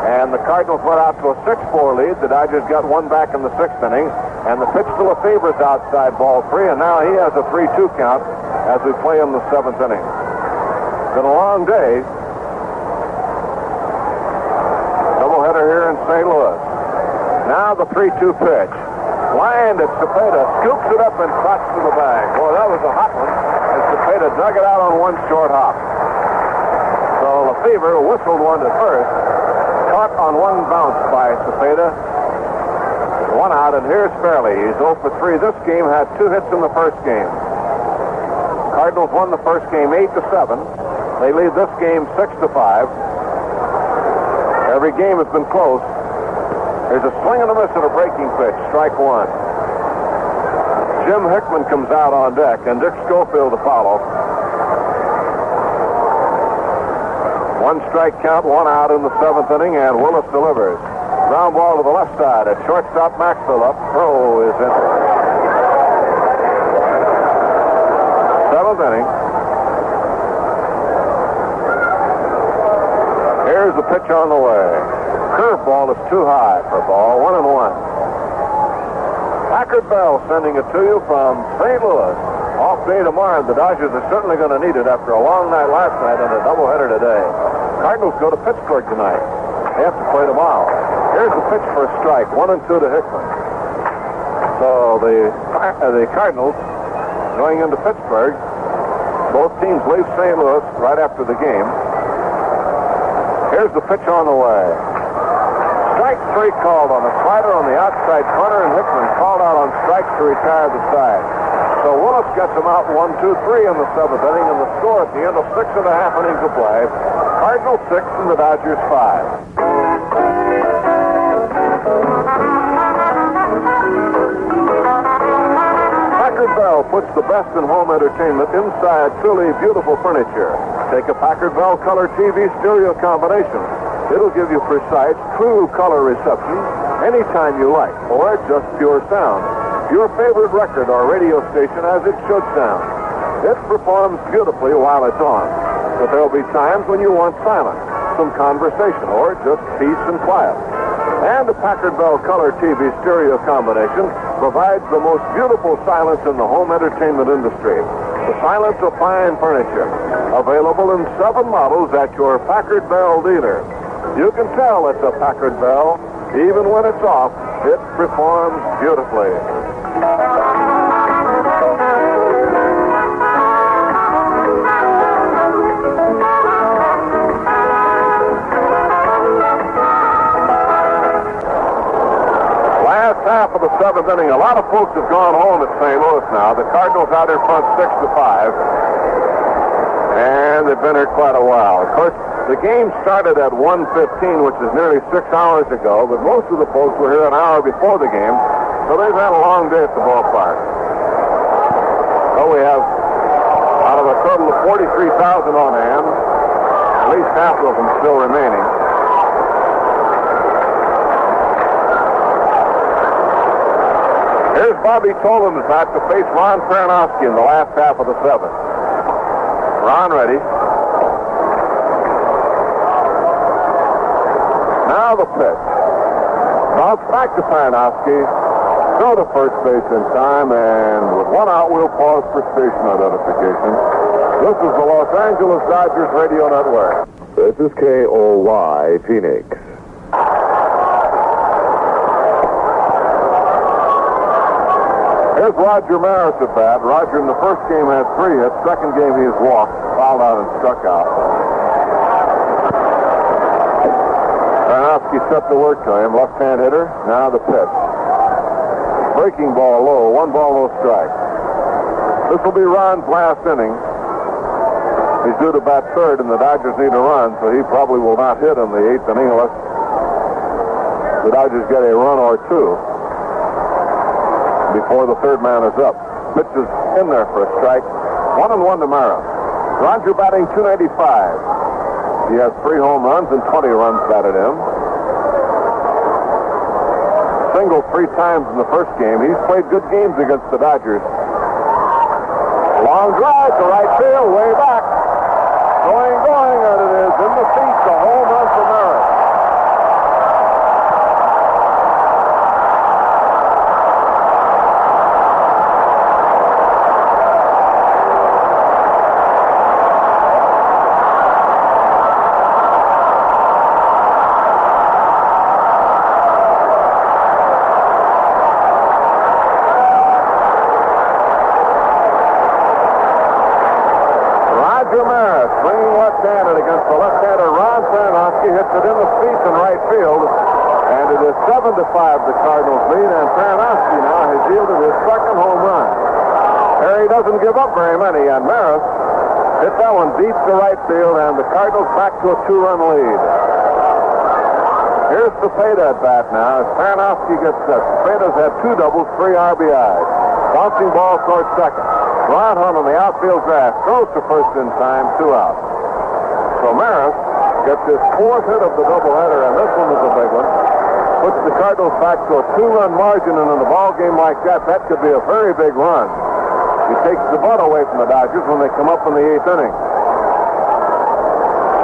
And the Cardinals went out to a 6-4 lead. The Dodgers got one back in the 6th inning. And the pitch to Lefevre's outside, ball 3, and now he has a 3-2 count as we play in the 7th inning. It's been a long day. Doubleheader here in St. Louis. Now the 3-2 pitch. Lined at Cepeda, scoops it up and trots to the bag. Boy, that was a hot one. And Cepeda dug it out on one short hop. So Lefevre whistled one to first. Caught on one bounce by Cepeda. One out, and here's Fairley. He's 0 for 3. This game had 2 hits in the first game. Cardinals won the first game 8-7. They lead this game 6-5. Every game has been close. There's a swing and a miss at a breaking pitch. Strike 1. Jim Hickman comes out on deck, and Dick Schofield to follow. 1 strike count, 1 out in the 7th inning, and Willis delivers. Ground ball to the left side at shortstop. Maxwell up. Throw is in. 7th inning. Here's the pitch on the way. Curveball is too high for ball. 1-1. Packard Bell sending it to you from St. Louis. Off day tomorrow. The Dodgers are certainly going to need it after a long night last night and a doubleheader today. Cardinals go to Pittsburgh tonight. They have to play tomorrow. Here's the pitch for a strike. 1-2 to Hickman. So the Cardinals going into Pittsburgh. Both teams leave St. Louis right after the game. Here's the pitch on the way. Strike 3 called on a slider on the outside corner, and Hickman called out on strikes to retire the side. So Willis gets him out 1-2-3 in the 7th inning, and the score at the end of 6.5 innings of play. Cardinals 6 and the Dodgers 5. Packard Bell puts the best in home entertainment inside truly beautiful furniture. Take a Packard Bell color TV stereo combination. It'll give you precise, true color reception anytime you like, or just pure sound. Your favorite record or radio station as it should sound. It performs beautifully while it's on. But there'll be times when you want silence, some conversation, or just peace and quiet. And the Packard Bell Color TV stereo combination provides the most beautiful silence in the home entertainment industry. The silence of fine furniture. Available in 7 models at your Packard Bell dealer. You can tell it's a Packard Bell. Even when it's off, it performs beautifully. Last half of the 7th inning, a lot of folks have gone home at St. Louis now. The Cardinals out in front 6-5. And they've been here quite a while. Of course, the game started at 1:15, which is nearly 6 hours ago, but most of the folks were here an hour before the game, so they've had a long day at the ballpark. So we have, out of a total of 43,000 on hand, at least half of them still remaining. Here's Bobby Tolan back to face Ron Faranowski in the last half of the 7th. Ron ready. Now the pitch. Bounce back to Faranowski. Throw to first base in time, and with 1 out, we'll pause for station identification. This is the Los Angeles Dodgers Radio Network. This is KOY Phoenix. Here's Roger Maris at bat. Roger in the first game had 3 hits. Second game he has walked, fouled out, and struck out. Faranowski set to work to him. Left-hand hitter. Now the pitch. Breaking ball low. 1 ball, no strike. This will be Ron's last inning. He's due to bat third, and the Dodgers need a run, so he probably will not hit in the 8th inning unless the Dodgers get a run or two before the third man is up. Pitch is in there for a strike. 1-1 to Mara. Roger batting .295. He has 3 home runs and 20 runs batted in. Singled 3 times in the first game. He's played good games against the Dodgers. Long drive to right field, way back. Going, and it is in the seats. A home run for Mara. Against the left-hander Ron Paranowski, hits it in the seats in right field, and it is 7-5 the Cardinals lead, and Paranowski now has yielded his second home run. Harry doesn't give up very many, and Maris hit that one deep to right field, and the Cardinals back to a 2-run lead. Here's Cepeda at bat now as Paranowski gets set. Cepeda's had 2 doubles, 3 RBIs. Bouncing ball towards second. Ron Hunt on the outfield grass throws to first in time, 2 out. So Maris gets his 4th hit of the doubleheader, and this one is a big one. Puts the Cardinals back to a 2-run margin, and in a ball game like that could be a very big run. He takes the butt away from the Dodgers when they come up in the 8th inning.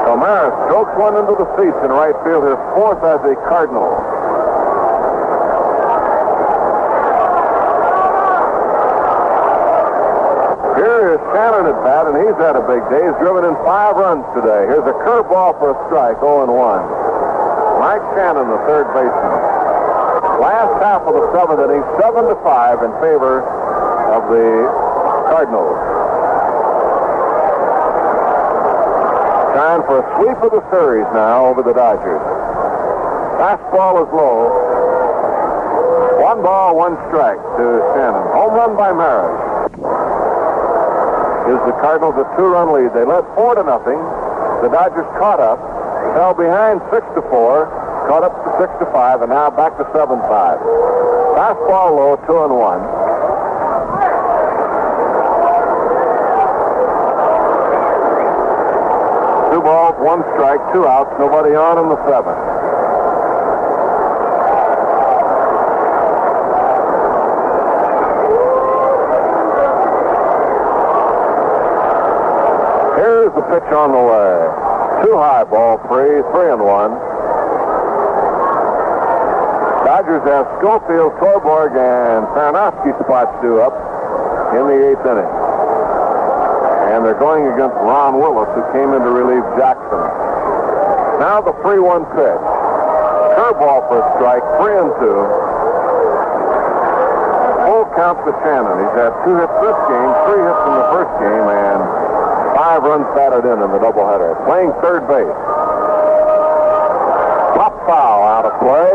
So Maris strokes one into the seats in right field, his 4th as a Cardinal. Here is Shannon at bat, and he's had a big day. He's driven in 5 runs today. Here's a curveball for a strike, 0-1. Mike Shannon, the third baseman. Last half of the 7th inning, 7-5 in favor of the Cardinals. Time for a sweep of the series now over the Dodgers. Fastball is low. 1 ball, 1 strike to Shannon. Home run by Maris. Gives the Cardinals a 2-run lead. They led 4-0. The Dodgers caught up, fell behind 6-4, caught up to 6-5, and now back to 7-5. Fastball low, 2-1. Two balls, 1 strike, 2 outs, nobody on in the 7th. Here's the pitch on the way. Too high, ball 3, 3-1. Dodgers have Schofield, Torborg, and Paranowski spots due up in the 8th inning. And they're going against Ron Willis, who came in to relieve Jackson. Now the 3-1 pitch. Curveball for a strike, 3-2. Full count to Shannon. He's had 2 hits this game, 3 hits in the first game, and 5 runs batted in the doubleheader. Playing third base. Pop foul out of play.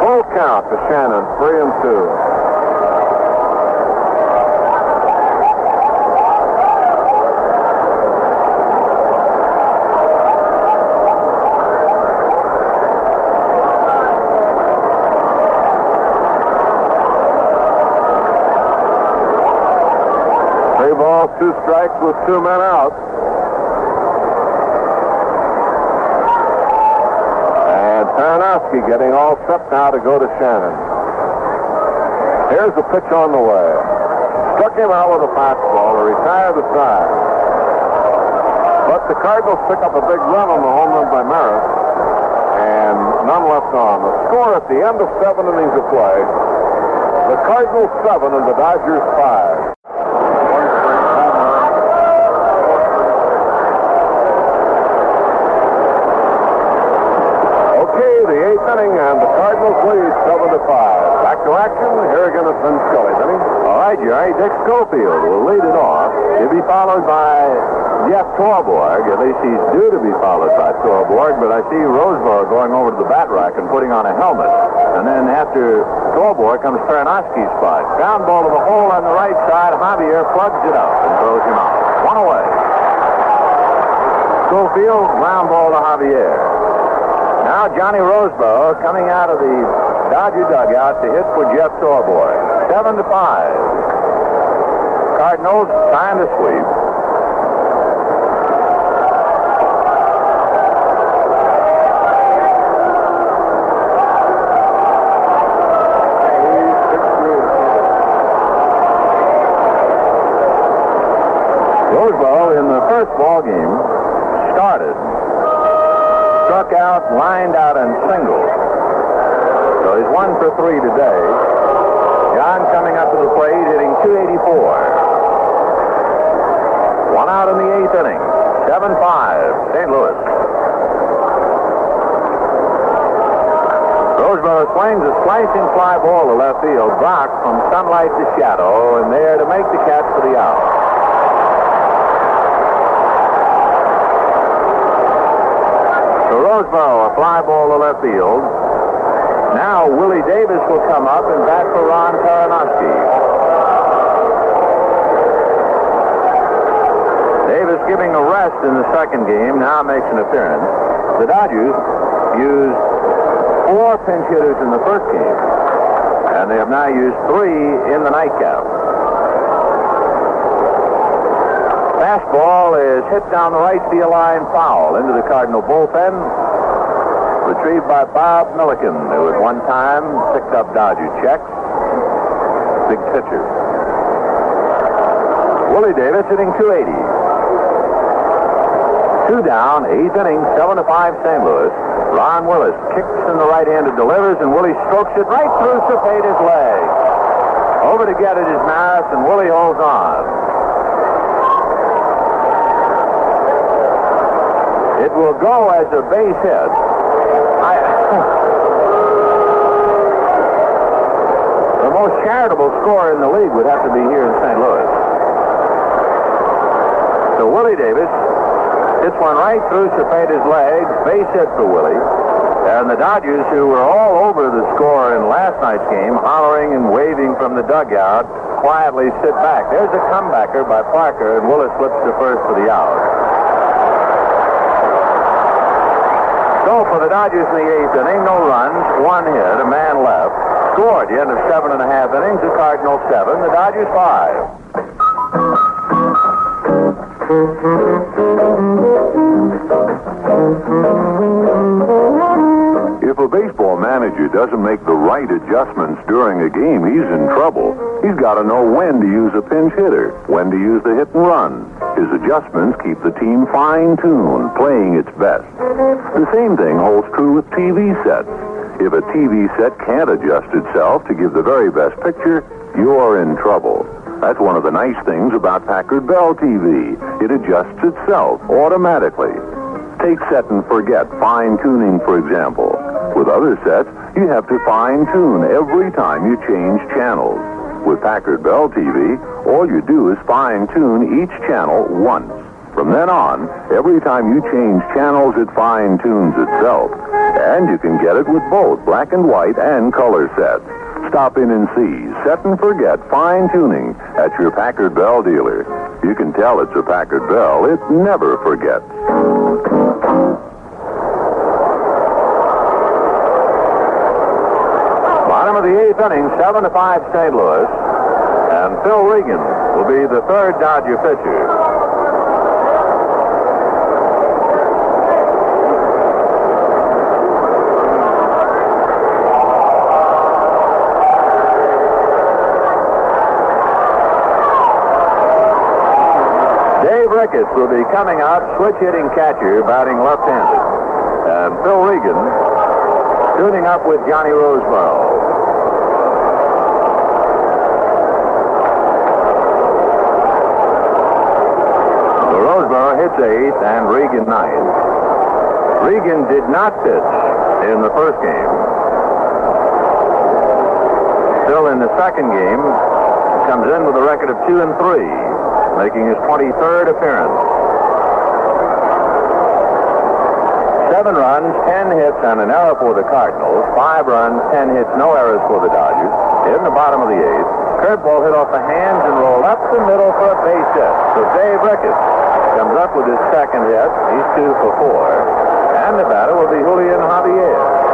Full count to Shannon, 3-2. Balls, 2 strikes with 2 men out. And Paranowski getting all set now to go to Shannon. Here's the pitch on the way. Struck him out with a fastball to retire the side. But the Cardinals pick up a big run on the home run by Maris, and none left on. The score at the end of 7 innings of play, the Cardinals 7 and the Dodgers 5. The 8th inning, and the Cardinals lead 7-5. Back to action. Here again is Vin Scully. Vinny? All right, Jerry. Dick Schofield will lead it off. He'll be followed by Jeff Torborg. At least he's due to be followed by Torborg, but I see Roseborough going over to the bat rack and putting on a helmet. And then after Torborg comes Pernoski's spot. Ground ball to the hole on the right side. Javier plugs it up and throws him out. One away. Schofield, ground ball to Javier. Now Johnny Roseborough coming out of the Dodger dugout to hit for Jeff Torborg. 7-5. Cardinals trying to sweep. Roseborough in the first ball game started, struck out, lined out, and singled. So he's 1 for 3 today. John coming up to the plate, hitting .284. One out in the 8th inning. 7-5, St. Louis. Roseborough swings a slicing fly ball to left field, blocked from sunlight to shadow, and there to make the catch for the out. So Roseborough, a fly ball to left field. Now Willie Davis will come up and bat for Ron Pernoski. Davis giving a rest in the second game, now makes an appearance. The Dodgers used 4 pinch hitters in the first game, and they have now used 3 in the nightcap. Fastball is hit down the right field line, foul into the Cardinal bullpen. Retrieved by Bob Milliken, who at one time picked up Dodger checks. Big pitcher. Willie Davis hitting .280. 2 down, 8th inning, 7-5 St. Louis. Ron Willis kicks in the right-handed, delivers, and Willie strokes it right through Cepeda's leg. Over to get it is Maris, and Willie holds on. It will go as a base hit. The most charitable score in the league would have to be here in St. Louis. So Willie Davis hits one right through Cepeda's leg, base hit for Willie. And the Dodgers, who were all over the score in last night's game, hollering and waving from the dugout, quietly sit back. There's a comebacker by Parker, and Willis slips to first for the out. So for the Dodgers in the 8th inning, no runs, 1 hit, a man left. Score at the end of 7.5 innings, the Cardinals 7, the Dodgers 5. If a baseball manager doesn't make the right adjustments during a game, he's in trouble. He's got to know when to use a pinch hitter, when to use the hit and run. His adjustments keep the team fine-tuned, playing its best. The same thing holds true with TV sets. If a TV set can't adjust itself to give the very best picture, you're in trouble. That's one of the nice things about Packard Bell TV. It adjusts itself automatically. Take set and forget fine-tuning, for example. With other sets, you have to fine-tune every time you change channels. With Packard Bell TV, all you do is fine-tune each channel once. From then on, every time you change channels, it fine-tunes itself. And you can get it with both black and white and color sets. Stop in and see Set and Forget Fine-Tuning at your Packard Bell dealer. You can tell it's a Packard Bell. It never forgets. Bottom of the 8th inning, 7-5 St. Louis. And Phil Regan will be the third Dodger pitcher. Dave Ricketts will be coming out, switch-hitting catcher, batting left-handed. And Phil Regan tuning up with Johnny Roseborough. So Roseborough hits 8th and Regan 9th. Regan did not pitch in the first game. Still in the second game, comes in with a record of 2-3, making his 23rd appearance. 7 runs, 10 hits, and an error for the Cardinals. 5 runs, 10 hits, no errors for the Dodgers. In the bottom of the 8th, curveball hit off the hands and rolled up the middle for a base hit. So Dave Ricketts comes up with his second hit. He's 2 for 4. And the batter will be Julian Javier.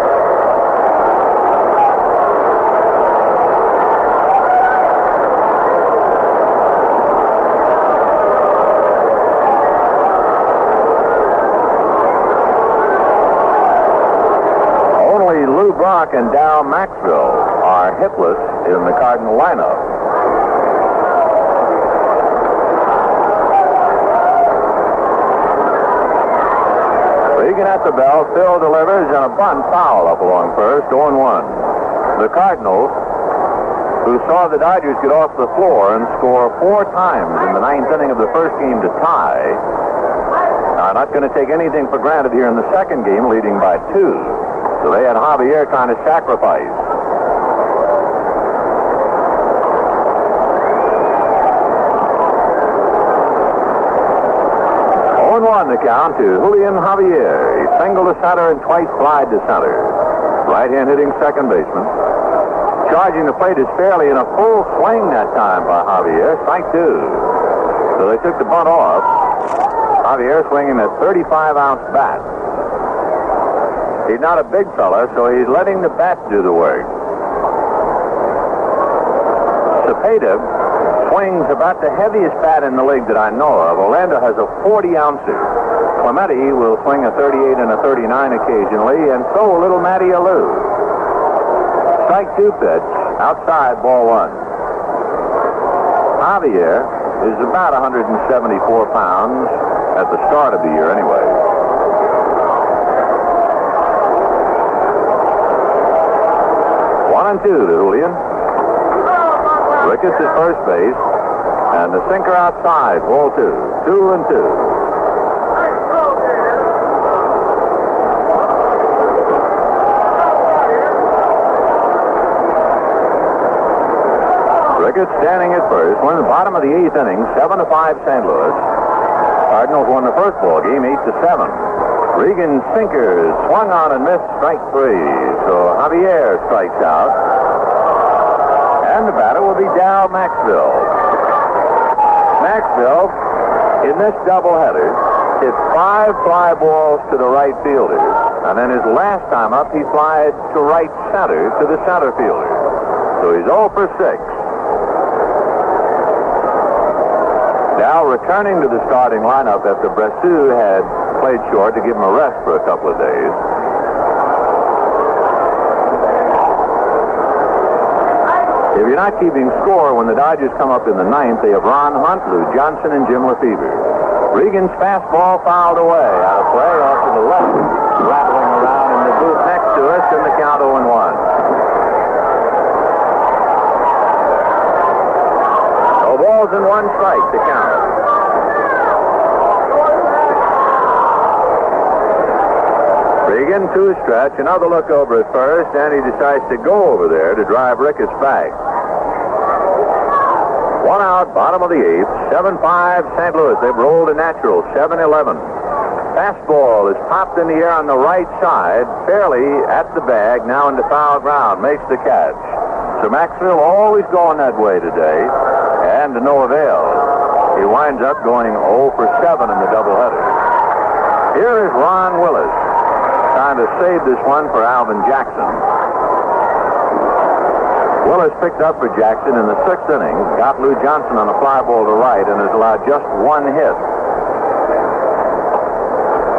Brock and Dow Maxwell are hitless in the Cardinal lineup. Regan at the bell. Phil delivers and a bunt foul up along first, 0-1. The Cardinals, who saw the Dodgers get off the floor and score 4 times in the 9th inning of the first game to tie, are not going to take anything for granted here in the second game, leading by 2. So they had Javier trying to sacrifice. 0-1 the count to Julian Javier. He singled to center and twice flied to center. Right-hand hitting second baseman. Charging the plate is fairly in a full swing that time by Javier. Strike 2. So they took the bunt off. Javier swinging a 35-ounce bat. He's not a big fella, so he's letting the bat do the work. Cepeda swings about the heaviest bat in the league that I know of. Orlando has a 40-ouncer. Clemente will swing a 38 and a 39 occasionally, and so will little Matty Alou. Strike 2 pitch, outside, ball 1. Javier is about 174 pounds at the start of the year anyway. 1-2 to Julian. Ricketts at first base, and the sinker outside, ball 2. 2-2. Ricketts standing at first. We're in the bottom of the 8th inning, 7-5 St. Louis. Cardinals won the first ball game, 8-7. Regan sinker swung on and missed, strike 3. So Javier strikes out. And the batter will be Dow Maxwell. Maxwell, in this doubleheader, hit 5 fly balls to the right fielder. And then his last time up, he flied to right center to the center fielder. So he's 0 for 6. Dow returning to the starting lineup after Bressu had played short to give him a rest for a couple of days. If you're not keeping score, when the Dodgers come up in the 9th, they have Ron Hunt, Lou Johnson, and Jim Lefebvre. Regan's fastball fouled away out of play off to the left, rattling around in the booth next to us, and the count 0-1. No balls and 1 strike to count. Regan to a stretch, another look over at first, and he decides to go over there to drive Ricketts back. 1 out, bottom of the 8th, 7-5 St. Louis. They've rolled a natural, 7-11. Fastball is popped in the air on the right side, fairly at the bag, now into foul ground, makes the catch. So Maxwell always going that way today, and to no avail. He winds up going 0 for 7 in the doubleheader. Here is Ron Willis, trying to save this one for Alvin Jackson. Willis picked up for Jackson in the 6th inning, got Lou Johnson on a fly ball to right, and has allowed just 1 hit.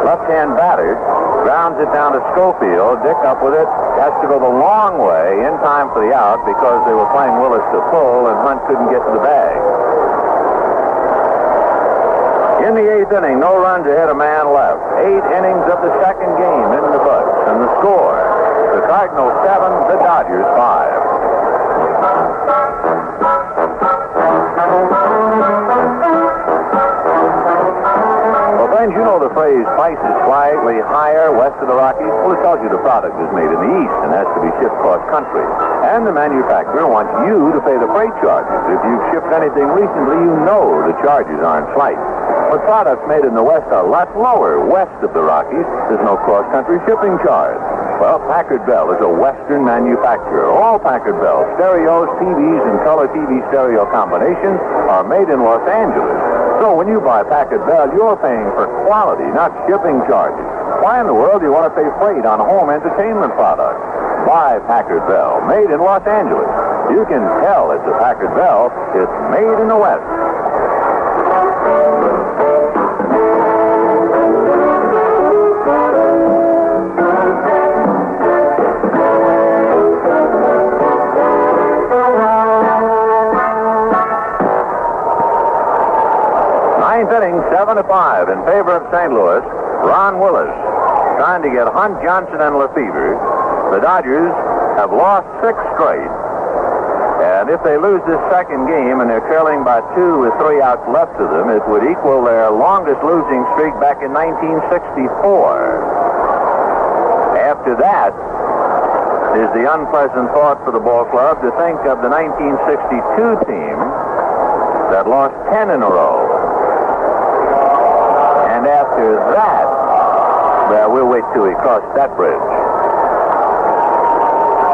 Left-hand batter grounds it down to Schofield. Dick up with it, has to go the long way in time for the out because they were playing Willis to full, and Hunt couldn't get to the bag. In the 8th inning, no runs ahead, a man left. 8 innings of the second game in the books, and the score: the Cardinals 7, the Dodgers 5. Well, friends, you know the phrase price is slightly higher west of the Rockies? Well, it tells you the product is made in the East and has to be shipped cross-country. And the manufacturer wants you to pay the freight charges. If you've shipped anything recently, you know the charges aren't slight. But products made in the West are a lot lower west of the Rockies. There's no cross-country shipping charge. Well, Packard Bell is a Western manufacturer. All Packard Bell stereos, TVs, and color TV stereo combinations are made in Los Angeles. So when you buy Packard Bell, you're paying for quality, not shipping charges. Why in the world do you want to pay freight on home entertainment products? Buy Packard Bell, made in Los Angeles. You can tell it's a Packard Bell. It's made in the West. Inning, 7-5 in favor of St. Louis. Ron Willis trying to get Hunt, Johnson, and Lefevre. The Dodgers have lost 6 straight. And if they lose this second game and they're trailing by 2 with 3 outs left to them, it would equal their longest losing streak back in 1964. After that is the unpleasant thought for the ball club to think of the 1962 team that lost 10 in a row. And after that, well, we'll wait till we cross that bridge.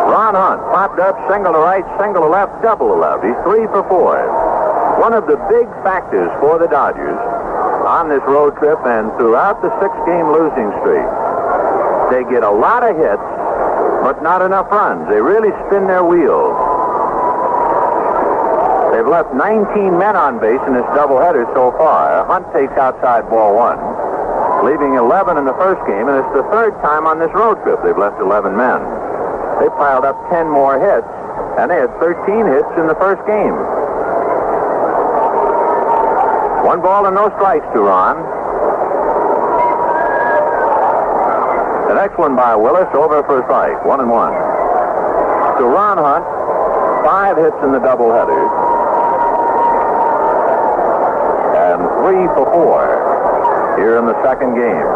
Ron Hunt popped up, single to right, single to left, double to left. He's 3 for 4. One of the big factors for the Dodgers on this road trip and throughout the 6-game losing streak, they get a lot of hits, but not enough runs. They really spin their wheels. They've left 19 men on base in this doubleheader so far. Hunt takes outside ball 1, leaving 11 in the first game, and it's the 3rd time on this road trip they've left 11 men. They piled up 10 more hits, and they had 13 hits in the first game. 1 ball and no strikes to Ron. The next one by Willis, over for a strike, 1-1. To Ron Hunt, 5 hits in the doubleheader. 3 for 4 here in the second game.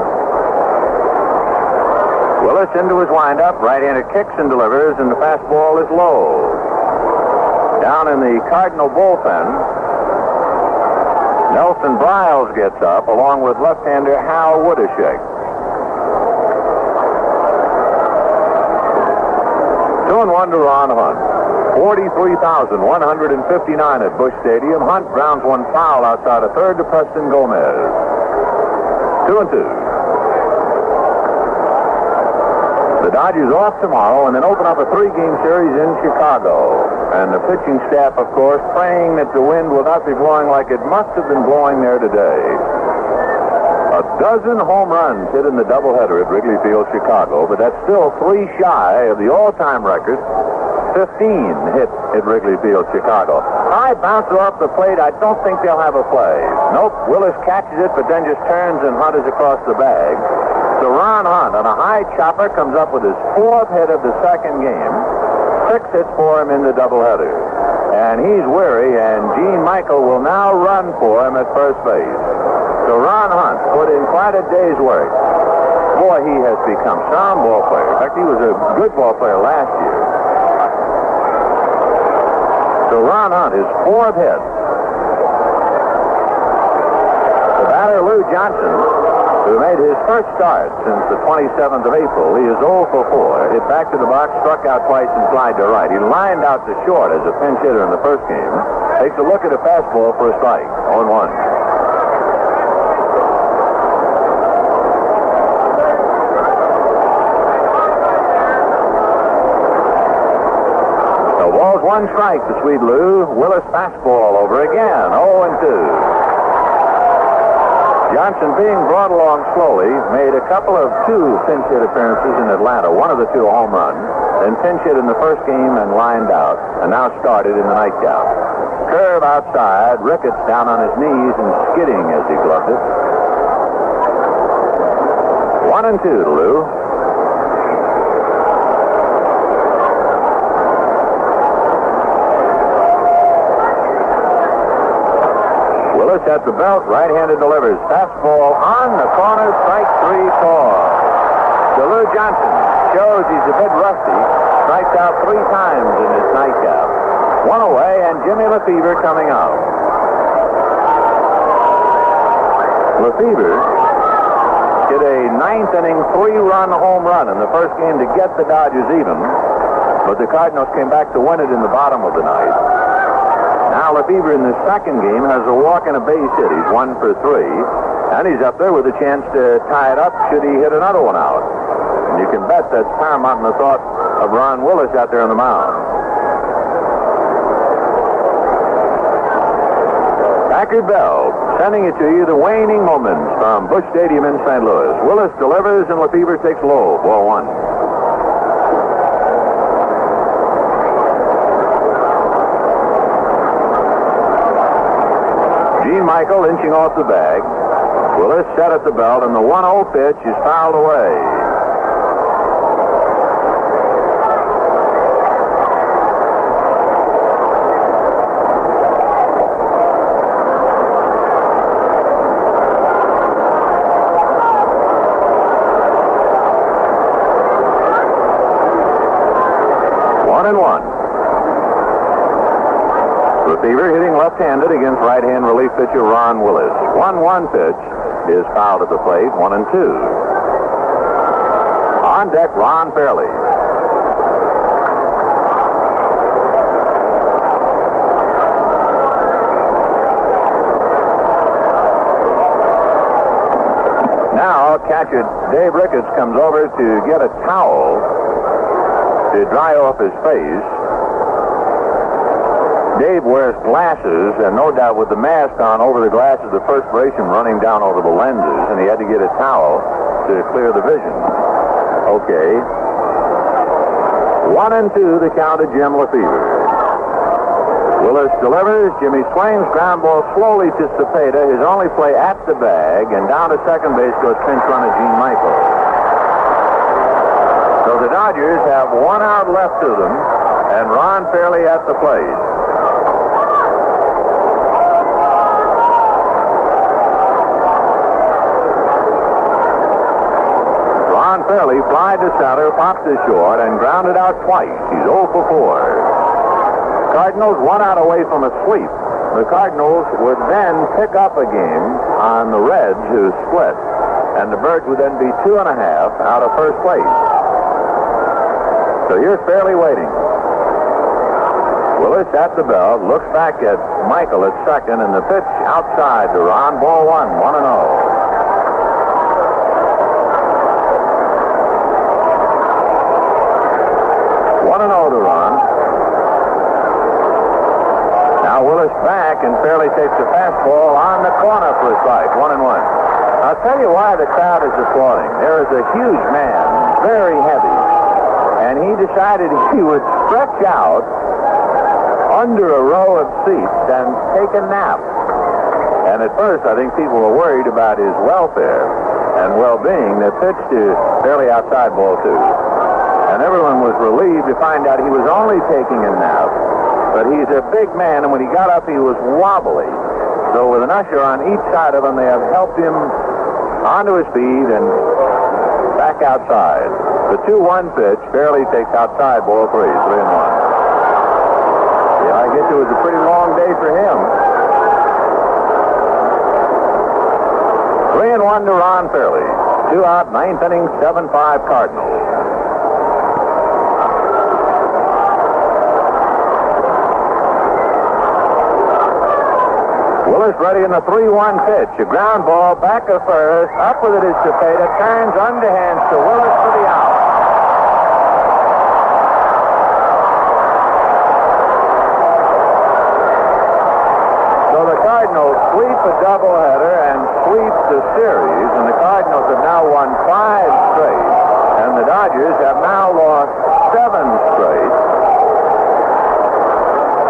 Willis into his windup. Right-hander kicks and delivers, and the fastball is low. Down in the Cardinal bullpen, Nelson Briles gets up along with left-hander Hal Woodashek. 2-1 to Ron Hunt. 43,159 at Busch Stadium. Hunt grounds 1 foul outside of third to Preston Gomez. 2-2. The Dodgers off tomorrow and then open up a 3-game series in Chicago. And the pitching staff, of course, praying that the wind will not be blowing like it must have been blowing there today. A dozen home runs hit in the doubleheader at Wrigley Field, Chicago, but that's still 3 shy of the all-time record. 15 hit at Wrigley Field, Chicago. High bouncer off the plate. I don't think they'll have a play. Nope. Willis catches it, but then just turns and Hunt is across the bag. So Ron Hunt on a high chopper comes up with his 4th hit of the second game. 6 hits for him in the doubleheader. And he's weary, and Gene Michael will now run for him at first base. So Ron Hunt put in quite a day's work. Boy, he has become some ball player. In fact, he was a good ball player last year. So Ron Hunt, his 4th hit. The batter, Lou Johnson, who made his first start since the 27th of April, he is 0 for 4. Hit back to the box, struck out twice, and slid to right. He lined out to short as a pinch hitter in the first game. Takes a look at a fastball for a strike. 0-1. One strike to Sweet Lou. Willis fastball over again. 0-2. Johnson, being brought along slowly, made a couple of 2 pinch hit appearances in Atlanta. One of the 2 home runs. Then pinch hit in the first game and lined out. And now started in the nightcap. Curve outside. Ricketts down on his knees and skidding as he gloved it. 1-2 to Lou. at the belt. Right-handed delivers. Fastball on the corner. Strike 3 call. Lou Johnson shows he's a bit rusty. Strikes out 3 times in his nightcap. 1 away, and Jimmy Lefevre coming out. Lefevre hit a 9th inning 3-run home run in the first game to get the Dodgers even, but the Cardinals came back to win it in the bottom of the night. Now Lefevre in the second game has a walk and a base hit. He's 1 for 3, and he's up there with a chance to tie it up should he hit another one out. And you can bet that's paramount in the thought of Ron Willis out there on the mound. Packard Bell sending it to you, the waning moments from Busch Stadium in St. Louis. Willis delivers and Lefevre takes low. Ball 1. Gene Michael inching off the bag. Willis set at the belt, and the 1-0 pitch is fouled away. Lefevre hitting left-handed against right-hand relief pitcher Ron Willis. 1-1 pitch is fouled at the plate. 1-2. On deck, Ron Fairley. Now, catcher Dave Ricketts comes over to get a towel to dry off his face. Dave wears glasses, and no doubt with the mask on over the glasses, the perspiration running down over the lenses, and he had to get a towel to clear the vision. Okay. 1-2, the count of Jim Lefevre. Willis delivers. Jimmy swings. Ground ball slowly to Cepeda. His only play at the bag, and down to second base goes pinch runner Gene Michael. So the Dodgers have 1 out left to them, and Ron Fairley at the plate. Fairley flied to center, popped to short, and grounded out twice. He's 0 for 4. Cardinals 1 out away from a sweep. The Cardinals would then pick up a game on the Reds, who split, and the Birds would then be 2.5 out of first place. So here's Fairley waiting. Willis at the belt, looks back at Michael at second, and the pitch outside to Ron. Ball 1, 1-0. 1-0 to Ron. Now Willis back, and Fairley takes the fastball on the corner for a strike. 1-1. I'll tell you why the crowd is applauding. There is a huge man, very heavy, and he decided he would stretch out under a row of seats and take a nap. And at first, I think people were worried about his welfare and well-being. They pitched to Fairley outside, ball 2. And everyone was relieved to find out he was only taking a nap. But he's a big man, and when he got up, he was wobbly. So with an usher on each side of him, they have helped him onto his feet and back outside. The 2-1 pitch, Fairley takes outside, ball 3, 3-1. Yeah, I guess it was a pretty long day for him. 3-1 to Ron Fairley. 2 out, 9th inning, 7-5 Cardinals. Willis ready in the 3-1 pitch. A ground ball back of first. Up with it is Cepeda. Turns underhands to Willis for the out. So the Cardinals sweep a doubleheader and sweep the series, and the Cardinals have now won 5 straight, and the Dodgers have now lost 7 straight.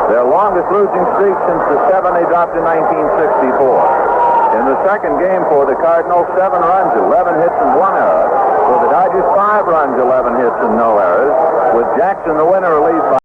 Their longest losing streak since the 7 they dropped in 1964. In the second game for the Cardinals, 7 runs, 11 hits, and 1 error. For the Dodgers, 5 runs, 11 hits, and no errors, with Jackson the winner relieved by